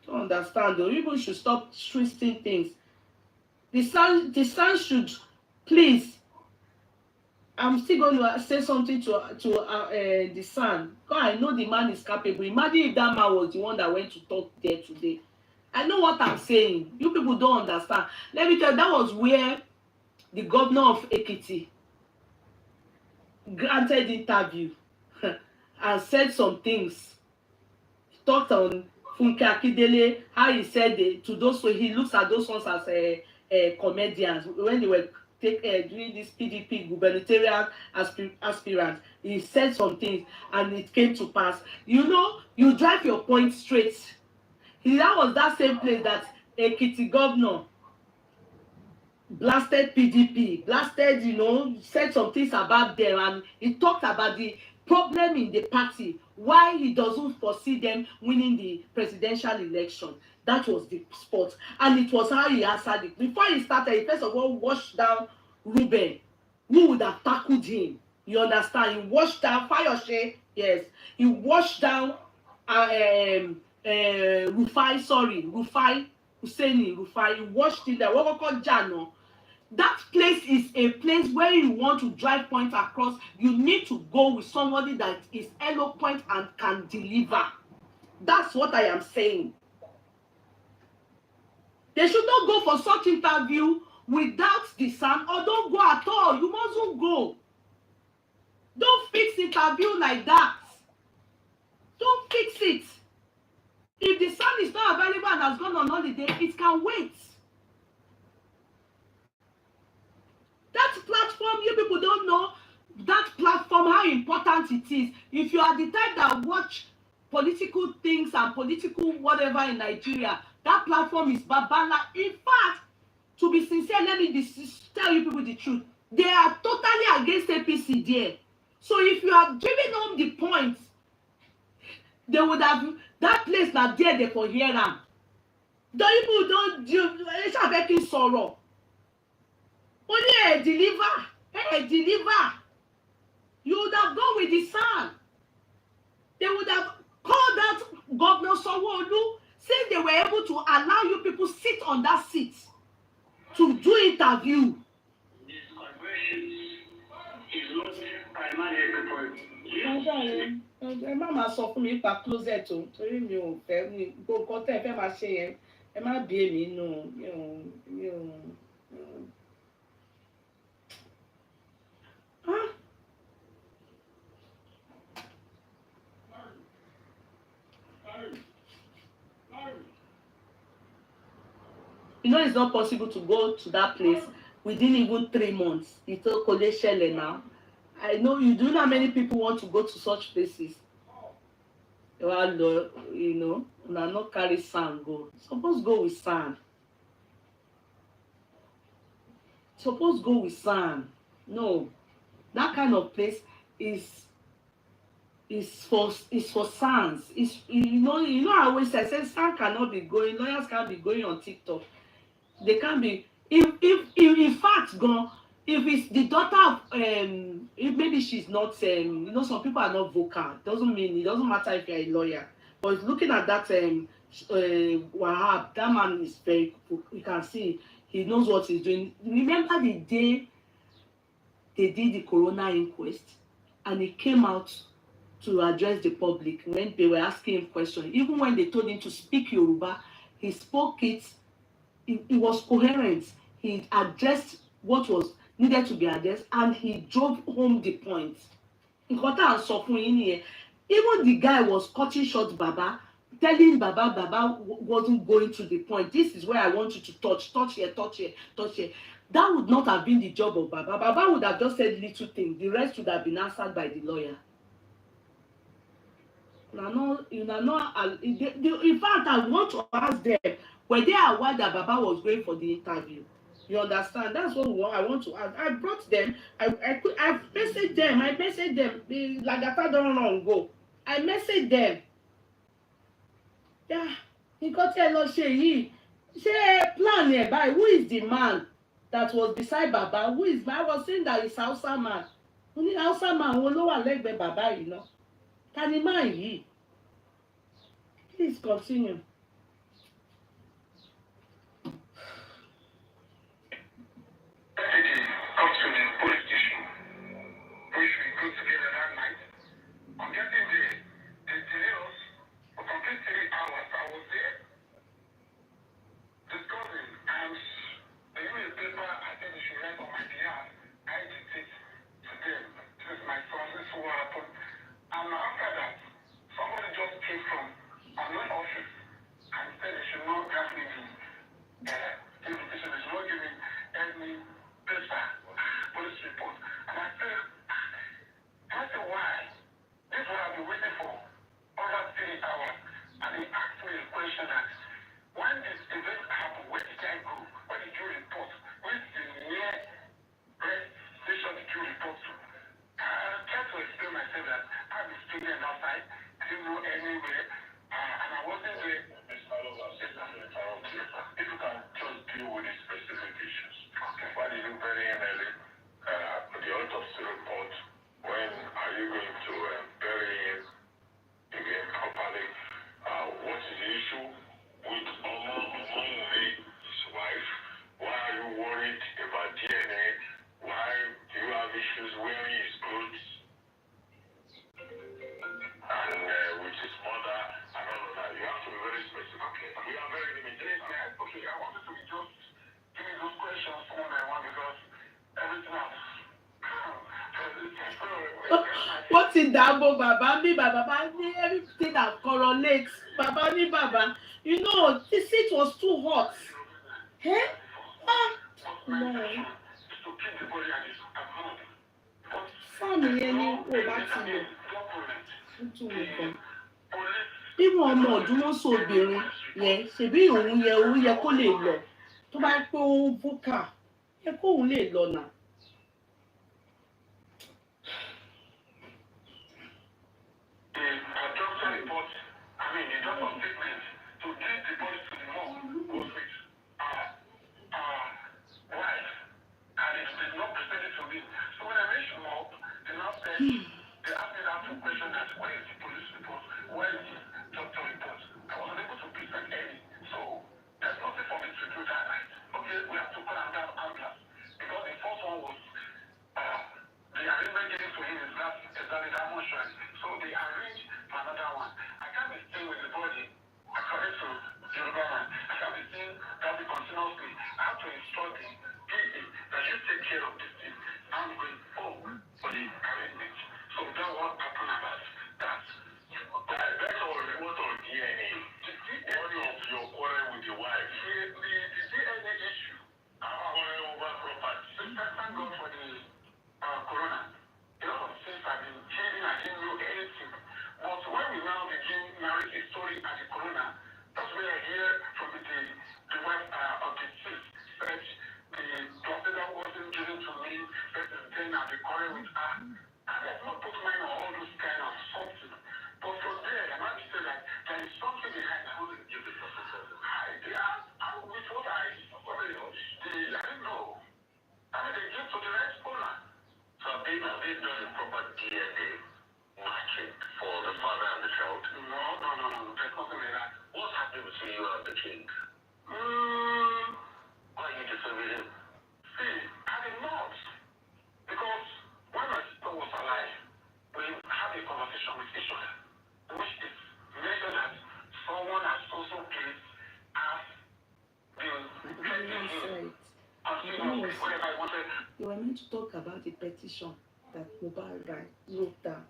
Don't understand though. People should stop twisting things. The son should, please. I'm still going to say something to the son. God, I know the man is capable. Imagine if that man was the one that went to talk there today. I know what I'm saying. You people don't understand. Let me tell you, that was where the governor of Ekiti granted interview and said some things. He talked on Funke Akindele, how he said to those, so he looks at those ones as comedians when they were doing this PDP gubernatorial aspirant. He said some things and it came to pass. You know, you drive your point straight. That was that same place that Ekiti governor blasted PDP, blasted, said some things about them, and he talked about the problem in the party, why he doesn't foresee them winning the presidential election. That was the spot, and it was how he answered it. Before he started, he first of all washed down Ruben, who would have tackled him. You understand? He washed down Fayose, yes. He washed down Rufai, Husseini Rufai. He washed him there. What we call Jano. That place is a place where you want to drive points across. You need to go with somebody that is eloquent and can deliver. That's what I am saying. They should not go for such interview without the son, or don't go at all. You mustn't go. Don't fix interview like that. Don't fix it. If the son is not available and has gone on holiday, it can wait. That platform, you people don't know that platform, how important it is. If you are the type that watch political things and political whatever in Nigeria, that platform is babala. In fact, to be sincere, let me tell you people the truth. They are totally against APC there. So if you have driven home the point, they would have, that place that there, they for hear them. The people don't do, it's a making sorrow. Only deliver. You would have gone with the son. Sanwo-Olu, saying they were able to allow you people sit on that seat to do interview.
These corporations is not primarily for
ẹ má máa sọ fún mi nípa closet o torí mi ò fẹ́ mi gbogbo nǹkan tẹ́ ẹ fẹ́ máa ṣe yẹn ẹ má bí èmi nù mi ò. You know it's not possible to go to that place within even 3 months. It's a collection now. I know you do know how many people want to go to such places. Well, you know, not carry sand go. Suppose go with sand. Suppose go with sand. No, that kind of place is for sands. It's you know I always say sand cannot be going. Lawyers can't be going on TikTok. They can't be. If in fact gone. If it's the daughter of if maybe she's not you know some people are not vocal, doesn't mean it doesn't matter if you're a lawyer, but looking at that Wahab, that man is very, you can see he knows what he's doing. Remember the day they did the corona inquest and he came out to address the public when they were asking him questions, even when they told him to speak Yoruba, he spoke it was coherent. He addressed what was needed to be addressed and he drove home the point. Nǹkan tá à ń sọ fún yín nìyẹn. Even the guy was cutting short Baba, telling Baba wasn't going to the point. This is where I want you to touch here, touch here, touch here. That would not have been the job of Baba. Baba would have just said little things. The rest would have been answered by the lawyer. In fact, I want to ask them, were they aware that Baba was going for the interview? You understand? That's what I want to ask. I brought them. I messaged them. The Lagata don't long go. I messaged them. Yeah, he got a lot of say plan here by who is the man that was beside Baba? Who is? I was saying that it's Hausa man. Only Hausa man who know what leg Baba, you know. Can you mind? Please continue. What in Dabo Baba me Baba everything that correlates Baba ni Baba. You know, the seat was too hot. Eh? No. Family any o ba ti lo. Bí wọn ọmọ ọdún wọn sọ obìnrin yẹn ṣebí òun yẹ kó lè lọ tó bá pé ó búkà yẹ kó òun lè lọ náà.
They asked me that question that where is the police report? Where is the doctor report? I wasn't So they arranged for another one. I can't be staying with the body, according to the Yoruba man. I can't be seeing that continuously. I have to instruct the PA that you take care of this thing. I'm going home for the arrangement. So that what happened about that. That's all report on DNA. The DNA of your quarrel with your wife. The DNA issue. Quarrel over property. Thank God for the corona. A lot of things have been changing. I didn't know anything. But when we now begin narrate a story at the corona, that's where I hear from the wife of the chief said the placenta wasn't given to me. That is then at the quarrel with her. I have not put mine on all those kind of something. But from there, I might say that there is something behind who didn't give the placenta. With what I didn't know. I mean, they give to the right owner. So they done the proper DNA matching for the father and the child. No. There's nothing like that. What's happening between you and the king? Why are you disobeying him? See, I did not. Because when my sister was alive, we had a conversation with each other, which is mentioned that someone has also placed as
they were meant to talk about the petition that Mohbad wrote down.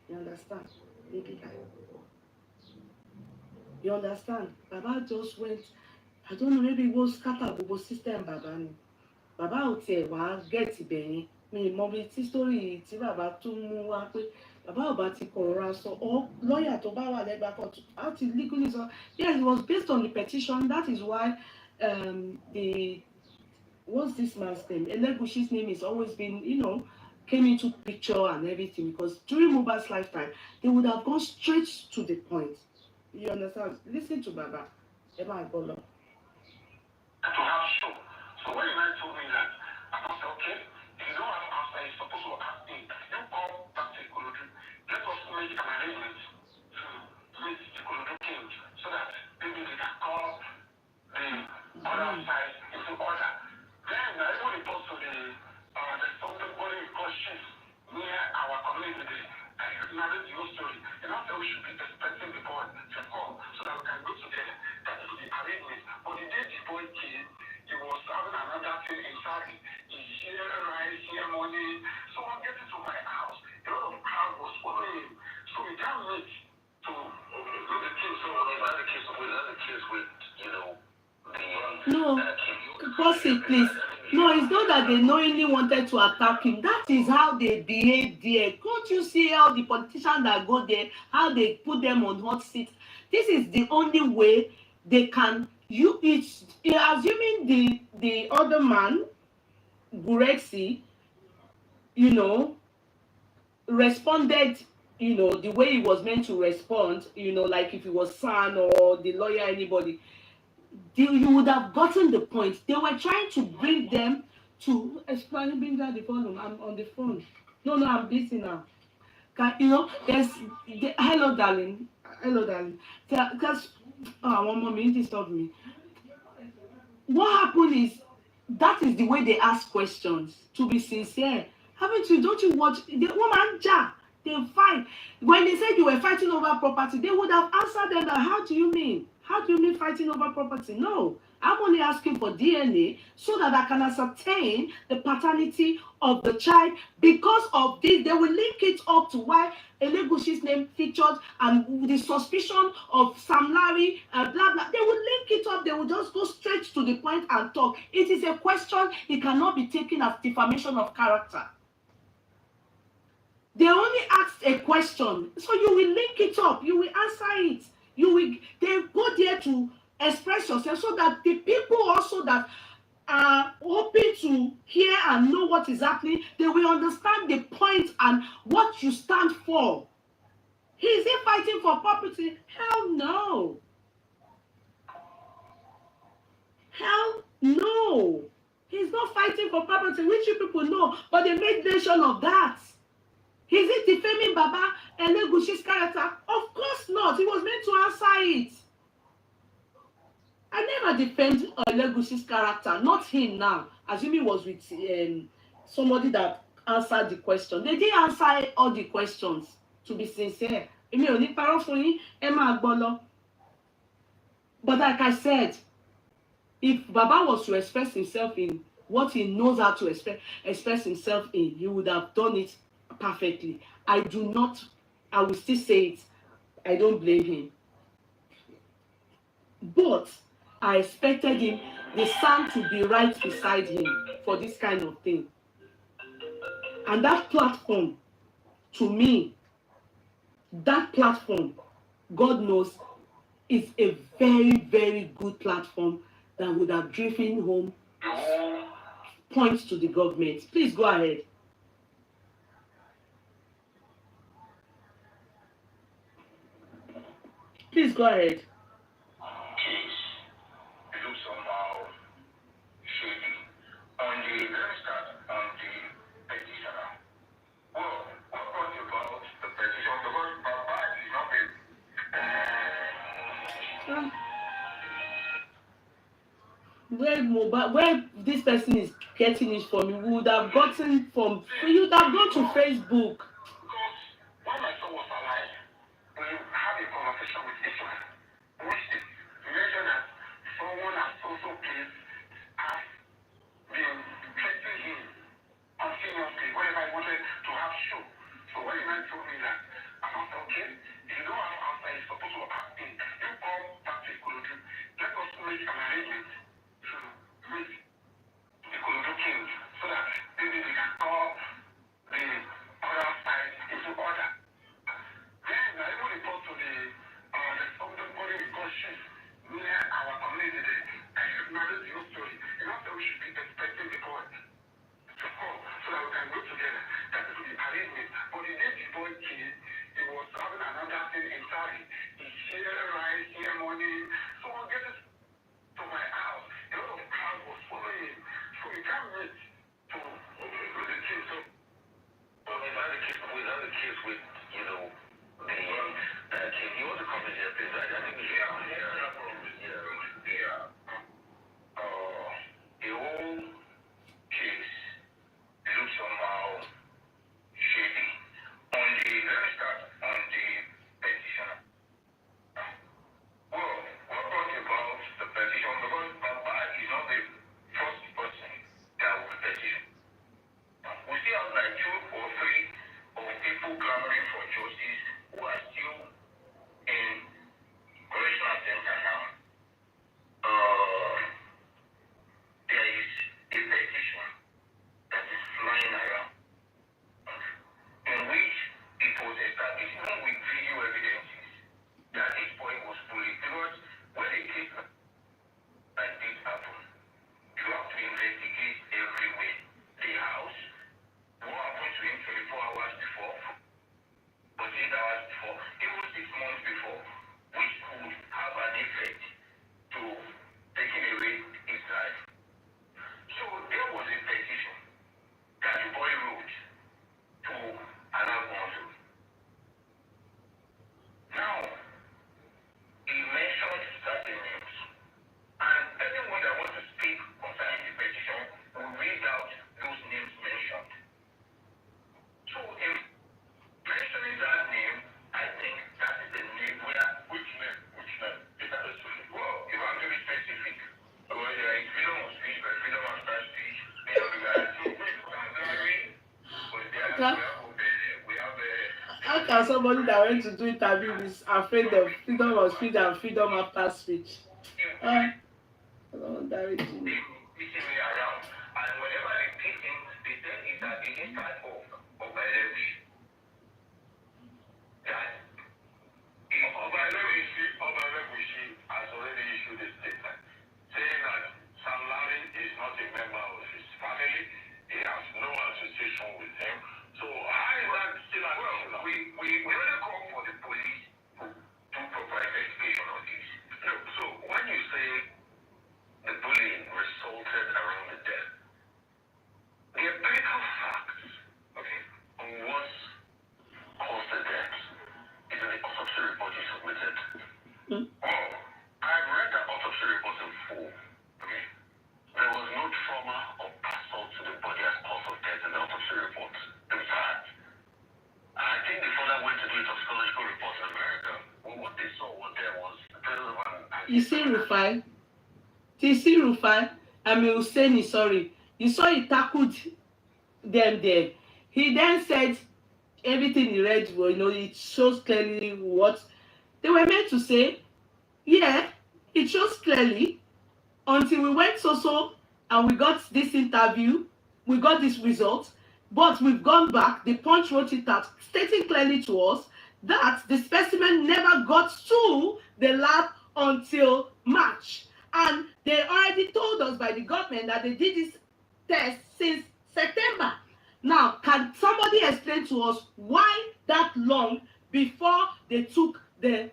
You understand? Baby guy. You understand? Baba just went, I don't know, maybe it was scatter Bobo system Baba ni. Baba ò tiẹ̀ wá get ibẹ̀ yẹn. Mi mọ bí tí story tí Baba tún mú wá pé Baba ò bá ti kọ̀rọ̀ sọ ọ́ lọ́ọ̀yà tó bá wà lẹ́gbàá kan how to legally sọ. Yes, it was based on the petition. That is why the what's this man's name? Elégùṣì's name has always been, came into picture and everything because during Mohbad's lifetime, they would have gone straight to the point. You understand? Listen to Baba. Emma Agolo.
To have show. So when I told me that, I was okay. If you don't have an answer, you're supposed to ask me. You come back to Ikorodu. Let us make an arrangement to meet Ikorodu King so that maybe they can call the other side into order. Then I even report to there's somebody we call chief near our community. I narrate the whole story. And after we should be expecting the boy to come so that we can go together. That is the arrangement. But the day the boy came, he was having another thing inside. He share rice, share money. So I'm getting to my house. A lot of crowd was following him. So we can't wait to look the case. So that's the case with,
No, Bossy, please. No, it's not that they knowingly wanted to attack him. That is how they behave there. Can't you see how the politicians that go there, how they put them on hot seats? This is the only way they can. Assuming the other man, Gurexi, responded, the way he was meant to respond, like if it was San or the lawyer, anybody. You would have gotten the point. They were trying to bring them to explain. Bring down the volume. I'm on the phone. No, I'm busy now. Hello, darling. Because one more minute disturb me. What happened is that is the way they ask questions. To be sincere, don't you watch the woman? They fight. When they said you were fighting over property, they would have answered them that, how do you mean? How do you mean fighting over property? No, I'm only asking for DNA so that I can ascertain the paternity of the child. Because of this, they will link it up to why Elégùṣì's name featured and the suspicion of Sam Larry, blah, blah. They will link it up. They will just go straight to the point and talk. It is a question. It cannot be taken as defamation of character. They only asked a question. So you will link it up. You will answer it. They go there to express yourself so that the people also that are hoping to hear and know what is happening, they will understand the point and what you stand for. Is he fighting for property? Hell no. Hell no. He's not fighting for property, which you people know, but they made mention of that. Is it defaming Baba Elégùṣì's character? Of course not. He was meant to answer it. I never defend Elégùṣì's character, not him now. Assuming it was with somebody that answered the question. They didn't answer all the questions, to be sincere. Èmi ò ní parọ́ fún yín, ẹ máa gbọ́ lọ. But like I said, if Baba was to express himself in what he knows how to express himself in, he would have done it perfectly. I will still say it. I don't blame him. But I expected the sound to be right beside him for this kind of thing. And that platform, to me, that platform, God knows, is a very, very good platform that would have driven home points to the government. Please go ahead. Please go ahead. Where this person is getting it from, you would have gotten from, you would have gone to Facebook. How can somebody that went to do interview is afraid of freedom of speech and freedom after speech?
I think the father went to do it
Rufai, TC Rufai, Husseini, sorry. You saw he tackled them there. He then said everything he read, well, it shows clearly what they were meant to say. Yeah, it shows clearly until we went so and we got this interview, we got this result, but we've gone back. The Punch wrote it out, stating clearly to us that the specimen never got to the lab until March. And they already told us by the government that they did this test since September. Now, can somebody explain to us why that long before they took the...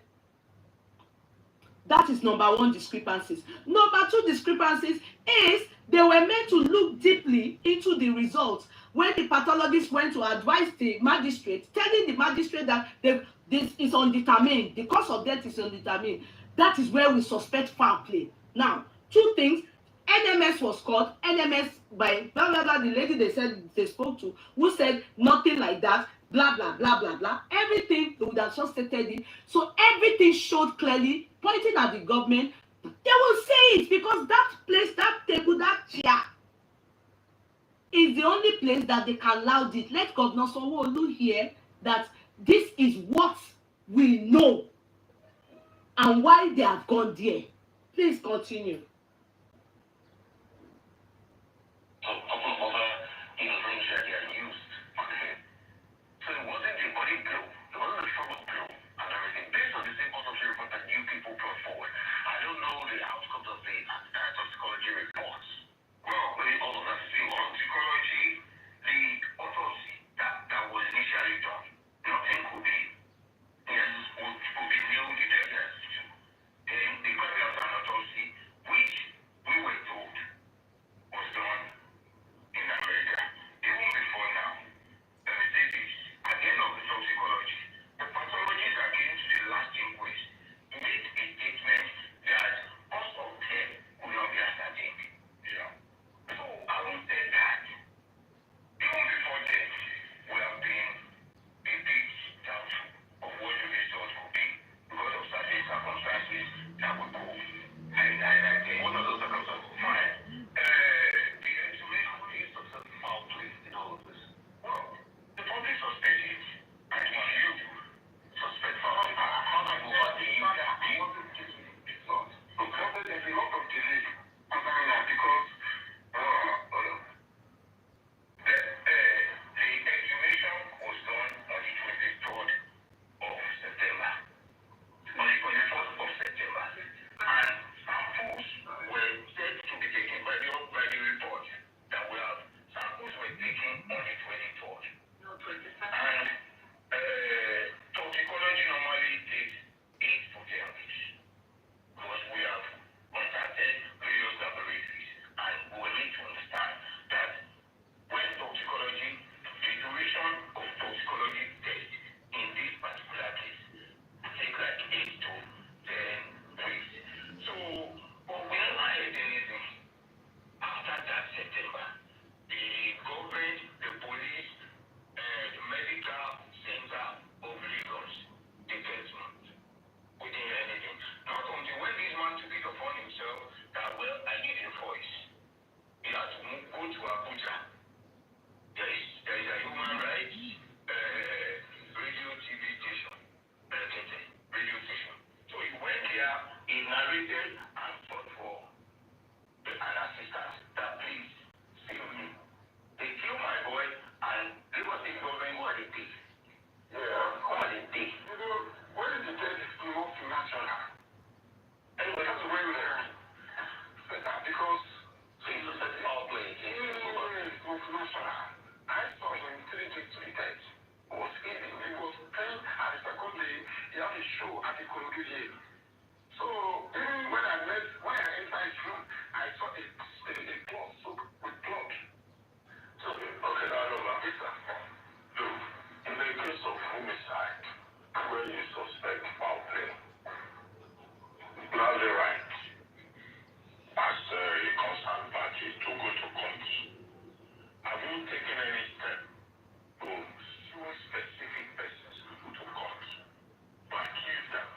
That is number one discrepancies. Number two discrepancies is they were meant to look deeply into the results when the pathologist went to advise the magistrate, telling the magistrate that this is undetermined, the cause of death is undetermined. That is where we suspect foul play. Now, two things. NMS was called. NMS by blah blah blah. The lady they said they spoke to, who said nothing like that. Blah blah blah blah blah. Everything they would have just stated it. So everything showed clearly, pointing at the government. They will say it because that place, that table, that chair is the only place that they can allow it. Let Governor Sanwo-Olu hear that this is what we know and why they have gone there. Please continue.
So a couple of other rooms that they are used. Okay. So it wasn't a body blow, it wasn't a shoulder blow and everything. Based on the same autopsy report that new people brought forward, I don't know the outcomes of the toxicology reports. Well, maybe all of that is in toxicology, the autopsy that was initially done. Nothing could be, yes, would be new the evidence to. And the question of an autopsy, which we were told was done in America, even before now. Let me say this. At the end of the toxicology, the pathologist that came to the last inquest made a statement that cost of death could not be ascertained. Yeah. So I will say that even before death, we have been a bit doubtful of what the result could be because of certain circumstances that would go. And I think one of those circumstances, fine. The information is of foul play in all of this. Well, the public suspect it, and you suspect foul play. How do you want to use that? It's not. Okay. There's a lot of delay concerning that because the exhumation was done on the 23rd of September. On the 24th of September. And samples were said to be taken by the report that we have. Samples were taken on the 23rd. No, 22nd. And toxicology normally takes 8 to 10 weeks. Because we have contacted various laboratories and we need to understand that when toxicology, the duration of toxicology test in this particular case take like 8 to 10 weeks. So, but we never heard anything after that September. The government, the police, the medical center of Lagos, they get me. We didn't hear anything. Not until when this man took it upon himself that, well, I need a voice. He had to go to Abuja. There is a human rights radio TV station, radio station. So he went there, he narrated and fought for an assistant that please save me. They killed my boy and they were saying government what they did. Yeah, what they did. You know, when the death is multinational, anyway, that's the way we learn. Because Jesus said foul play. It's multinational. I saw him 3 days to the death. He was eating, he was playing at the second day, he had a show at the Yeye. So when I entered his room, I saw a cloth soaked with blood. So okay, now no, look, in the case of homicide, where you suspect foul play, loudly right, as a concerned party to go to court. Have you taken any step to sue specific persons to court to accuse them?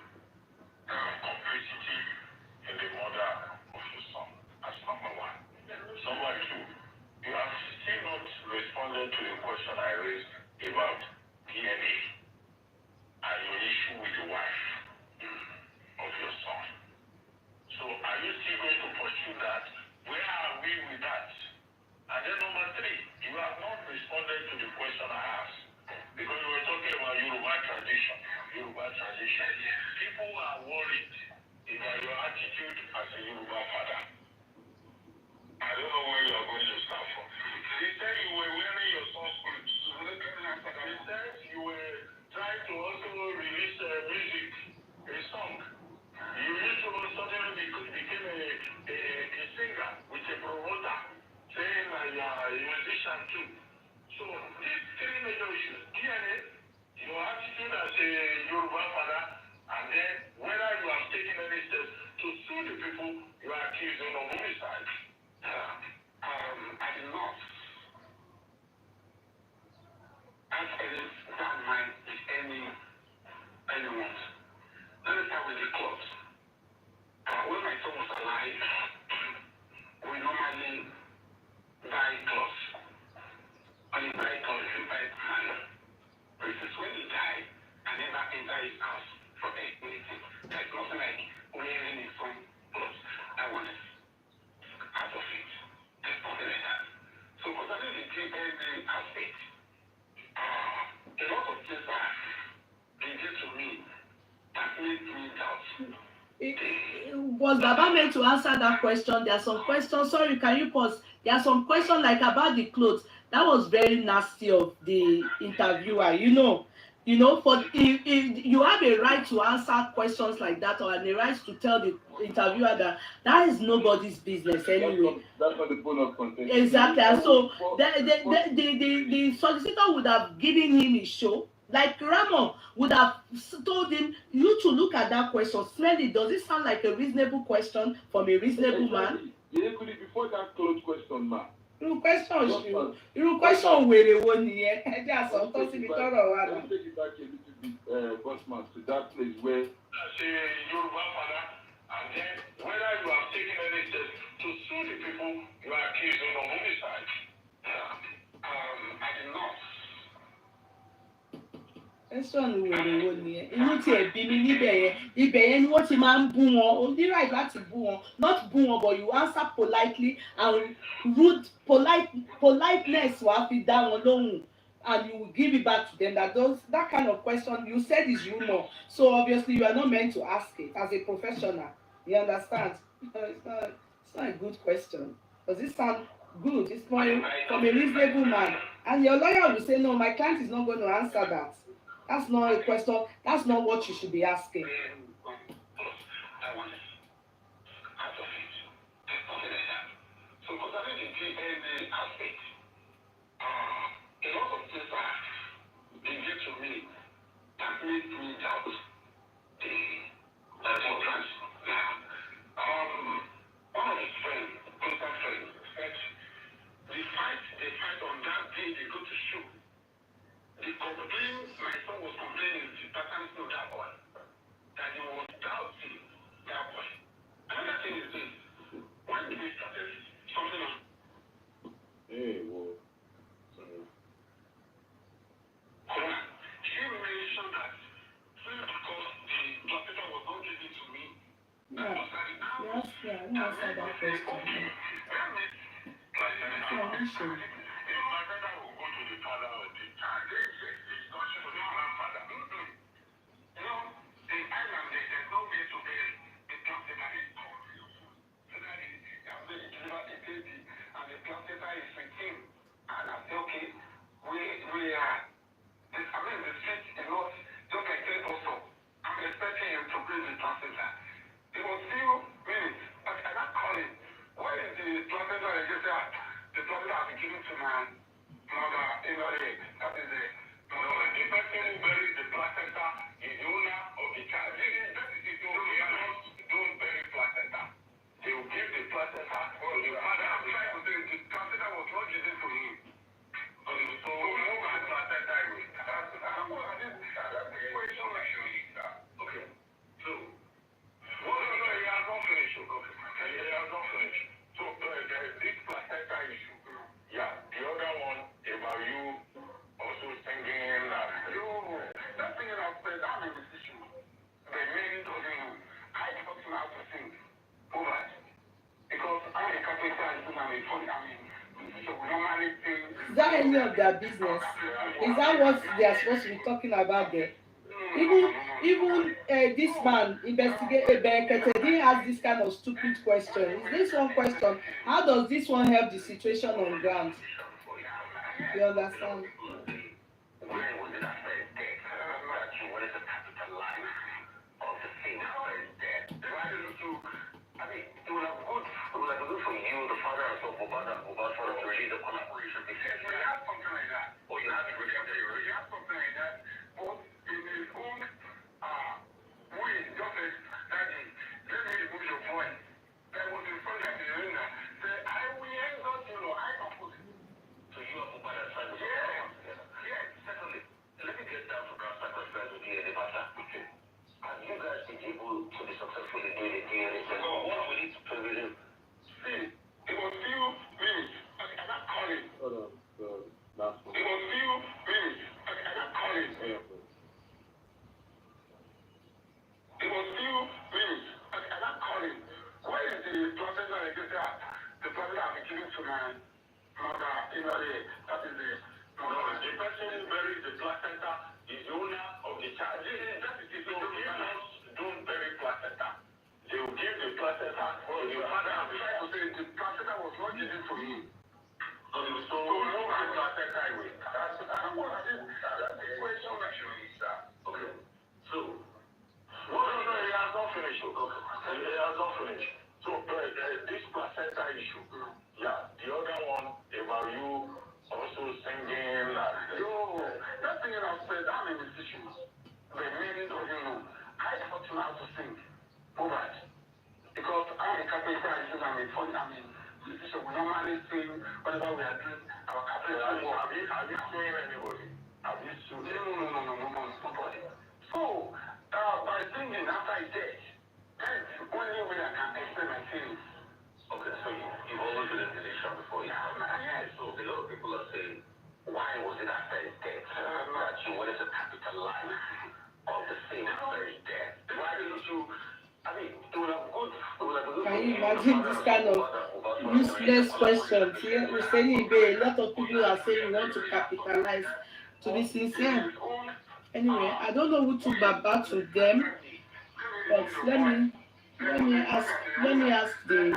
People are worried about your attitude as a Yoruba father. I don't know where you are going to start from. They said you were wearing your son's clothes. They said you were trying to also release music, a song. You used to suddenly became a singer with a promoter saying that you are a musician too. So these three major issues, DNA, your attitude as a Yoruba father, and then whether you have taken any steps to sue the people you are accusing of homicide. I did not have any bad mind with anyone. Let me start with the clubs. When my son was alive, we normally buy clothes. When you buy clothes, you buy money. Versus when he died, I never enter his house for anything. There's nothing like wearing his son clothes. I want it out of it. There's nothing like that. So concerning the DNA aspect, a lot of things are being due to me that made me doubt.
Was Baba meant to answer that question? There are some questions. Sorry, can you pause? There are some questions like about the clothes. That was very nasty of the interviewer. For if you have a right to answer questions like that, or a right to tell the interviewer that is nobody's business anyway.
That's not the point of contention.
Exactly. And so the solicitor would have given him a show. Like Ramon would have told him, you to look at that question, smell it. Does it sound like a reasonable question from a reasonable man?
Before that closed question, ma.
Irú question wèrè wo nìyẹn? Ẹ jẹ́ àsọ̀tọ̀ síbi tọ́rọ̀ wà náà.
Let's take it back a little bit, Bossman, to that place where.
As a Yoruba father, and then whether you have taken any steps to sue the people you are accusing of homicide. I did not.
Question wèrè wo nìyẹn? Inú tí ẹ̀ bí mi níbẹ̀ yẹn, ibẹ̀ yẹn ni wọ́n ti máa ń bú wọn. O ní right láti bú wọn, not bú wọn, but you answer politely and politeness wàá fi dá wọn lóhùn, and you will give it back to them. That kind of question you said is rumor, so obviously you are not meant to ask it as a professional. You understand? It's not a good question. Does it sound good? It's from a reasonable man, and your lawyer will say no, my client is not going to answer that. That's not a question. That's not what you should be asking.
I want it out of it. There's nothing like that. So concerning the DNA aspect, a lot of things are being due to me that made me doubt the entrance. One of his friends, closer friends, said they fight on that day they go to show. The complaint my son was complaining to patterns to that boy, that he was doubting that boy. Another thing is this: when we started something on.
Hey, whoa. Sorry.
She mentioned that because the placenta was not given to me.
Yeah. Yes, that question.
Placenta will go to the father of the child. It's not to the grandfather. The island, there's no way to bury the placenta is gone. So that is, they deliver the baby, and the placenta is with him. And I say, okay, we are. The street is not just like that also. I'm expecting him to bring the placenta. It was few minutes. I got calling. Why is the placenta? They just say, the placenta has been given to my mother in the leg. That is it. The person who buried the placenta is the owner of the child. Don't bury placenta. They will give the placenta to the father. I'm trying to say the placenta was not given to him. So who has placenta away? That's the question I show you. Okay. So, no, he has not finished. He has not finished. So, there is this placenta issue. Yeah, the other one about you also singing. That thing I've said, I'm a musician. The main doesn't know. I taught him how to sing. Mohbad. Because I'm a carpenter and I'm a funny. So we normally sing.
Is that any of their business? Is that what they are supposed to be talking about there? Even even this man investigate Berekete didn't ask this kind of stupid question. Is this one question? How does this one help the situation on ground? You understand? Can you imagine this kind of useless questions? Here, a lot of people are saying we want to capitalize. To be sincere, anyway, I don't know who took Baba to them, but let me ask the.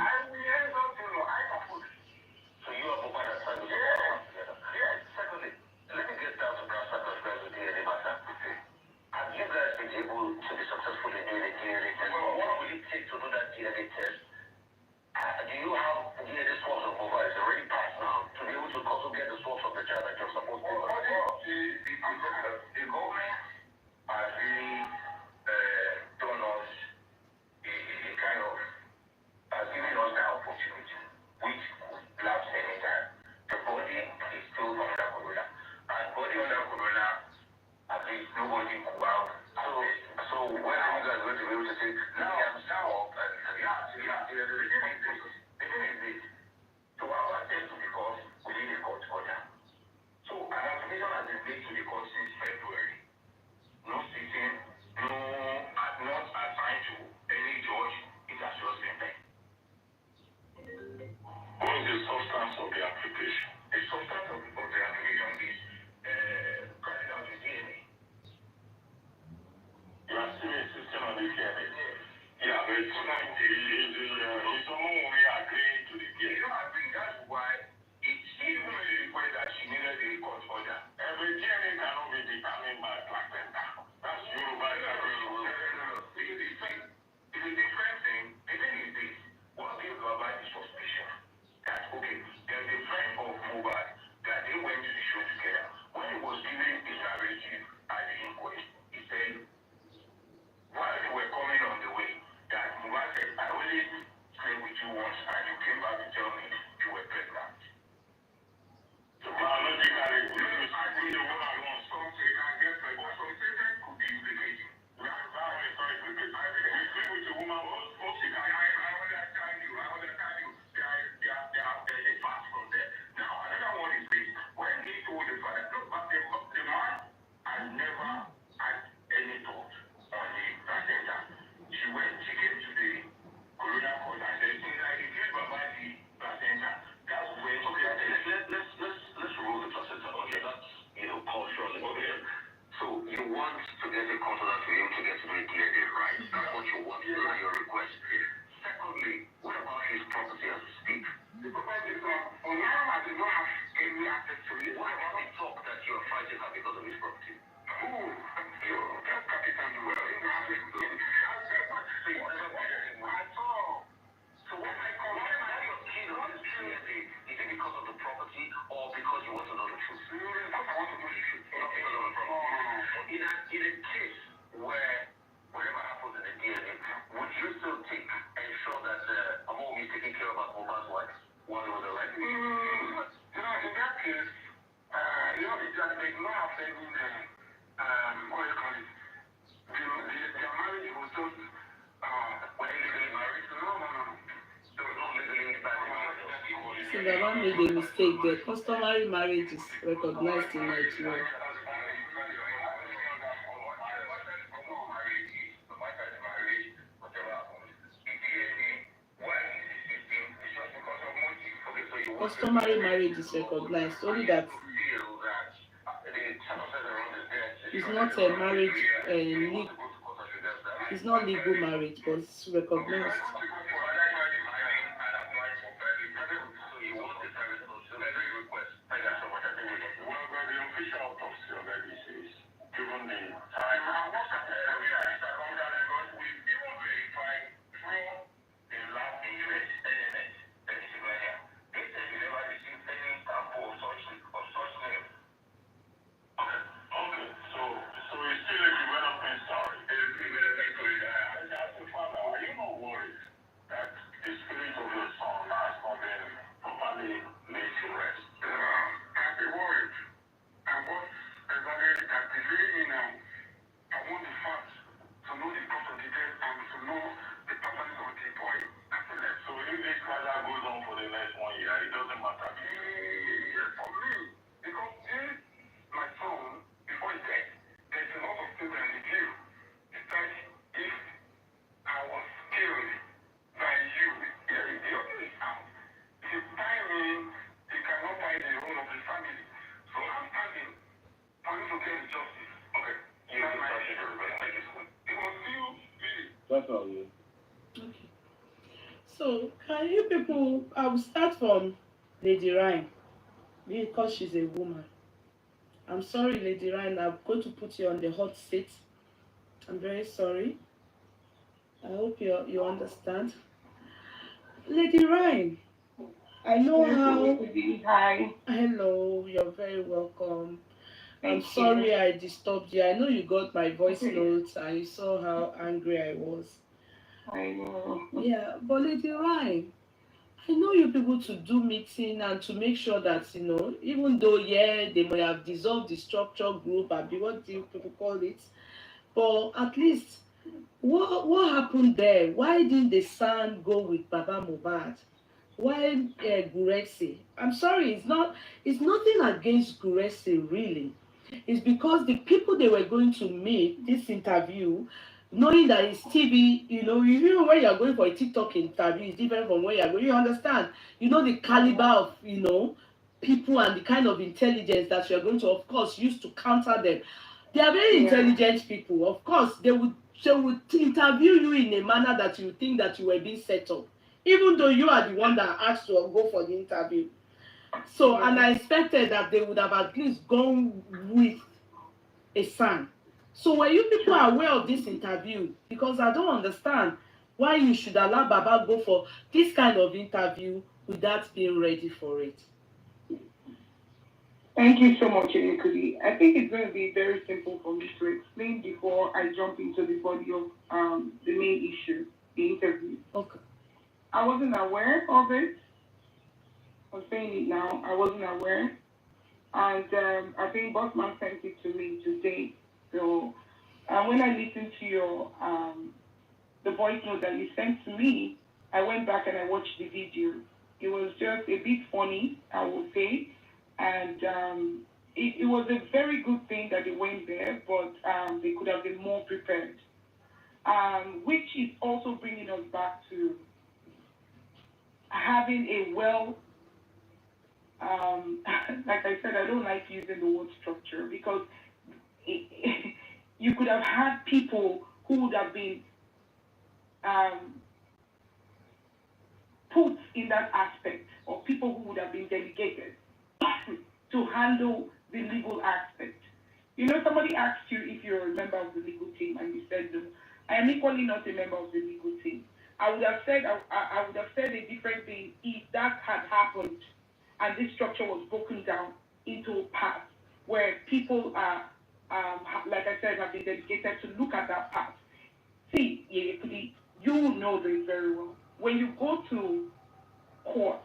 think Baba made a mistake there. Customary marriage is recognized in Nigeria. Customary marriage is recognized, only that it's not a marriage, it's not legal marriage, but it's recognized.
That's all, yeah.
Okay. So, can you people, I will start from Lady Ryan because she's a woman. I'm sorry, Lady Ryan, I'm going to put you on the hot seat. I'm very sorry. I hope you understand. Lady Ryan, I know how.
Hi.
Hello, you're very welcome. I'm
Thank
sorry
you.
I disturbed you. I know you got my voice notes and you saw how angry I was.
I know.
Yeah, but Lady Ryan, I know you people to do meeting and to make sure that, even though, yeah, they may have dissolved the structure group, and what do you people call it? But at least, what happened there? Why didn't the son go with Baba Mohbad? Why Guresi? I'm sorry, it's nothing against Guresi, really. It's because the people they were going to meet this interview, knowing that it's TV, even when you're going for a TikTok interview, it's different from where you're going. You understand? You know the caliber of, people and the kind of intelligence that you're going to, of course, use to counter them. They are very intelligent people. Of course, they would interview you in a manner that you think that you were being set up, even though you are the one that asked to go for the interview. So, and I expected that they would have at least gone with a son. So, were you people aware of this interview? Because I don't understand why you should allow Baba go for this kind of interview without being ready for it.
Thank you so much, Enikudi. I think it's going to be very simple for me to explain before I jump into the body of the main issue, the interview.
Okay.
I wasn't aware of it. I'm saying it now. I wasn't aware. And I think Bossman sent it to me today. So when I listened to your the voice note that you sent to me, I went back and I watched the video. It was just a bit funny, I would say. And it was a very good thing that they went there, but they could have been more prepared. Which is also bringing us back to having a like I said, I don't like using the word structure because you could have had people who would have been put in that aspect, or people who would have been delegated to handle the legal aspect. Somebody asked you if you're a member of the legal team, and you said no. I am equally not a member of the legal team. I would have said a different thing if that had happened and this structure was broken down into parts where people are, like I said, have been dedicated to look at that part. See, you know this very well. When you go to court,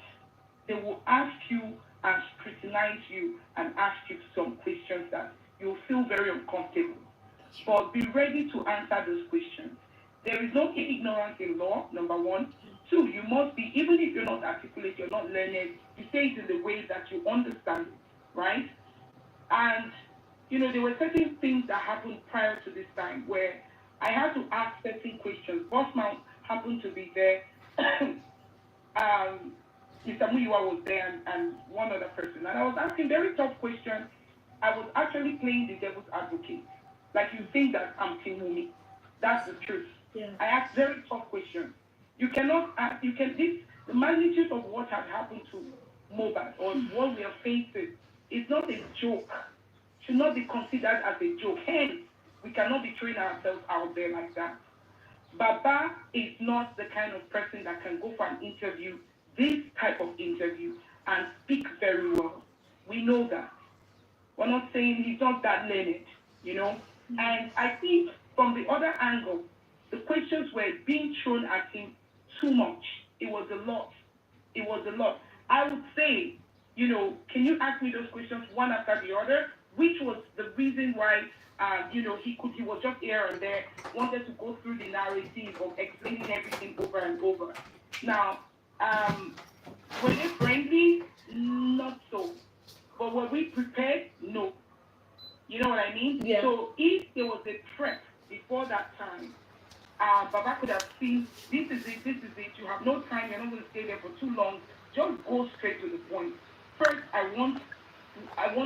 they will ask you and scrutinize you and ask you some questions that you'll feel very uncomfortable. But be ready to answer those questions. There is no ignorance in law, number one. Two, you must be, even if you're not articulate, you're not learned, you say it in the way that you understand, right? And, there were certain things that happened prior to this time where I had to ask certain questions. Bossman happened to be there. Mr. Muyiwa was there and one other person. And I was asking very tough questions. I was actually playing the devil's advocate. Like you think that I'm Team Mumi. That's the truth.
Yeah.
I asked very tough questions. You cannot ask, the magnitude of what had happened to Mohbad or what we are facing is not a joke. Should not be considered as a joke. Hence, we cannot be throwing ourselves out there like that. Baba is not the kind of person that can go for an interview, this type of interview, and speak very well. We know that. We're not saying he's not that learned, And I think from the other angle, the questions were being thrown at him too much. It was a lot. It was a lot. I would say, can you ask me those questions one after the other? Which was the reason why, he was just here and there, wanted to go through the narrative of explaining everything over and over. Now, were they friendly? Not so. But were we prepared? No. You know what I mean?
Yeah.
So if there was a prep before that time, Baba could have seen, this is it, you have no time, you're not going to stay there for too long, just go straight to the point. First, I want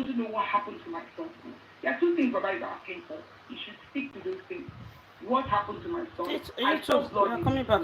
to know what happened to my son. There are two things Baba is asking for. You should stick to those things. What happened to my son?
YouTube, we are coming back.